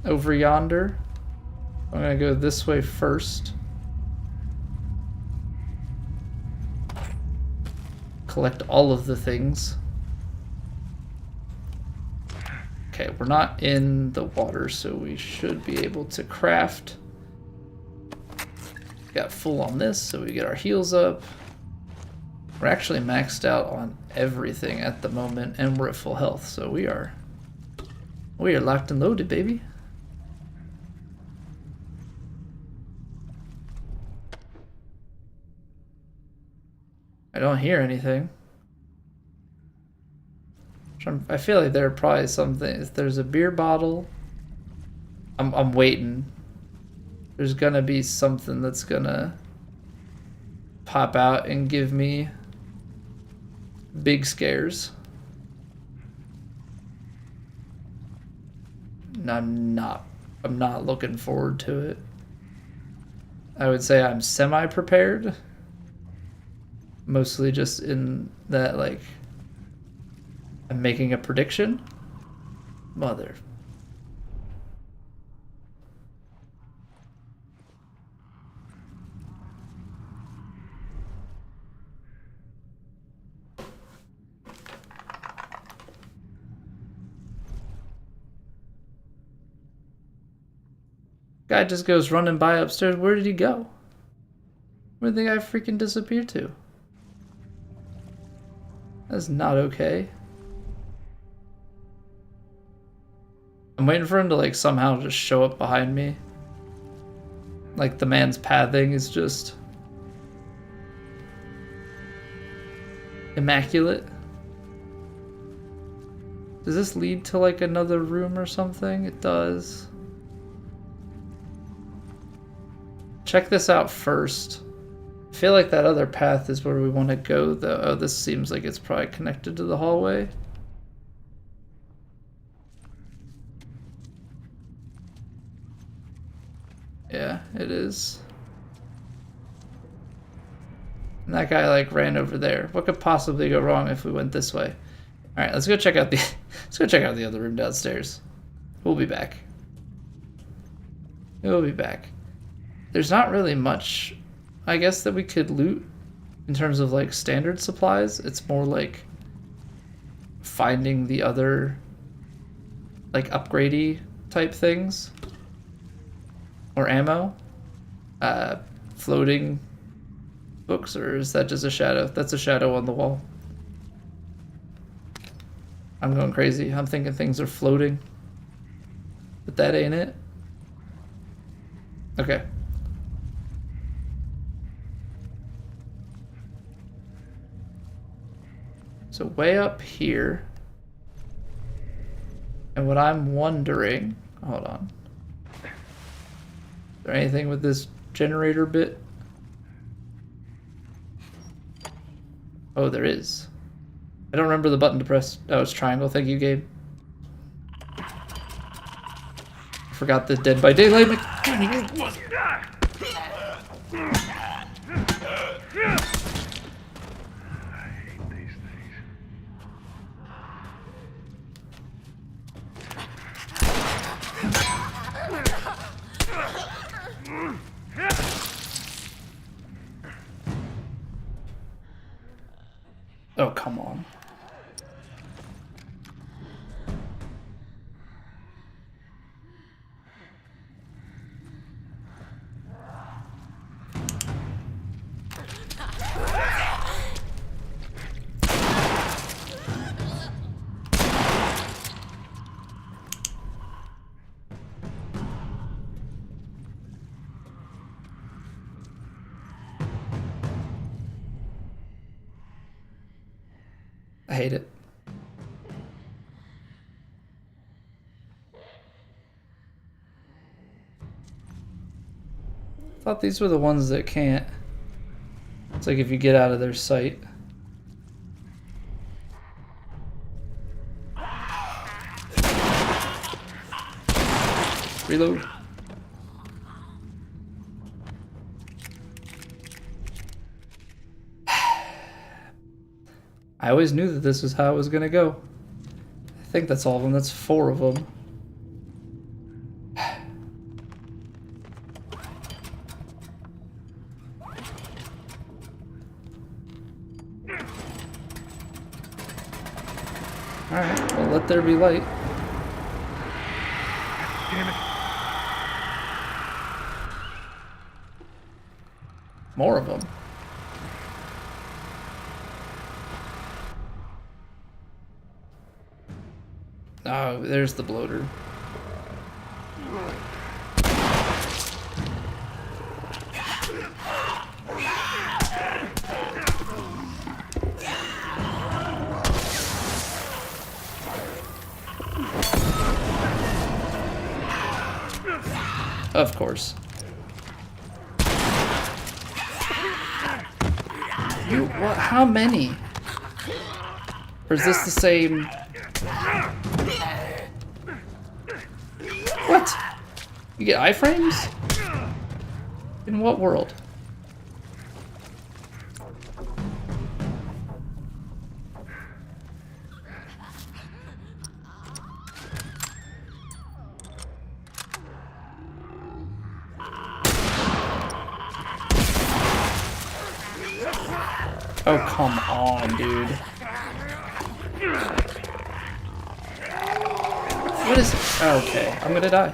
[SPEAKER 1] over yonder. I'm gonna go this way first. Collect all of the things. Okay, we're not in the water, so we should be able to craft. Got full on this, so we get our heals up. We're actually maxed out on everything at the moment, and we're at full health, so we are locked and loaded, baby. I don't hear anything. I feel like there are probably something. If there's a beer bottle, I'm waiting. There's gonna be something that's gonna pop out and give me big scares. And I'm not looking forward to it. I would say I'm semi-prepared. Mostly just in that, like, I'm making a prediction. Mother. Guy just goes running by upstairs. Where did he go? Where did the guy freaking disappear to? That's not okay. I'm waiting for him to, like, somehow just show up behind me. Like, the man's pathing is just immaculate. Does this lead to, like, another room or something? It does. Check this out first. I feel like that other path is where we want to go, though. Oh, this seems like it's probably connected to the hallway. Yeah, it is. And that guy, like, ran over there. What could possibly go wrong if we went this way? All right, let's go check out the other room downstairs. We'll be back. We'll be back. There's not really much, I guess, that we could loot in terms of, like, standard supplies. It's more like finding the other, like, upgradey type things. Or ammo. Floating books, or is that just a shadow? That's a shadow on the wall. I'm going crazy. I'm thinking things are floating. But that ain't it. Okay. So way up here. And what I'm wondering... Hold on. Is there anything with this generator bit? Oh, there is. I don't remember the button to press. Oh, it's triangle. Thank you, Gabe. I forgot the Dead by Daylight mechanic. Oh, come on. I hate it. Thought these were the ones that can't. It's like if you get out of their sight. Reload. I always knew that this was how it was gonna go. I think that's all of them. That's 4 of them. Alright, well, let there be light.
[SPEAKER 2] Damn it.
[SPEAKER 1] More of them. Oh, there's the bloater. Of course. What? How many? Or is this the same? What? You get iframes? In what world? Oh, come on, dude. What is it? Oh, okay, I'm gonna die.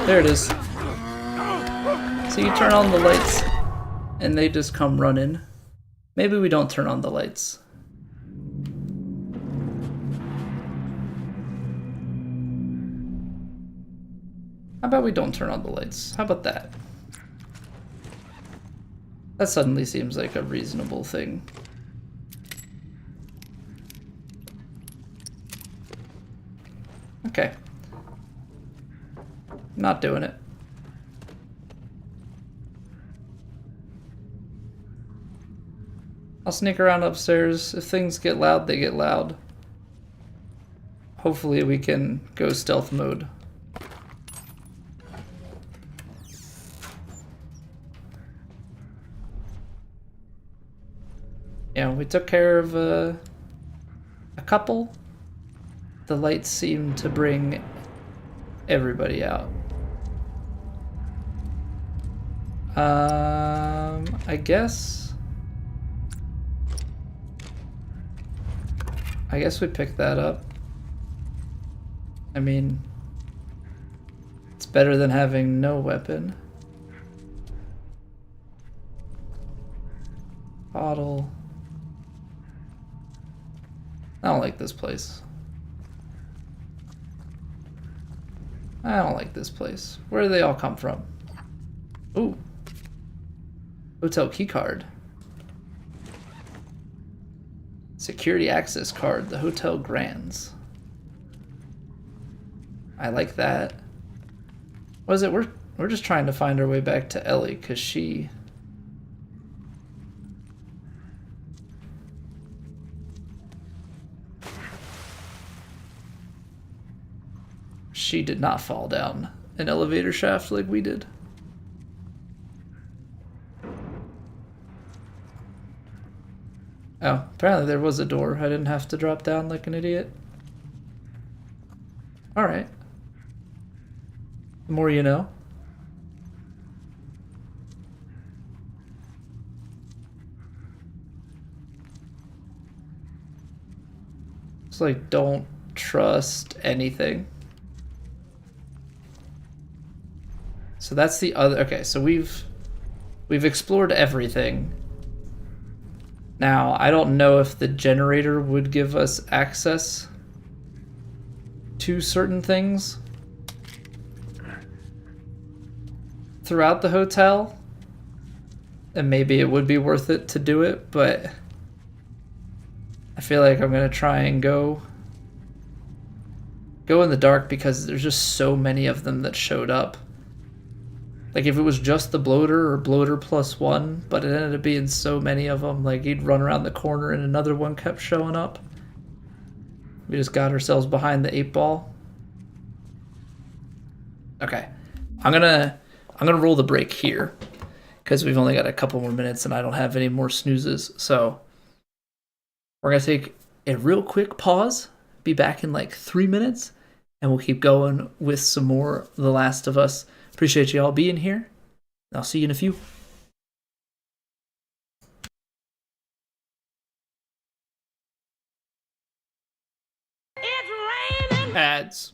[SPEAKER 1] There it is. So you turn on the lights, and they just come running. Maybe we don't turn on the lights. How about we don't turn on the lights? How about that? That suddenly seems like a reasonable thing. Okay. Not doing it. I'll sneak around upstairs. If things get loud, they get loud. Hopefully we can go stealth mode. Yeah, we took care of a couple. The lights seem to bring everybody out. I guess we picked that up. I mean, it's better than having no weapon. Bottle. I don't like this place. I don't like this place. Where do they all come from? Ooh. Hotel keycard. Security access card. The Hotel Grands. I like that. What is it? We're just trying to find our way back to Ellie, because she... She did not fall down an elevator shaft like we did. Oh, apparently there was a door. I didn't have to drop down like an idiot. Alright. The more you know. It's like, don't trust anything. So that's the other... Okay, so we've explored everything. Now, I don't know if the generator would give us access to certain things throughout the hotel. And maybe it would be worth it to do it, but feel like I'm gonna try and go in the dark because there's just so many of them that showed up. Like if it was just the bloater or bloater plus one, but it ended up being so many of them, like you'd run around the corner and another one kept showing up. We just got ourselves behind the 8-ball. Okay, I'm gonna roll the break here because we've only got a couple more minutes and I don't have any more snoozes. So we're gonna take a real quick pause, be back in like 3 minutes, and we'll keep going with some more The Last of Us. Appreciate you all being here. I'll see you in a few. It's raining. Ads.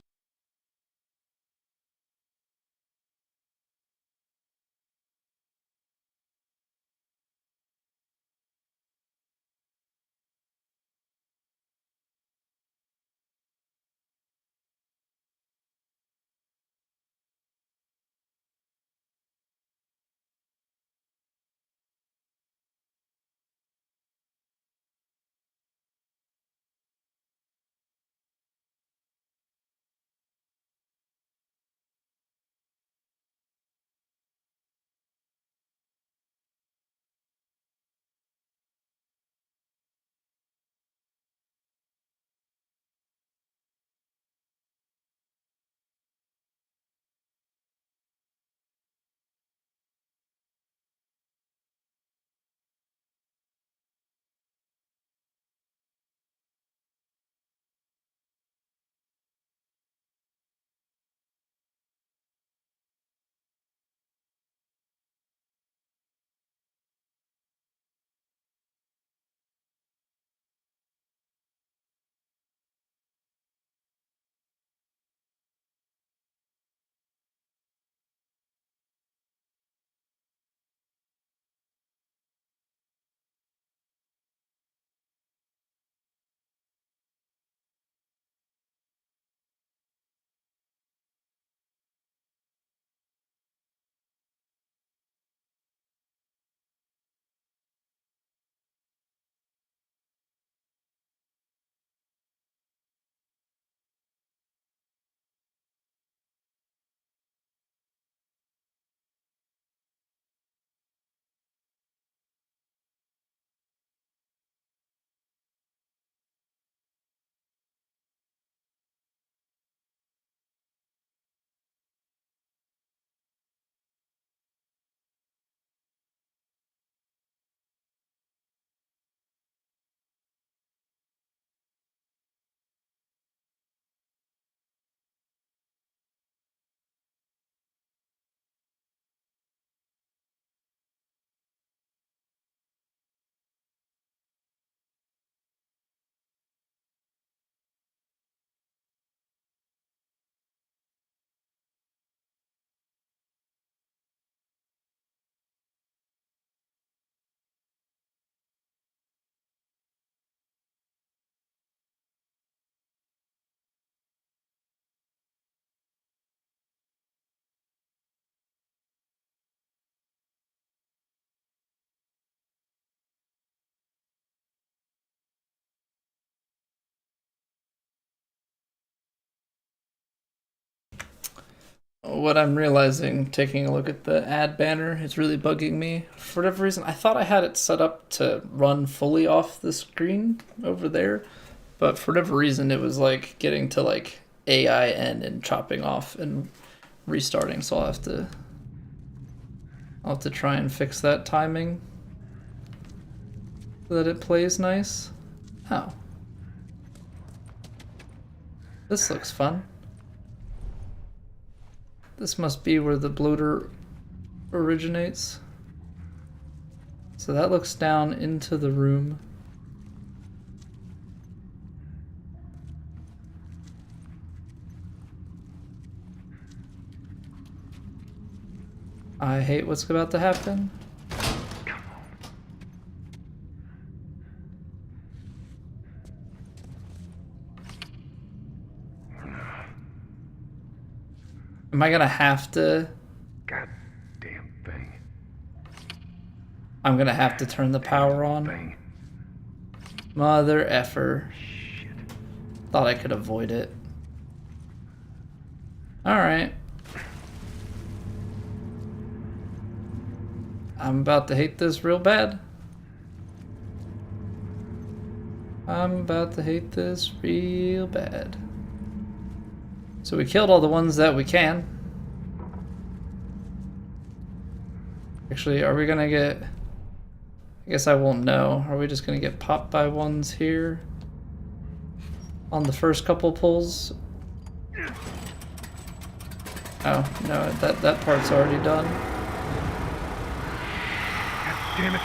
[SPEAKER 1] What I'm realizing, taking a look at the ad banner, is really bugging me. For whatever reason, I thought I had it set up to run fully off the screen over there, but for whatever reason, it was like getting to like AIN and chopping off and restarting. So I'll have to try and fix that timing so that it plays nice. Oh, this looks fun. This must be where the bloater originates. So that looks down into the room. I hate what's about to happen. Am I gonna have to?
[SPEAKER 2] Goddamn thing.
[SPEAKER 1] I'm gonna have to turn the power on.
[SPEAKER 2] Thing.
[SPEAKER 1] Mother effer. Thought I could avoid it. Alright. I'm about to hate this real bad. I'm about to hate this real bad. So we killed all the ones that we can. Actually, are we gonna get... I guess I won't know. Are we just gonna get popped by ones here? On the first couple pulls? Oh, no, that part's already done.
[SPEAKER 3] God damn it.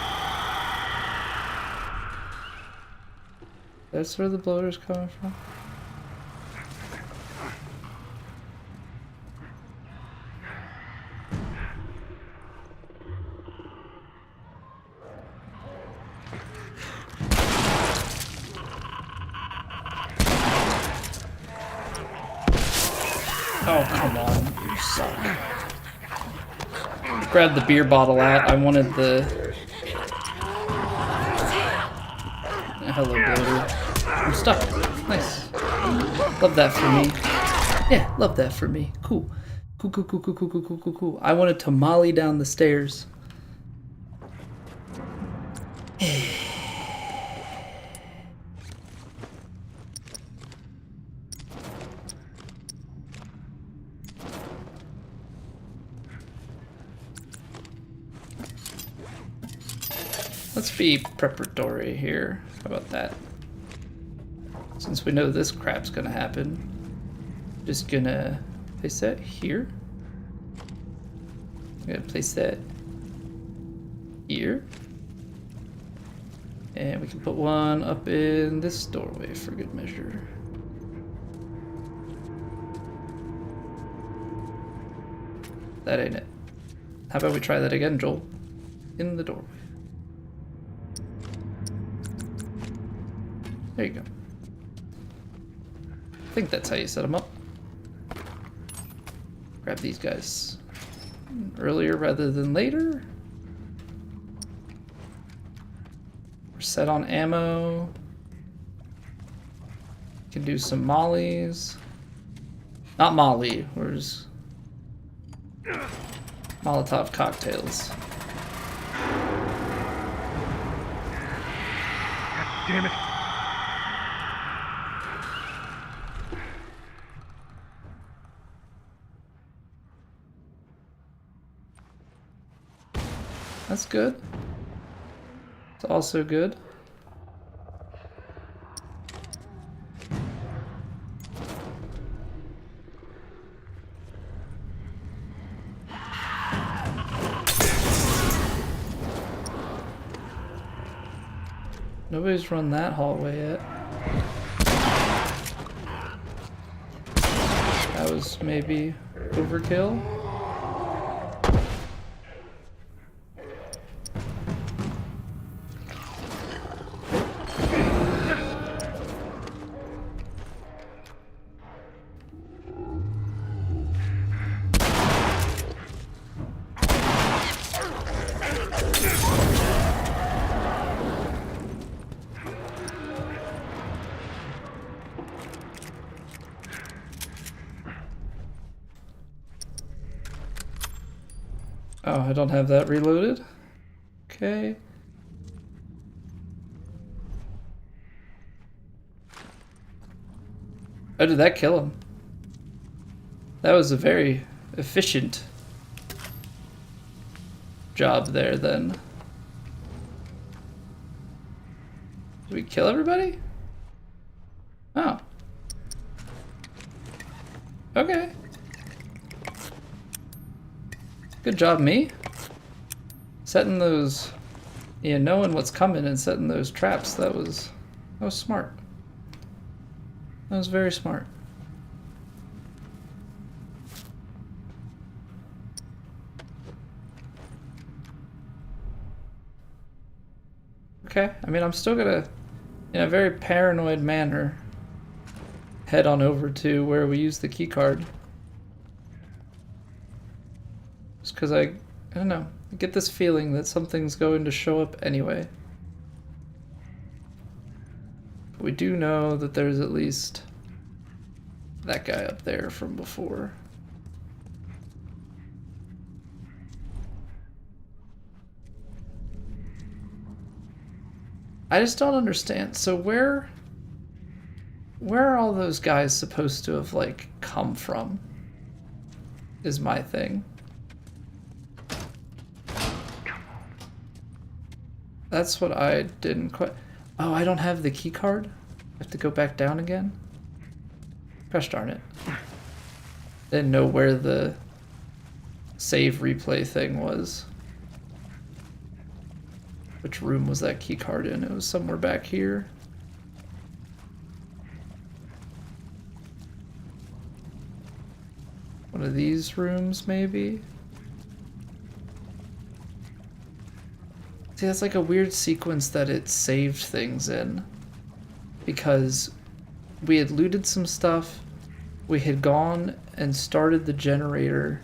[SPEAKER 1] That's where the bloater's coming from? Oh, come on. You suck. Grab the beer bottle out. I wanted the... Hello, bloater. I'm stuck. Nice. Love that for me. Yeah, love that for me. Cool. Cool, cool, cool, cool, cool, cool, cool, cool, cool. I wanted to molly down the stairs. Let's be preparatory here. How about that? Since we know this crap's gonna happen, just gonna place that here. I'm gonna place that here. And we can put one up in this doorway for good measure. That ain't it. How about we try that again, Joel? In the doorway. There you go. I think that's how you set them up. Grab these guys earlier rather than later. We're set on ammo. Can do some mollies. Not molly, where's Molotov cocktails.
[SPEAKER 3] God damn it.
[SPEAKER 1] That's good. It's also good. Nobody's run that hallway yet. That was maybe overkill. Oh, I don't have that reloaded. Okay. Oh, did that kill him? That was a very efficient job there then. Did we kill everybody? Oh. Okay. Good job, me. Setting those, yeah, knowing what's coming and setting those traps, that was smart. That was very smart. Okay, I mean, I'm still gonna, in a very paranoid manner, head on over to where we use the key card. Just because I don't know, I get this feeling that something's going to show up anyway. We do know that there's at least that guy up there from before. I just don't understand. So where are all those guys supposed to have, like, come from? Is my thing. That's what I didn't quite... Oh, I don't have the key card? I have to go back down again? Gosh darn it. Didn't know where the save replay thing was. Which room was that key card in? It was somewhere back here. One of these rooms, maybe? See, that's like a weird sequence that it saved things in. Because we had looted some stuff, we had gone and started the generator,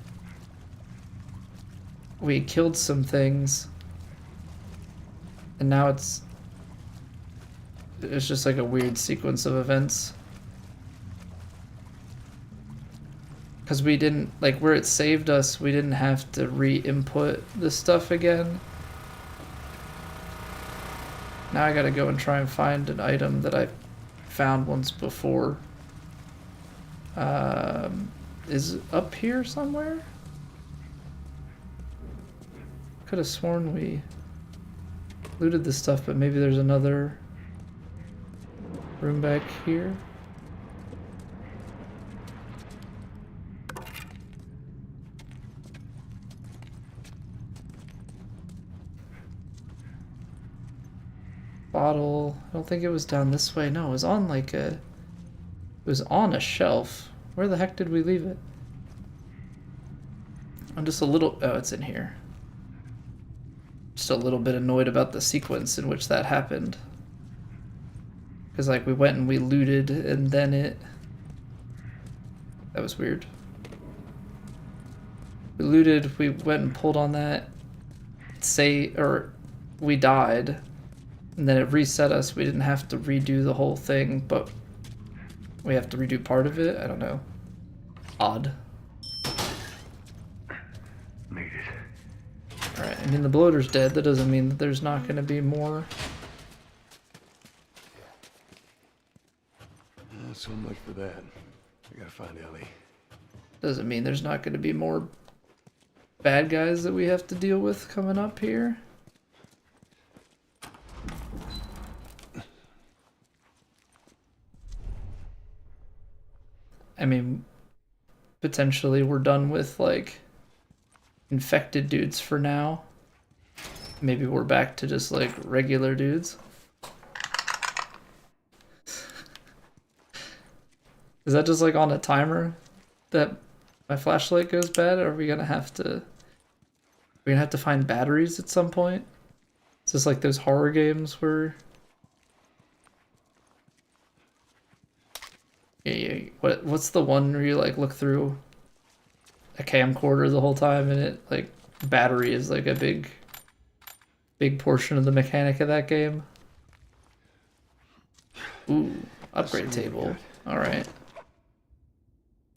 [SPEAKER 1] we had killed some things, and now it's just like a weird sequence of events. Because we didn't, like, where it saved us, we didn't have to re-input the stuff again. Now I gotta go and try and find an item that I found once before. Is it up here somewhere? Could have sworn we looted this stuff, but maybe there's another room back here. Bottle. I don't think it was down this way. No, it was on like a... It was on a shelf. Where the heck did we leave it? I'm just a little... Oh, it's in here. Just a little bit annoyed about the sequence in which that happened. Because, like, we went and we looted, and then it... That was weird. We looted, we went and pulled on that. Or we died. And then it reset us. We didn't have to redo the whole thing, but we have to redo part of it. I don't know. Odd.
[SPEAKER 3] Made it.
[SPEAKER 1] Alright, I mean, the bloater's dead. That doesn't mean that there's not going to be more.
[SPEAKER 2] So much for that. I gotta find Ellie.
[SPEAKER 1] Doesn't mean there's not going to be more bad guys that we have to deal with coming up here. I mean, potentially we're done with, like, infected dudes for now. Maybe we're back to just, like, regular dudes. Is that just, like, on a timer that my flashlight goes bad? Or are we gonna have to... We're gonna have to find batteries at some point? Is this like those horror games where... Yeah, what's the one where you, like, look through a camcorder the whole time and it, like, battery is like a big portion of the mechanic of that game? Ooh, upgrade table. Alright.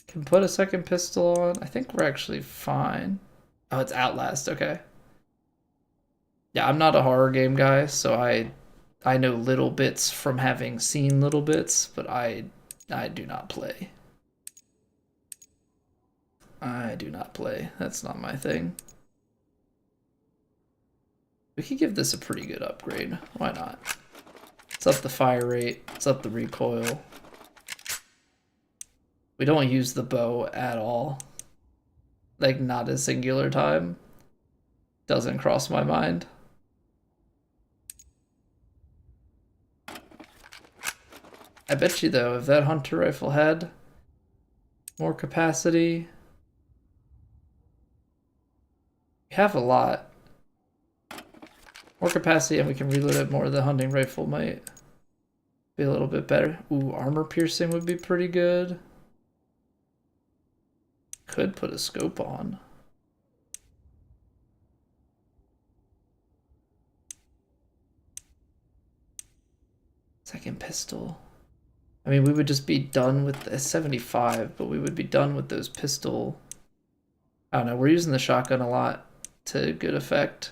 [SPEAKER 1] Can put a second pistol on. I think we're actually fine. Oh, it's Outlast, okay. Yeah, I'm not a horror game guy, so I know little bits from having seen little bits, but I do not play. I do not play. That's not my thing. We could give this a pretty good upgrade. Why not? It's up the fire rate. It's up the recoil. We don't use the bow at all. Like, not a singular time. Doesn't cross my mind. I bet you, though, if that hunter rifle had more capacity... We have a lot. More capacity and we can reload it more. The hunting rifle might be a little bit better. Ooh, armor piercing would be pretty good. Could put a scope on. Second pistol. I mean, we would just be done with the 75, but we would be done with those pistol. I don't know, we're using the shotgun a lot to good effect.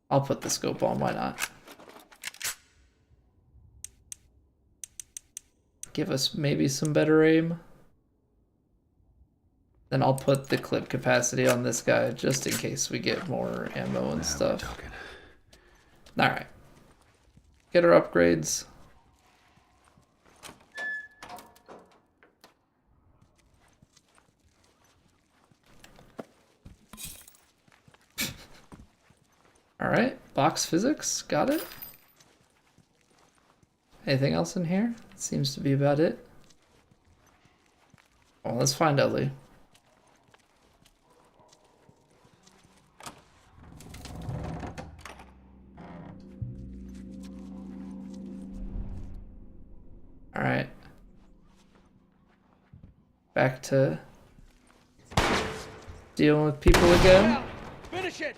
[SPEAKER 1] I'll put the scope on, why not? Give us maybe some better aim. Then I'll put the clip capacity on this guy just in case we get more ammo and stuff. Alright. Get our upgrades. Alright, box physics, got it. Anything else in here? Seems to be about it. Well, let's find Ellie. Alright. Back to dealing with people again.
[SPEAKER 2] Finish it!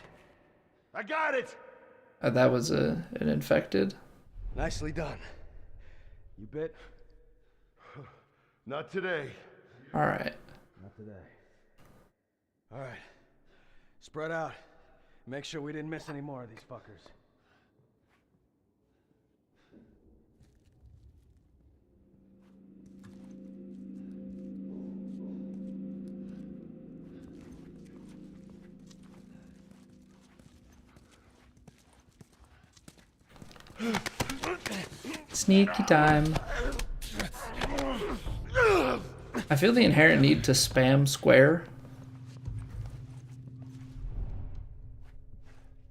[SPEAKER 2] I got it!
[SPEAKER 1] Oh, that was an infected.
[SPEAKER 2] Nicely done. You bit? Not today.
[SPEAKER 1] Alright.
[SPEAKER 2] Not today. Alright. Spread out. Make sure we didn't miss any more of these fuckers.
[SPEAKER 1] Sneaky time. I feel the inherent need to spam square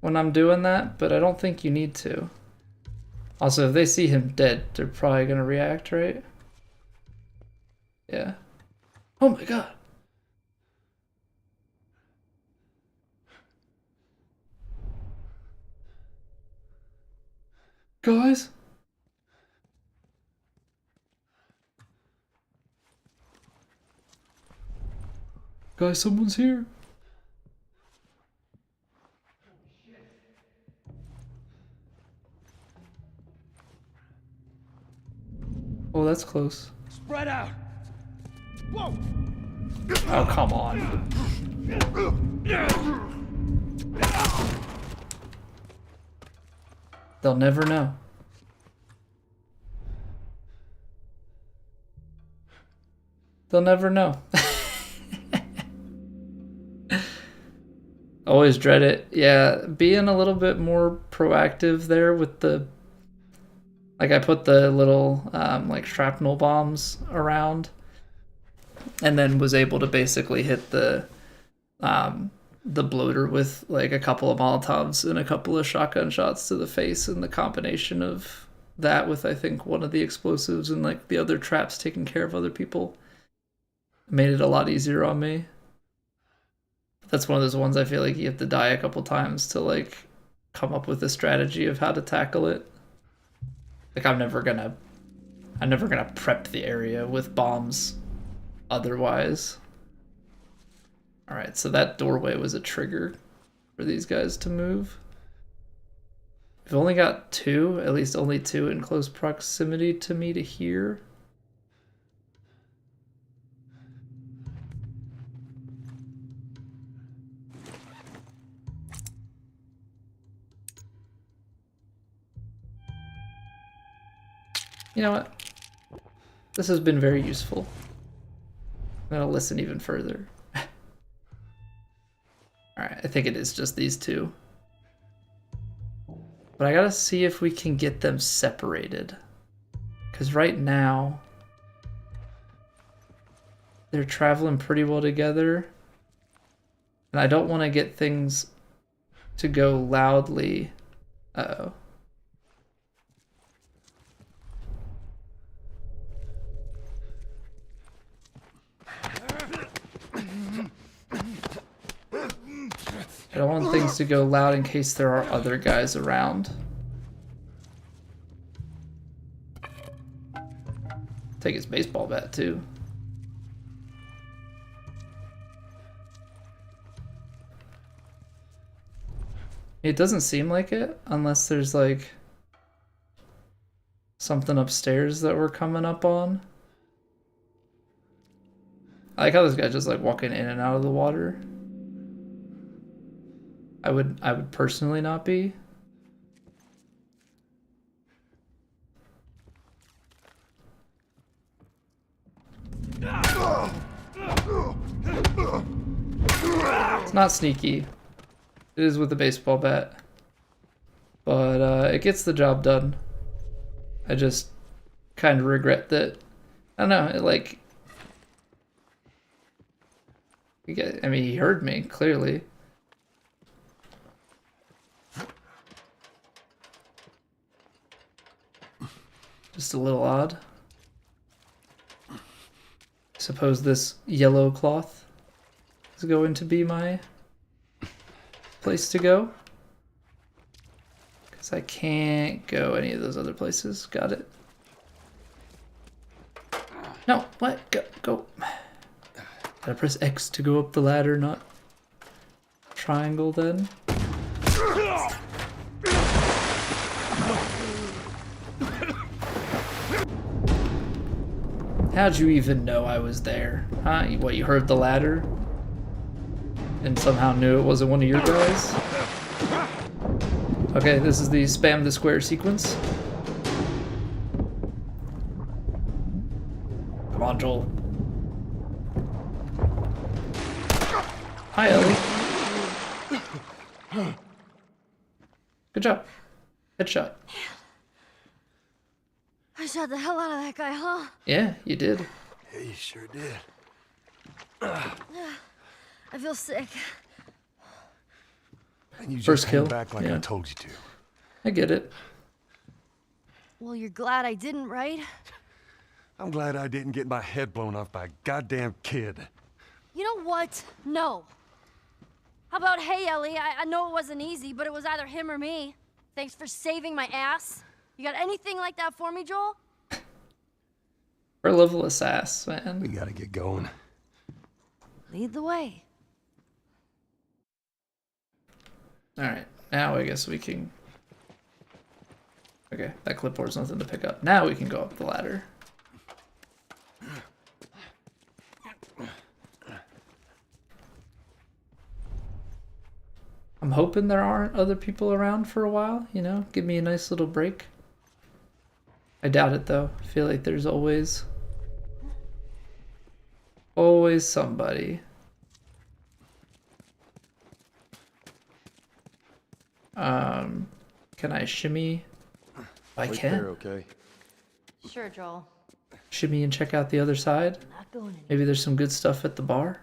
[SPEAKER 1] when I'm doing that, but I don't think you need to. Also, if they see him dead, they're probably gonna react, right? Yeah. Oh my god. Guys? Guys, someone's here. Oh, that's close.
[SPEAKER 2] Spread out! Whoa!
[SPEAKER 1] Oh, come on. They'll never know. They'll never know. Always dread it. Yeah, being a little bit more proactive there with the... Like, I put the little, like, shrapnel bombs around. And then was able to basically hit the bloater with, like, a couple of Molotovs and a couple of shotgun shots to the face. And the combination of that with, I think, one of the explosives and, like, the other traps taking care of other people made it a lot easier on me. That's one of those ones I feel like you have to die a couple times to, like, come up with a strategy of how to tackle it. Like, I'm never gonna prep the area with bombs otherwise. Alright, so that doorway was a trigger for these guys to move. We've only got two, at least only two in close proximity to me to hear. You know what? This has been very useful. I'm gonna listen even further. Alright, I think it is just these two. But I gotta see if we can get them separated. Because right now, they're traveling pretty well together. And I don't want to get things to go loudly. Uh-oh. I don't want things to go loud in case there are other guys around. Take his baseball bat too. It doesn't seem like it unless there's like something upstairs that we're coming up on. I like how this guy's just like walking in and out of the water. I would personally not be. It's not sneaky. It is with a baseball bat. But it gets the job done. I just kind of regret that. I don't know, it like... I mean, he heard me, clearly. Just a little odd. I suppose this yellow cloth is going to be my place to go. Because I can't go any of those other places. Got it. No, what? Go. Gotta press X to go up the ladder, not triangle then. How'd you even know I was there? Huh? What, you heard the ladder? And somehow knew it wasn't one of your guys? Okay, this is the spam the square sequence. Come on, Joel. Hi, Ellie. Good job. Headshot.
[SPEAKER 4] I shot the hell out of that guy, huh?
[SPEAKER 1] Yeah, you did.
[SPEAKER 2] Yeah, you sure did.
[SPEAKER 4] I feel sick.
[SPEAKER 2] And you just
[SPEAKER 1] First
[SPEAKER 2] came
[SPEAKER 1] kill,
[SPEAKER 2] back like
[SPEAKER 1] yeah.
[SPEAKER 2] I told you to.
[SPEAKER 1] I get it.
[SPEAKER 4] Well, you're glad I didn't, right?
[SPEAKER 2] I'm glad I didn't get my head blown off by a goddamn kid.
[SPEAKER 4] You know what? No. How about, hey, Ellie, I know it wasn't easy, but it was either him or me. Thanks for saving my ass. You got anything like that for me, Joel?
[SPEAKER 1] We're level of sass, man.
[SPEAKER 2] We gotta get going.
[SPEAKER 4] Lead the way.
[SPEAKER 1] Alright, now I guess we can... Okay, that clipboard's nothing to pick up. Now we can go up the ladder. I'm hoping there aren't other people around for a while, you know? Give me a nice little break. I doubt it, though. I feel like there's always somebody. Can I shimmy? I can.
[SPEAKER 2] Okay.
[SPEAKER 4] Sure, Joel.
[SPEAKER 1] Shimmy and check out the other side.
[SPEAKER 4] Not going in.
[SPEAKER 1] Maybe there's some good stuff at the bar.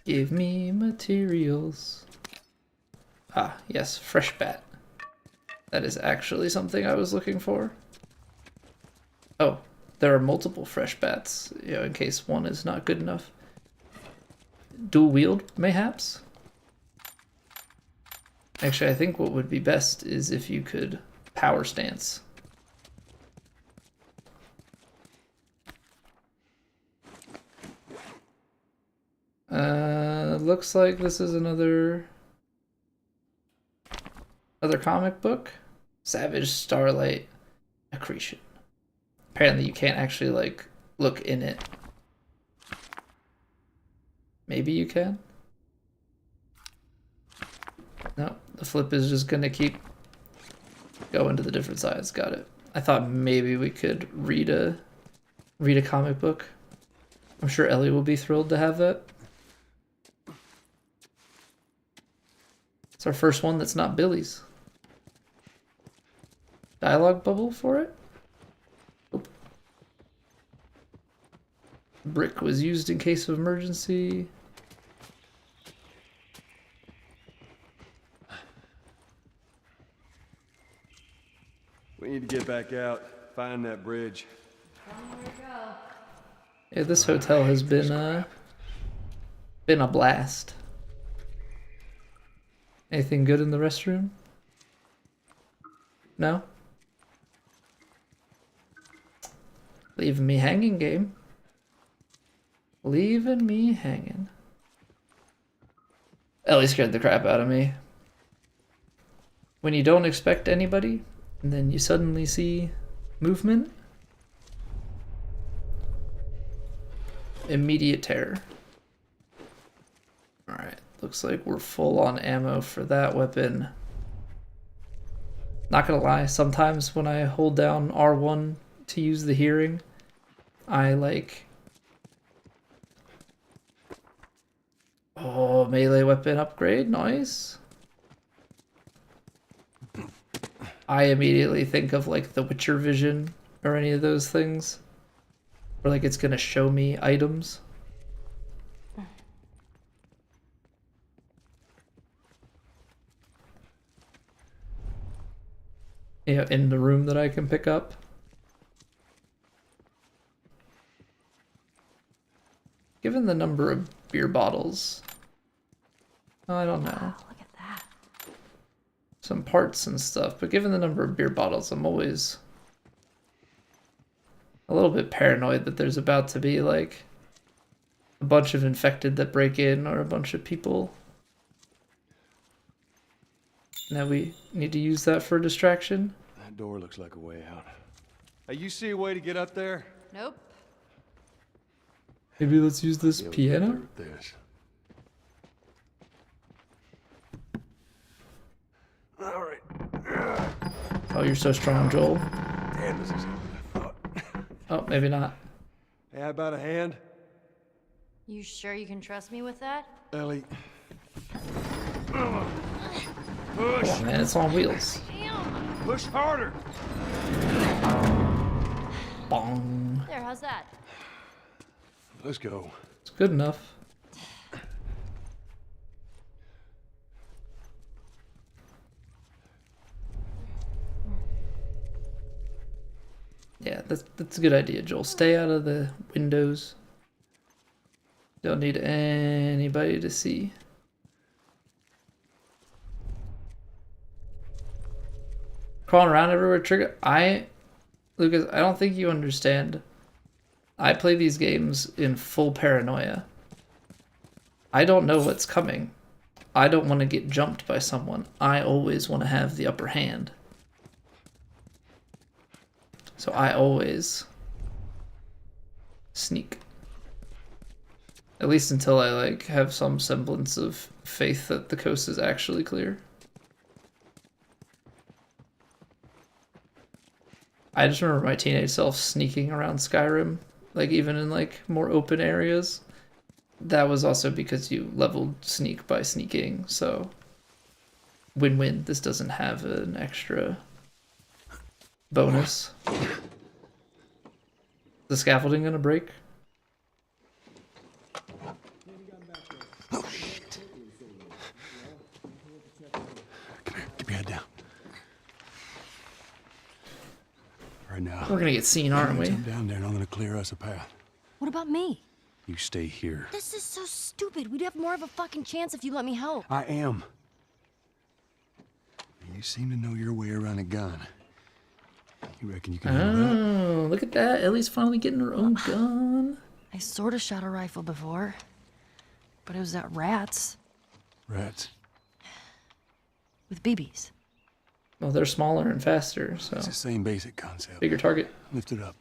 [SPEAKER 1] Give me materials. Ah, yes, fresh bat. That is actually something I was looking for. Oh, there are multiple fresh bats, you know, in case one is not good enough. Dual wield, mayhaps? Actually, I think what would be best is if you could power stance. Looks like this is another comic book. Savage Starlight Accretion. Apparently you can't actually like look in it. Maybe you can? No, the flip is just gonna keep going to the different sides. Got it. I thought maybe we could read a comic book. I'm sure Ellie will be thrilled to have that. It's our first one that's not Billy's. Dialogue bubble for it? Oop. Brick was used in case of emergency.
[SPEAKER 2] We need to get back out, find that bridge.
[SPEAKER 1] Yeah, this hotel has been a blast. Anything good in the restroom? No? Leaving me hanging, game. Leaving me hanging. Ellie scared the crap out of me. When you don't expect anybody, and then you suddenly see movement. Immediate terror. Alright, looks like we're full on ammo for that weapon. Not gonna lie, sometimes when I hold down R1 to use the hearing, I like... Oh, melee weapon upgrade, nice. I immediately think of like the Witcher vision or any of those things. Or like it's gonna show me items. Yeah, in the room that I can pick up. Given the number of beer bottles, I don't know.
[SPEAKER 4] Wow, look at that.
[SPEAKER 1] Some parts and stuff, but given the number of beer bottles, I'm always a little bit paranoid that there's about to be like a bunch of infected that break in or a bunch of people. Now we need to use that for distraction.
[SPEAKER 2] That door looks like a way out. Hey, you see a way to get up there?
[SPEAKER 4] Nope.
[SPEAKER 1] Maybe let's use this
[SPEAKER 2] You'll
[SPEAKER 1] piano?
[SPEAKER 2] get through this. All right.
[SPEAKER 1] Oh, you're so strong, Joel.
[SPEAKER 2] Damn, this is harder than I thought.
[SPEAKER 1] Oh, maybe not.
[SPEAKER 2] Hey, how about a hand?
[SPEAKER 4] You sure you can trust me with that?
[SPEAKER 2] Ellie.
[SPEAKER 1] Come on, man, it's on wheels.
[SPEAKER 4] Damn.
[SPEAKER 2] Push harder.
[SPEAKER 1] Bong.
[SPEAKER 4] There, how's that?
[SPEAKER 2] Let's go.
[SPEAKER 1] It's good enough. Yeah, that's a good idea, Joel. Stay out of the windows. Don't need anybody to see. Crawling around everywhere, Trigger. Lucas, I don't think you understand. I play these games in full paranoia. I don't know what's coming. I don't want to get jumped by someone. I always want to have the upper hand. So I always sneak. At least until I like have some semblance of faith that the coast is actually clear. I just remember my teenage self sneaking around Skyrim, like even in like more open areas. That was also because you leveled sneak by sneaking, so win-win. This doesn't have an extra bonus. The scaffolding gonna break?
[SPEAKER 2] Oh, shit. Come here. Keep your head down. Right now.
[SPEAKER 1] We're gonna get seen, aren't we?
[SPEAKER 2] Come down there and I'm gonna clear us a path.
[SPEAKER 4] What about me?
[SPEAKER 2] You stay here.
[SPEAKER 4] This is so stupid. We'd have more of a fucking chance if you let me help.
[SPEAKER 2] I am. You seem to know your way around a gun. You reckon you can handle that?
[SPEAKER 1] Oh, look at that. Ellie's finally getting her own gun.
[SPEAKER 4] I sort of shot a rifle before, but it was at rats
[SPEAKER 2] Rats.
[SPEAKER 4] with BBs.
[SPEAKER 1] Well, they're smaller and faster, so
[SPEAKER 2] It's the same basic concept.
[SPEAKER 1] bigger target.
[SPEAKER 2] Lift it up.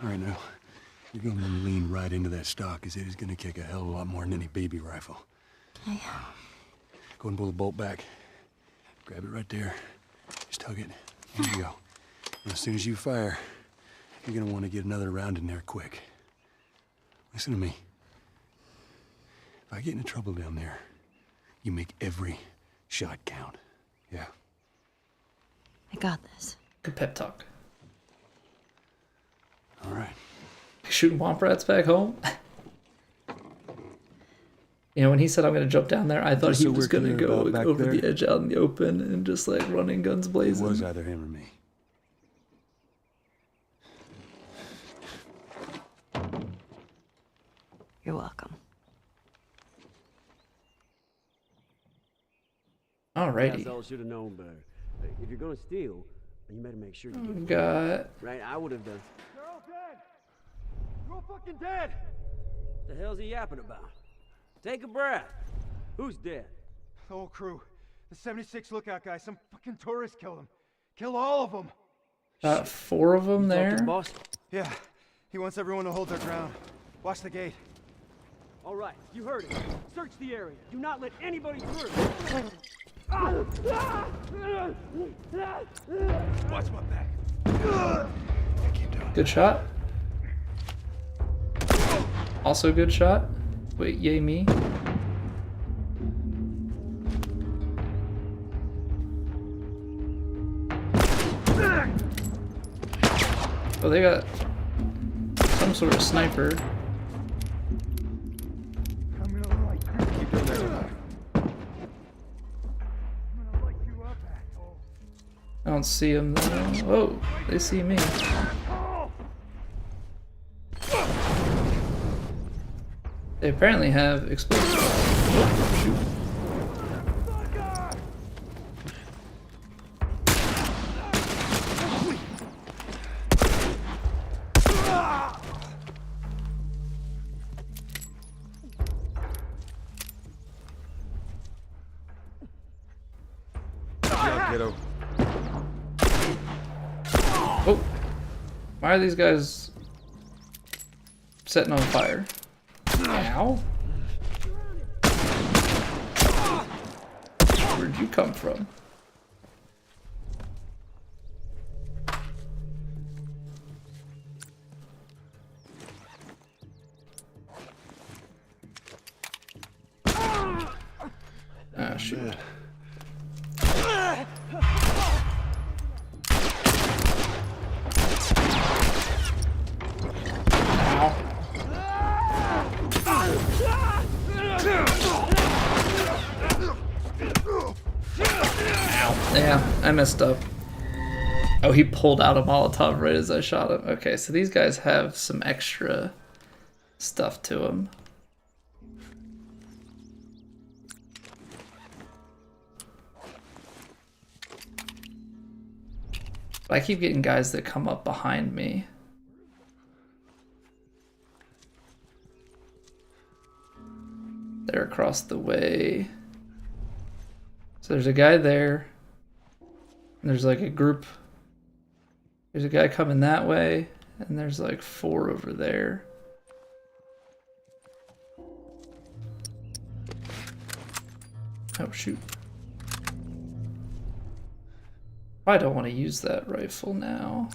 [SPEAKER 2] All right, now. You're going to lean right into that stock, as it is going to kick a hell of a lot more than any baby rifle.
[SPEAKER 4] Okay.
[SPEAKER 2] Go and pull the bolt back. Grab it right there. Just tug it. Here you go. And as soon as you fire, you're going to want to get another round in there quick. Listen to me. If I get into trouble down there, you make every shot count. Yeah?
[SPEAKER 4] I got this.
[SPEAKER 1] Good pep talk.
[SPEAKER 2] All right.
[SPEAKER 1] Shooting womp rats back home. You know, when he said I'm gonna jump down there, I thought
[SPEAKER 2] Just
[SPEAKER 1] he
[SPEAKER 2] so
[SPEAKER 1] was
[SPEAKER 2] we're
[SPEAKER 1] gonna
[SPEAKER 2] clear
[SPEAKER 1] go
[SPEAKER 2] about back
[SPEAKER 1] over
[SPEAKER 2] there?
[SPEAKER 1] the edge out in the open and just like running guns
[SPEAKER 2] It
[SPEAKER 1] blazing.
[SPEAKER 2] was either him or me.
[SPEAKER 4] You're welcome.
[SPEAKER 1] Alrighty.
[SPEAKER 5] I should have known better. If you're gonna steal, you better make sure you
[SPEAKER 1] We
[SPEAKER 5] get
[SPEAKER 1] got
[SPEAKER 5] right. I would have done.
[SPEAKER 2] They're all dead! You're all fucking dead!
[SPEAKER 5] The hell's he yapping about? Take a breath. Who's dead?
[SPEAKER 6] The whole crew. The 76 lookout guy. Some fucking tourists killed him. Kill all of them.
[SPEAKER 1] 4 of them
[SPEAKER 5] You talked to
[SPEAKER 1] there.
[SPEAKER 5] the boss?
[SPEAKER 6] Yeah. He wants everyone to hold their ground. Watch the gate.
[SPEAKER 5] All right, you heard it. Search the area. Do not let anybody through.
[SPEAKER 2] Watch my back. Keep doing it.
[SPEAKER 1] Good shot. Also good shot. Wait, yay me. Oh, they got some sort of sniper.
[SPEAKER 6] I'm gonna light you. Keep doing that. I'm gonna light you up, asshole.
[SPEAKER 1] I don't see them though. Whoa, they see me. They apparently have explosives. Oh, shoot.
[SPEAKER 2] Kiddo.
[SPEAKER 1] Oh, why are these guys setting on fire? Ow. Where'd you come from? Ah, shoot. Yeah, I messed up. Oh, he pulled out a Molotov right as I shot him. Okay, so these guys have some extra stuff to them. But I keep getting guys that come up behind me. They're across the way. So there's a guy there. And there's like a group. There's a guy coming that way. And there's like 4 over there. Oh shoot. I don't want to use that rifle now.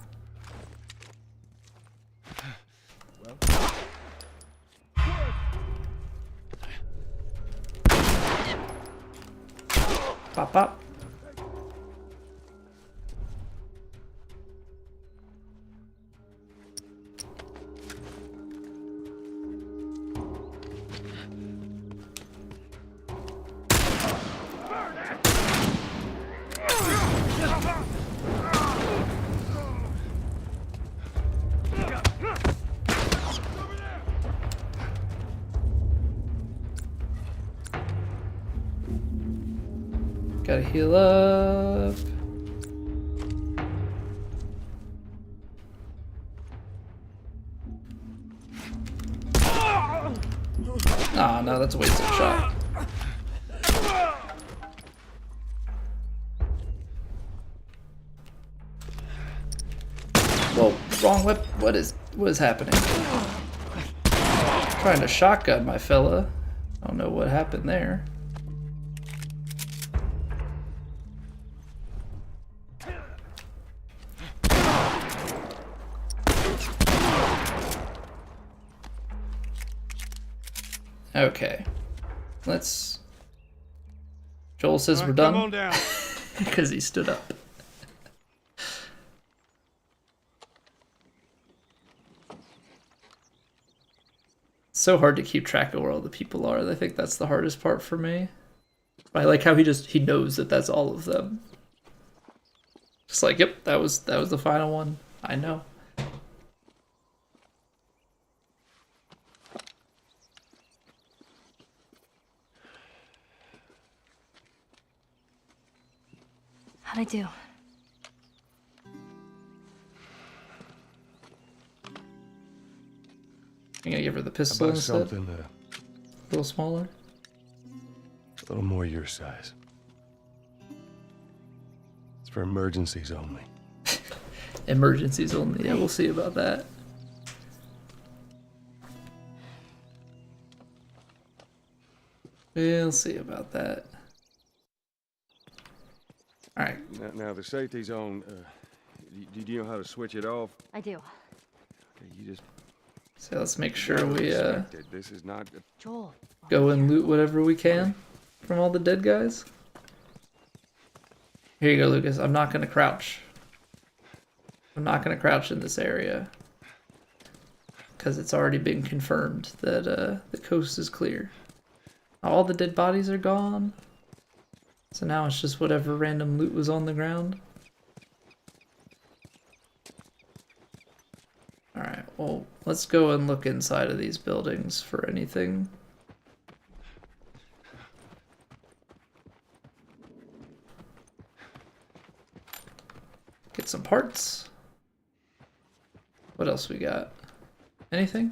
[SPEAKER 1] Pop, pop. Gotta heal up. Ah, no, that's a wasted shot. Whoa, wrong whip. What is happening? Trying to shotgun my fella. I don't know what happened there. Okay, let's. Joel says we're done.
[SPEAKER 6] Come on down.
[SPEAKER 1] Because he stood up. It's so hard to keep track of where all the people are. I think that's the hardest part for me. I like how he knows that that's all of them. Just like, yep, that was the final one. I know.
[SPEAKER 4] How'd I do?
[SPEAKER 1] I'm gonna give her the pistol
[SPEAKER 2] About
[SPEAKER 1] instead?
[SPEAKER 2] something
[SPEAKER 1] A little smaller?
[SPEAKER 2] a little more your size. It's for emergencies only.
[SPEAKER 1] Emergencies only. Yeah, we'll see about that. We'll see about that. Alright.
[SPEAKER 2] Now the safety's on. Do you know how to switch it off?
[SPEAKER 4] I do.
[SPEAKER 2] Okay, you just
[SPEAKER 1] So let's make sure we
[SPEAKER 2] respect it. This is not.
[SPEAKER 4] Joel.
[SPEAKER 1] go and loot whatever we can from all the dead guys. Here you go, Lucas. I'm not gonna crouch. I'm not gonna crouch in this area. Because it's already been confirmed that the coast is clear. All the dead bodies are gone. So now it's just whatever random loot was on the ground. Alright, well, let's go and look inside of these buildings for anything. Get some parts. What else we got? Anything?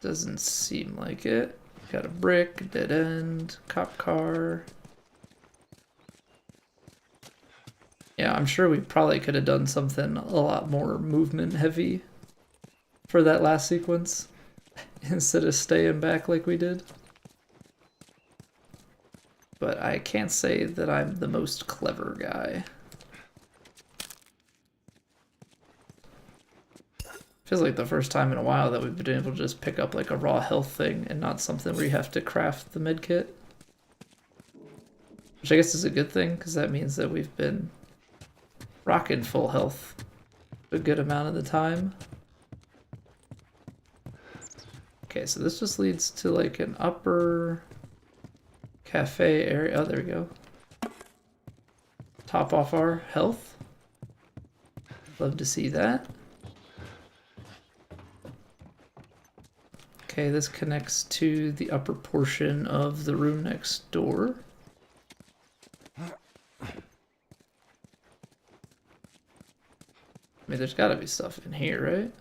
[SPEAKER 1] Doesn't seem like it. Got a brick, dead end, cop car. Yeah, I'm sure we probably could have done something a lot more movement heavy for that last sequence instead of staying back like we did. But I can't say that I'm the most clever guy. Feels like the first time in a while that we've been able to just pick up like a raw health thing and not something where you have to craft the med kit. Which I guess is a good thing, because that means that we've been rocking full health a good amount of the time. Okay, so this just leads to like an upper cafe area. Oh, there we go. Top off our health. Love to see that. Okay, this connects to the upper portion of the room next door. I mean, there's gotta be stuff in here, right?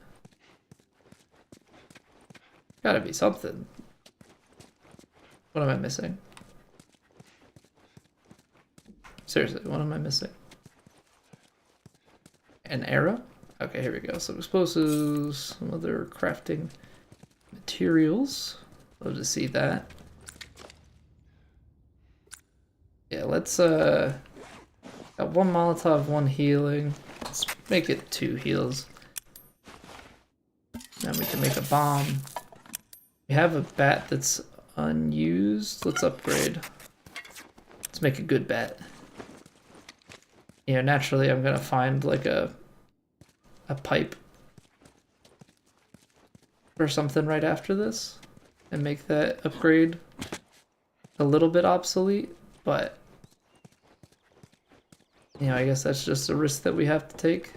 [SPEAKER 1] Gotta be something. What am I missing? Seriously, what am I missing? An arrow? Okay, here we go. Some explosives, some other crafting materials. Love to see that. Yeah, let's got one Molotov, one healing. Let's make it 2 heals. Then we can make a bomb. We have a bat that's unused. Let's upgrade. Let's make a good bat. You know, naturally I'm gonna find like a pipe or something right after this and make that upgrade a little bit obsolete, but you know, I guess that's just a risk that we have to take.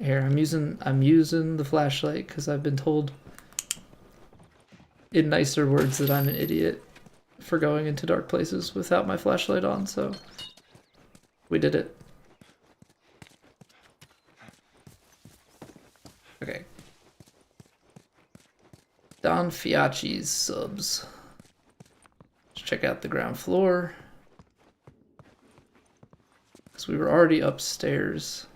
[SPEAKER 1] Here, I'm using the flashlight because I've been told in nicer words that I'm an idiot for going into dark places without my flashlight on, so we did it. Okay. Don Fiacci's subs. Let's check out the ground floor. Because we were already upstairs.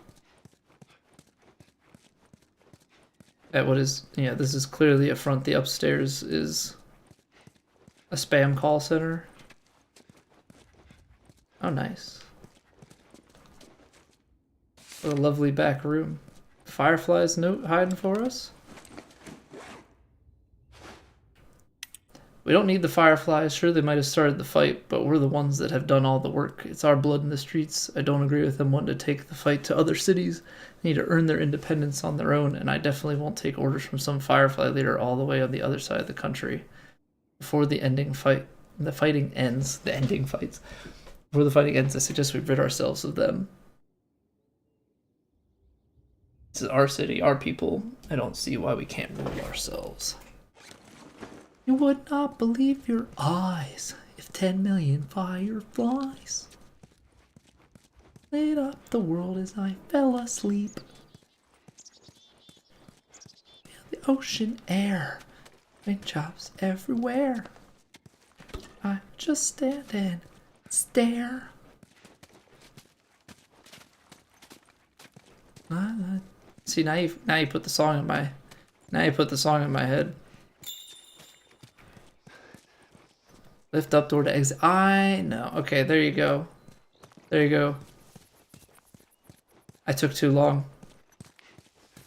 [SPEAKER 1] At what is, yeah, this is clearly a front. The upstairs is a spam call center. Oh, nice. What a lovely back room. Fireflies note hiding for us. We don't need the Fireflies. Sure, they might have started the fight, but we're the ones that have done all the work. It's our blood in the streets. I don't agree with them wanting to take the fight to other cities. They need to earn their independence on their own, and I definitely won't take orders from some Firefly leader all the way on the other side of the country. Before the fighting ends, the ending fights. Before the fighting ends, I suggest we rid ourselves of them. This is our city, our people. I don't see why we can't rule ourselves. You would not believe your eyes if 10 million fireflies. Lit up the world as I fell asleep. Feel the ocean air. Raindrops everywhere. I just stand and stare. See, now you put the song in my head. Lift up door to exit. I know. Okay, there you go. There you go. I took too long.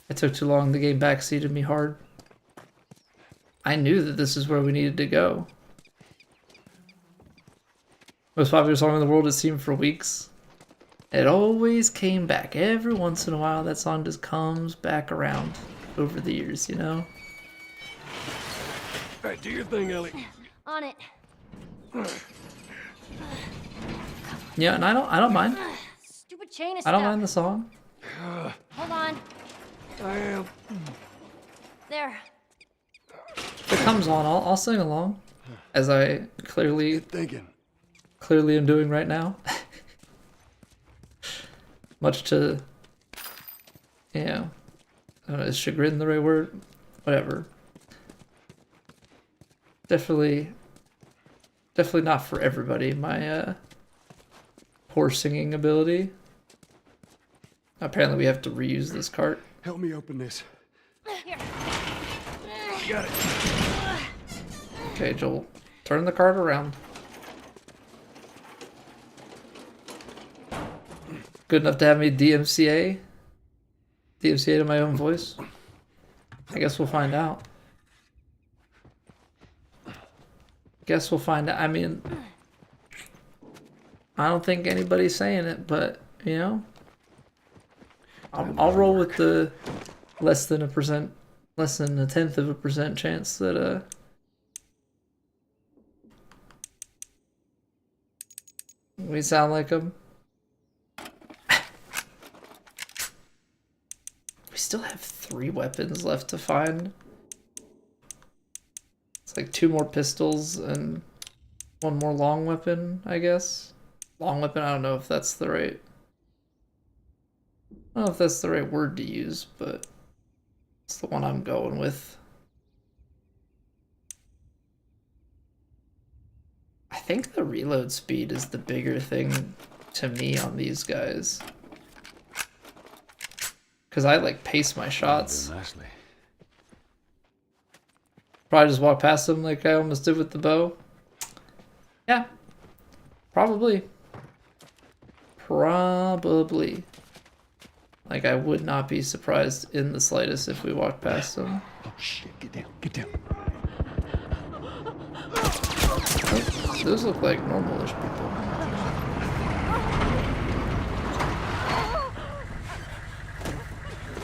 [SPEAKER 1] The game backseated me hard. I knew that this is where we needed to go. Most popular song in the world, it seemed, for weeks. It always came back. Every once in a while, that song just comes back around over the years, you know?
[SPEAKER 2] Alright, do your thing, Ellie.
[SPEAKER 4] On it.
[SPEAKER 1] Yeah, and I don't mind.
[SPEAKER 4] Stupid chain is
[SPEAKER 1] I don't
[SPEAKER 4] stuck.
[SPEAKER 1] mind the song.
[SPEAKER 4] Hold on.
[SPEAKER 2] I am.
[SPEAKER 4] There.
[SPEAKER 1] If it comes on, I'll sing along, as I clearly
[SPEAKER 2] Thinking.
[SPEAKER 1] am doing right now. Much to, you know, I don't know, is chagrin the right word? Whatever. Definitely not for everybody, my poor singing ability. Apparently we have to reuse this cart.
[SPEAKER 2] Help me open this.
[SPEAKER 4] Here.
[SPEAKER 2] You got it.
[SPEAKER 1] Okay, Joel, turn the cart around. Good enough to have me DMCA to my own voice? I guess we'll find out. I mean, I don't think anybody's saying it, but, you know, I'll roll with the less than a 1/10 of a percent chance that, we sound like them. We still have 3 weapons left to find. It's like 2 more pistols and 1 more long weapon, I guess. Long weapon, I don't know if that's the right... I don't know if that's the right word to use, but it's the one I'm going with. I think the reload speed is the bigger thing to me on these guys. Because I like pace my shots.
[SPEAKER 2] Nicely.
[SPEAKER 1] Probably just walk past them like I almost did with the bow. Yeah. Probably. Like, I would not be surprised in the slightest if we walked past them.
[SPEAKER 2] Oh shit, get down, get down.
[SPEAKER 1] Oh, those look like normal-ish people.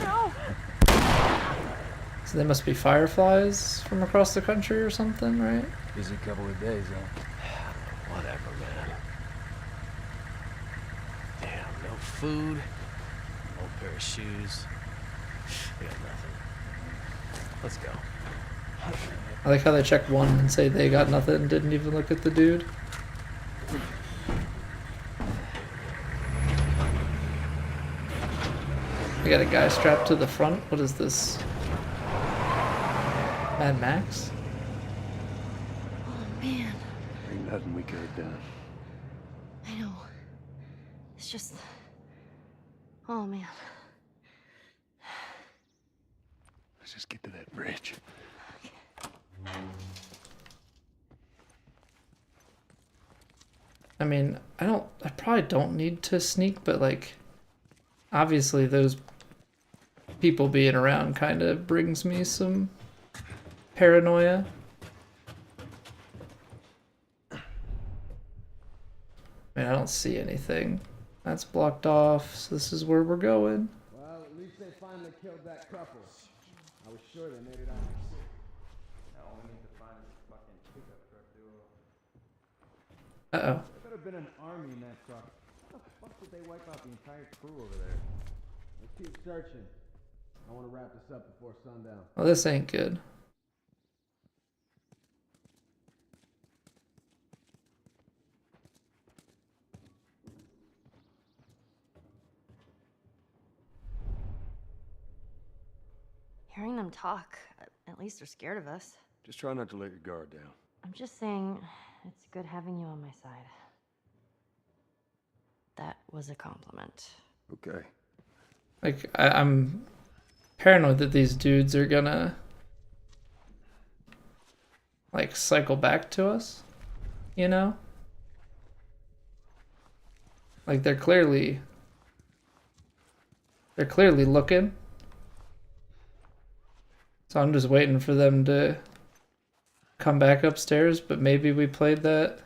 [SPEAKER 4] No.
[SPEAKER 1] So they must be fireflies from across the country or something, right?
[SPEAKER 2] Busy couple of days, huh?
[SPEAKER 7] Whatever, man. Damn, no food, old pair of shoes. We got nothing. Let's go.
[SPEAKER 1] I like how they check one and say they got nothing and didn't even look at the dude. We got a guy strapped to the front. What is this? Mad Max?
[SPEAKER 4] Oh, man.
[SPEAKER 2] Ain't nothing we could have done.
[SPEAKER 4] I know. It's just... Oh, man.
[SPEAKER 2] Let's just get to that bridge.
[SPEAKER 1] I mean, I probably don't need to sneak, but like, obviously those people being around kind of brings me some paranoia. I mean, I don't see anything. That's blocked off, so this is where we're going.
[SPEAKER 8] Well, at least they finally killed that couple. I was sure they made it out safe. Now all we need to find is a fucking pickup truck duo.
[SPEAKER 1] Uh-oh.
[SPEAKER 8] There could have been an army in that truck. How the fuck did they wipe out the entire crew over there? Let's keep searching. I want to wrap this up before sundown.
[SPEAKER 1] Well, this ain't good.
[SPEAKER 4] talk. At least they're scared of us.
[SPEAKER 2] Just try not to let your guard down.
[SPEAKER 4] I'm just saying, it's good having you on my side. That was a compliment.
[SPEAKER 2] Okay.
[SPEAKER 1] Like, I'm paranoid that these dudes are gonna, like, cycle back to us, you know? Like, they're clearly looking. So I'm just waiting for them to come back upstairs, but maybe we played that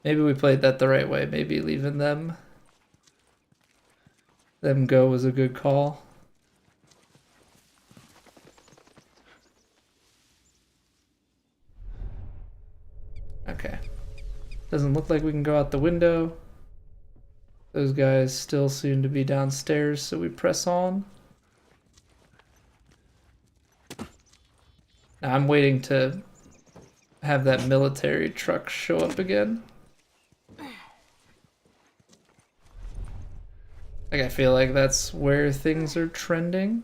[SPEAKER 1] the right way. Maybe leaving them go was a good call. Okay. Doesn't look like we can go out the window. Those guys still seem to be downstairs, so we press on. Now I'm waiting to have that military truck show up again. Like, I feel like that's where things are trending.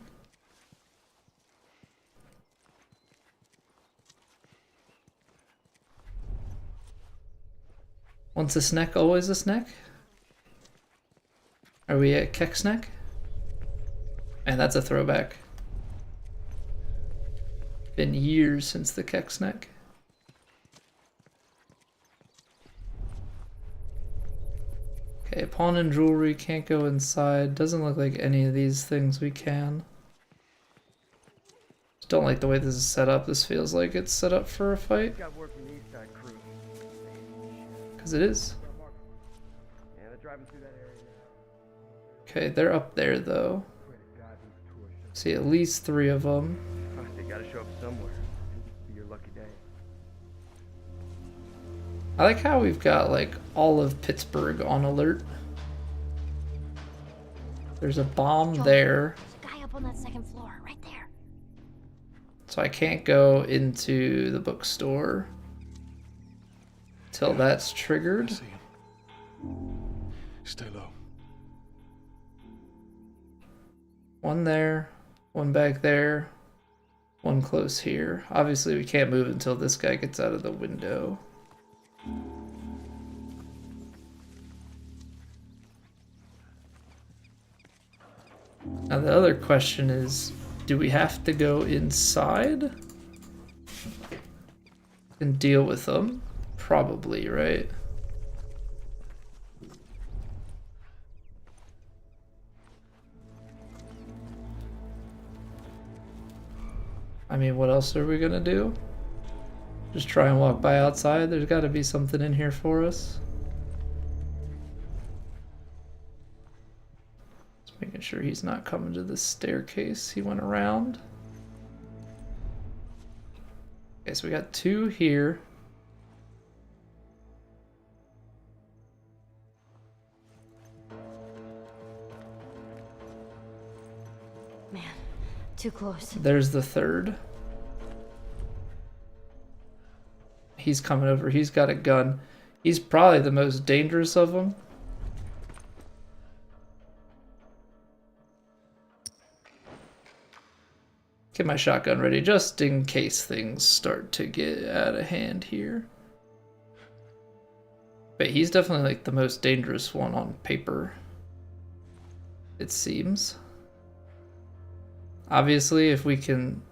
[SPEAKER 1] Once a snack, always a snack? Are we at Keck Snack? Man, that's a throwback. Been years since the Keck Snack. Okay, pawn and jewelry can't go inside. Doesn't look like any of these things we can. Just don't like the way this is set up. This feels like it's set up for a fight.
[SPEAKER 8] Got word from the east side crew.
[SPEAKER 1] Because it is.
[SPEAKER 8] Yeah, they're driving through that area now.
[SPEAKER 1] Okay, they're up there though.
[SPEAKER 8] Swear to God, these tours should
[SPEAKER 1] See at least 3 of them.
[SPEAKER 8] They gotta show up somewhere. Be your lucky day.
[SPEAKER 1] I like how we've got like all of Pittsburgh on alert. There's a bomb there.
[SPEAKER 4] There's a guy up on that second floor, right there.
[SPEAKER 1] So I can't go into the bookstore till that's triggered.
[SPEAKER 2] I see him. Stay low.
[SPEAKER 1] One there, one back there, one close here. Obviously we can't move until this guy gets out of the window. Now the other question is, do we have to go inside and deal with them? Probably, right? I mean, what else are we gonna do? Just try and walk by outside? There's gotta be something in here for us. Just making sure he's not coming to the staircase. He went around. Okay, so we got 2 here.
[SPEAKER 4] Man, too close.
[SPEAKER 1] There's the 3rd. He's coming over. He's got a gun. He's probably the most dangerous of them. Get my shotgun ready just in case things start to get out of hand here. But he's definitely like the most dangerous one on paper, it seems. Obviously, if we can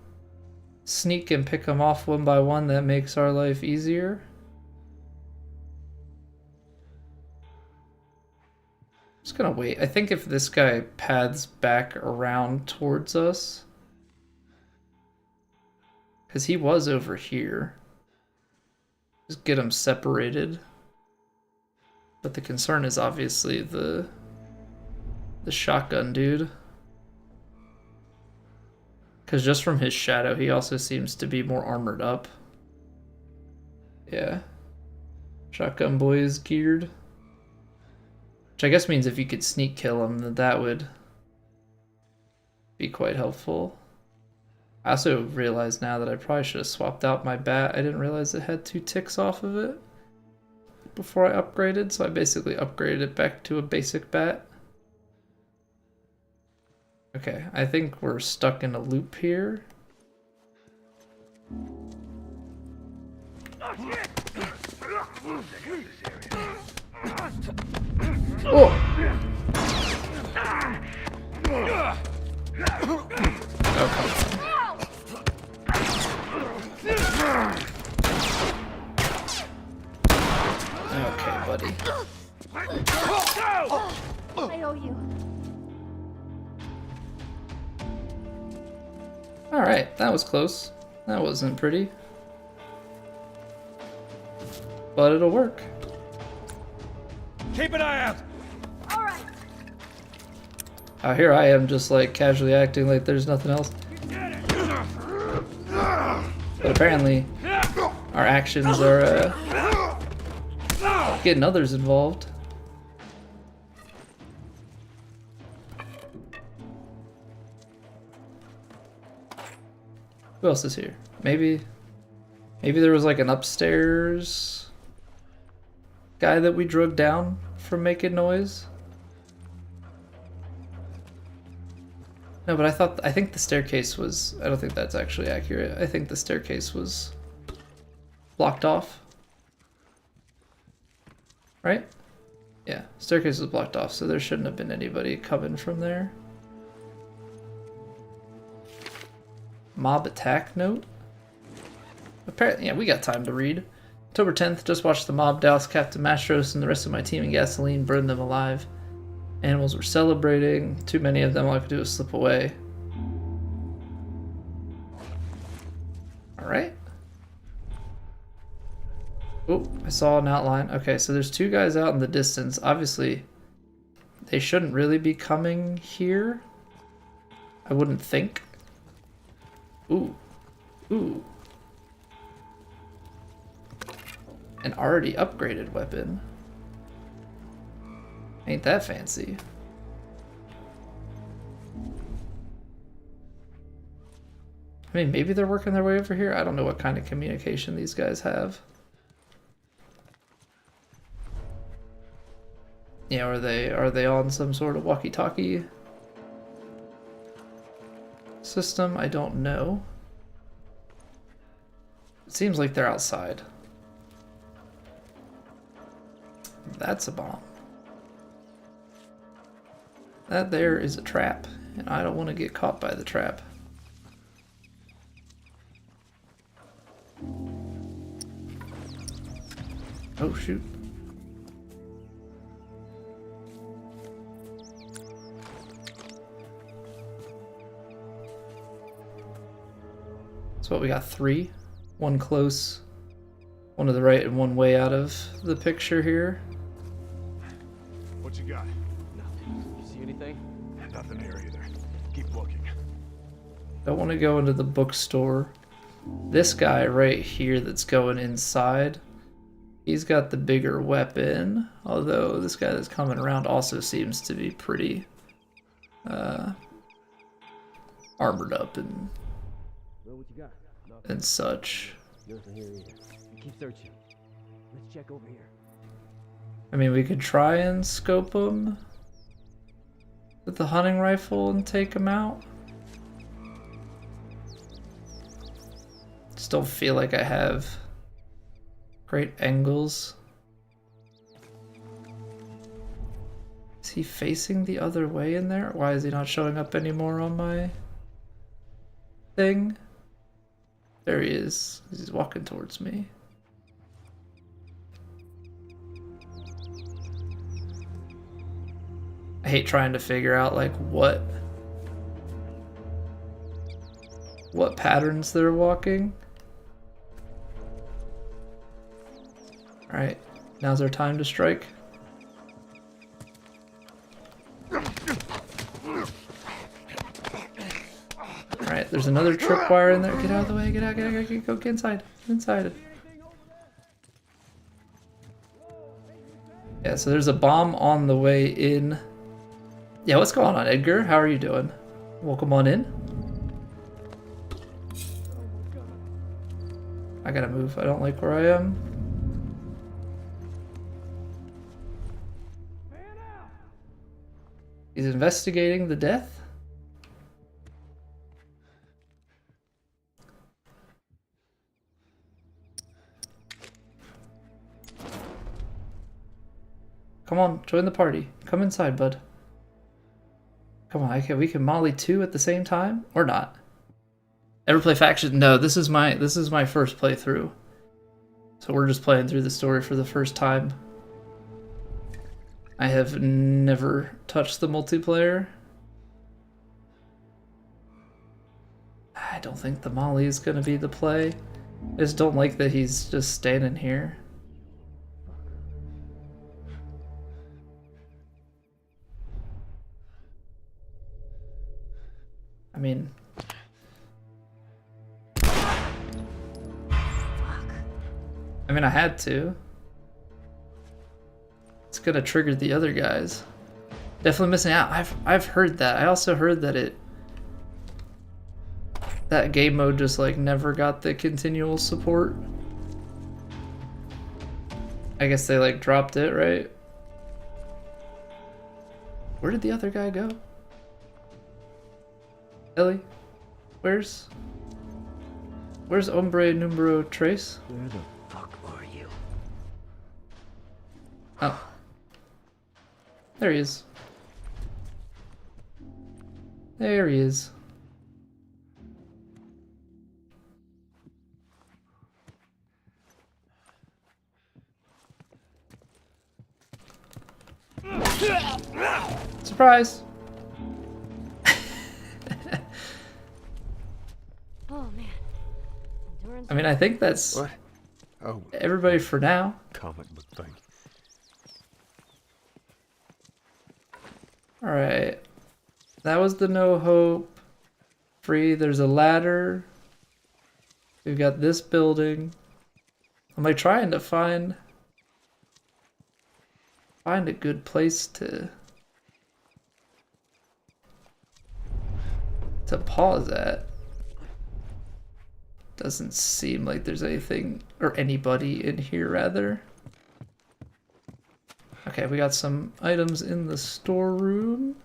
[SPEAKER 1] sneak and pick them off one by one, that makes our life easier. Just gonna wait. I think if this guy paths back around towards us, because he was over here, just get him separated. But the concern is obviously the shotgun dude. Because just from his shadow, he also seems to be more armored up. Yeah. Shotgun boy is geared. Which I guess means if you could sneak kill him, then that would be quite helpful. I also realize now that I probably should have swapped out my bat. I didn't realize it had 2 ticks off of it before I upgraded, so I basically upgraded it back to a basic bat. Okay, I think we're stuck in a loop here. Oh! Okay, buddy.
[SPEAKER 4] I owe you.
[SPEAKER 1] Alright, that was close. That wasn't pretty. But it'll work.
[SPEAKER 6] Keep an eye out!
[SPEAKER 4] All right.
[SPEAKER 1] Here I am just like casually acting like there's nothing else. But apparently our actions are getting others involved. Who else is here? Maybe there was like an upstairs guy that we drug down from making noise. No, but I think the staircase was, I don't think that's actually accurate. I think the staircase was blocked off. Right? Yeah, staircase was blocked off, so there shouldn't have been anybody coming from there. Mob attack note? Apparently, yeah, we got time to read. October 10th, just watched the mob douse Captain Mastros and the rest of my team in gasoline, burn them alive. Animals were celebrating. Too many of them, all I could do was slip away. Alright. Oh, I saw an outline. Okay, so there's two guys out in the distance. Obviously, they shouldn't really be coming here. I wouldn't think. Ooh. Ooh. An already upgraded weapon. Ain't that fancy. I mean, maybe they're working their way over here. I don't know what kind of communication these guys have. Yeah, are they on some sort of walkie-talkie system? I don't know. It seems like they're outside. That's a bomb. That there is a trap, and I don't want to get caught by the trap. Oh shoot. So what, we got three? One close, one to the right, and one way out of the picture here.
[SPEAKER 2] What you got?
[SPEAKER 7] Nothing. You see anything?
[SPEAKER 2] Nothing here either. Keep looking.
[SPEAKER 1] Don't want to go into the bookstore. This guy right here that's going inside, he's got the bigger weapon, although this guy that's coming around also seems to be pretty armored up and
[SPEAKER 5] Well, what you got?
[SPEAKER 1] and such.
[SPEAKER 5] Nothing here either. You keep searching. Let's check over here.
[SPEAKER 1] I mean, we could try and scope him with the hunting rifle and take him out. Just don't feel like I have great angles. Is he facing the other way in there? Why is he not showing up anymore on my thing? There he is. He's walking towards me. I hate trying to figure out like what patterns they're walking. All right, now's our time to strike. All right, there's another tripwire in there. Get out of the way. Get out. Go get inside. Inside. Yeah, so there's a bomb on the way in. Yeah, what's going on, Edgar? How are you doing? Welcome on in. I gotta move. I don't like where I am. He's investigating the death. Come on, join the party. Come inside, bud. Come on, we can Molly 2 at the same time? Or not? Ever play Faction? No, this is my first playthrough. So we're just playing through the story for the first time. I have never touched the multiplayer. I don't think the Molly is gonna be the play. I just don't like that he's just standing here. I mean... I had to. It's gonna trigger the other guys. Definitely missing out. I've heard that. I also heard that that game mode just like never got the continual support. I guess they like dropped it, right? Where did the other guy go? Ellie? Where's Hombre Numero Tres?
[SPEAKER 3] Where the fuck are you?
[SPEAKER 1] Oh. There he is. There he is. Surprise!
[SPEAKER 4] Oh man. Endurance.
[SPEAKER 1] I mean, I think that's
[SPEAKER 2] What? Oh,
[SPEAKER 1] everybody for now.
[SPEAKER 2] comic book thing.
[SPEAKER 1] Alright. That was the no hope. Free. There's a ladder. We've got this building. I'm like trying to find a good place to pause at. Doesn't seem like there's anything or anybody in here rather. Okay, we got some items in the storeroom.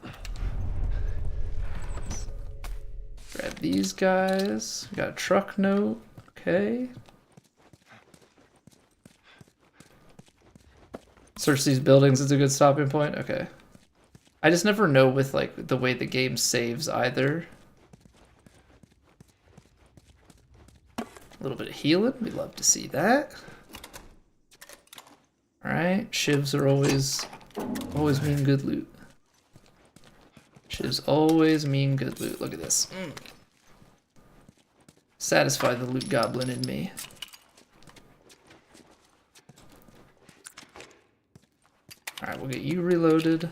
[SPEAKER 1] Grab these guys. We got a truck note. Okay. Search these buildings is a good stopping point. Okay. I just never know with like the way the game saves either. A little bit of healing. We love to see that. Alright, shivs are always mean good loot. Shivs always mean good loot. Look at this. Satisfy the loot goblin in me. Alright, we'll get you reloaded.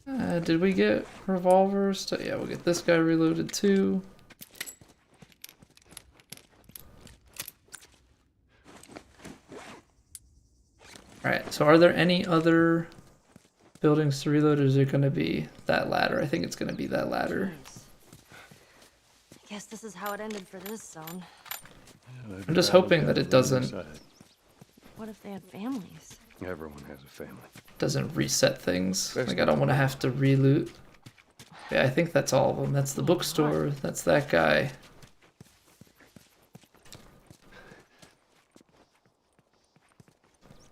[SPEAKER 1] Did we get revolvers? Yeah, we'll get this guy reloaded too. Alright, so are there any other buildings to reload, or is it going to be that ladder? I think it's going to be that ladder.
[SPEAKER 4] I guess this is how it ended for this zone.
[SPEAKER 1] I'm just hoping that it doesn't
[SPEAKER 4] What if they had families?
[SPEAKER 2] Everyone has a family.
[SPEAKER 1] doesn't reset things. Like I don't want to have to reloot. Yeah, I think that's all of them. That's the bookstore. That's that guy.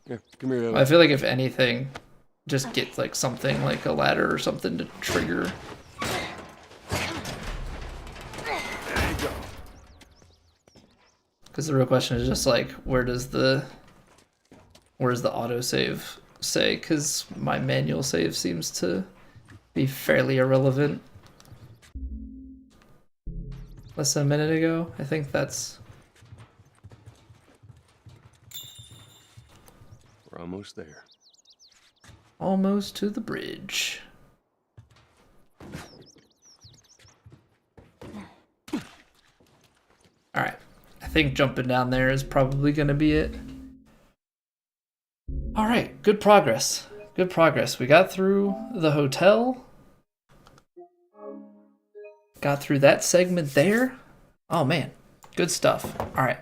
[SPEAKER 2] Yeah, come here.
[SPEAKER 1] I feel like if anything, just get like something like a ladder or something to trigger. Because the real question is just like, where's the autosave say? Because my manual save seems to be fairly irrelevant. Less than a minute ago, I think that's...
[SPEAKER 2] We're almost there.
[SPEAKER 1] Almost to the bridge. Alright, I think jumping down there is probably going to be it. Alright, good progress. Good progress. We got through the hotel. Got through that segment there. Oh man, good stuff. Alright.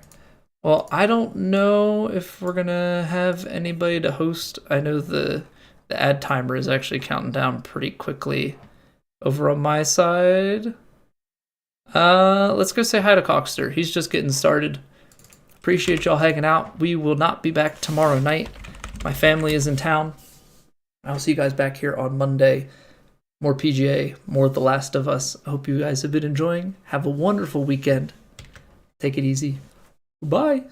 [SPEAKER 1] Well, I don't know if we're going to have anybody to host. I know the ad timer is actually counting down pretty quickly over on my side. Let's go say hi to Cockster. He's just getting started. Appreciate y'all hanging out. We will not be back tomorrow night. My family is in town. I'll see you guys back here on Monday. More PGA, more The Last of Us. I hope you guys have been enjoying. Have a wonderful weekend. Take it easy. Bye.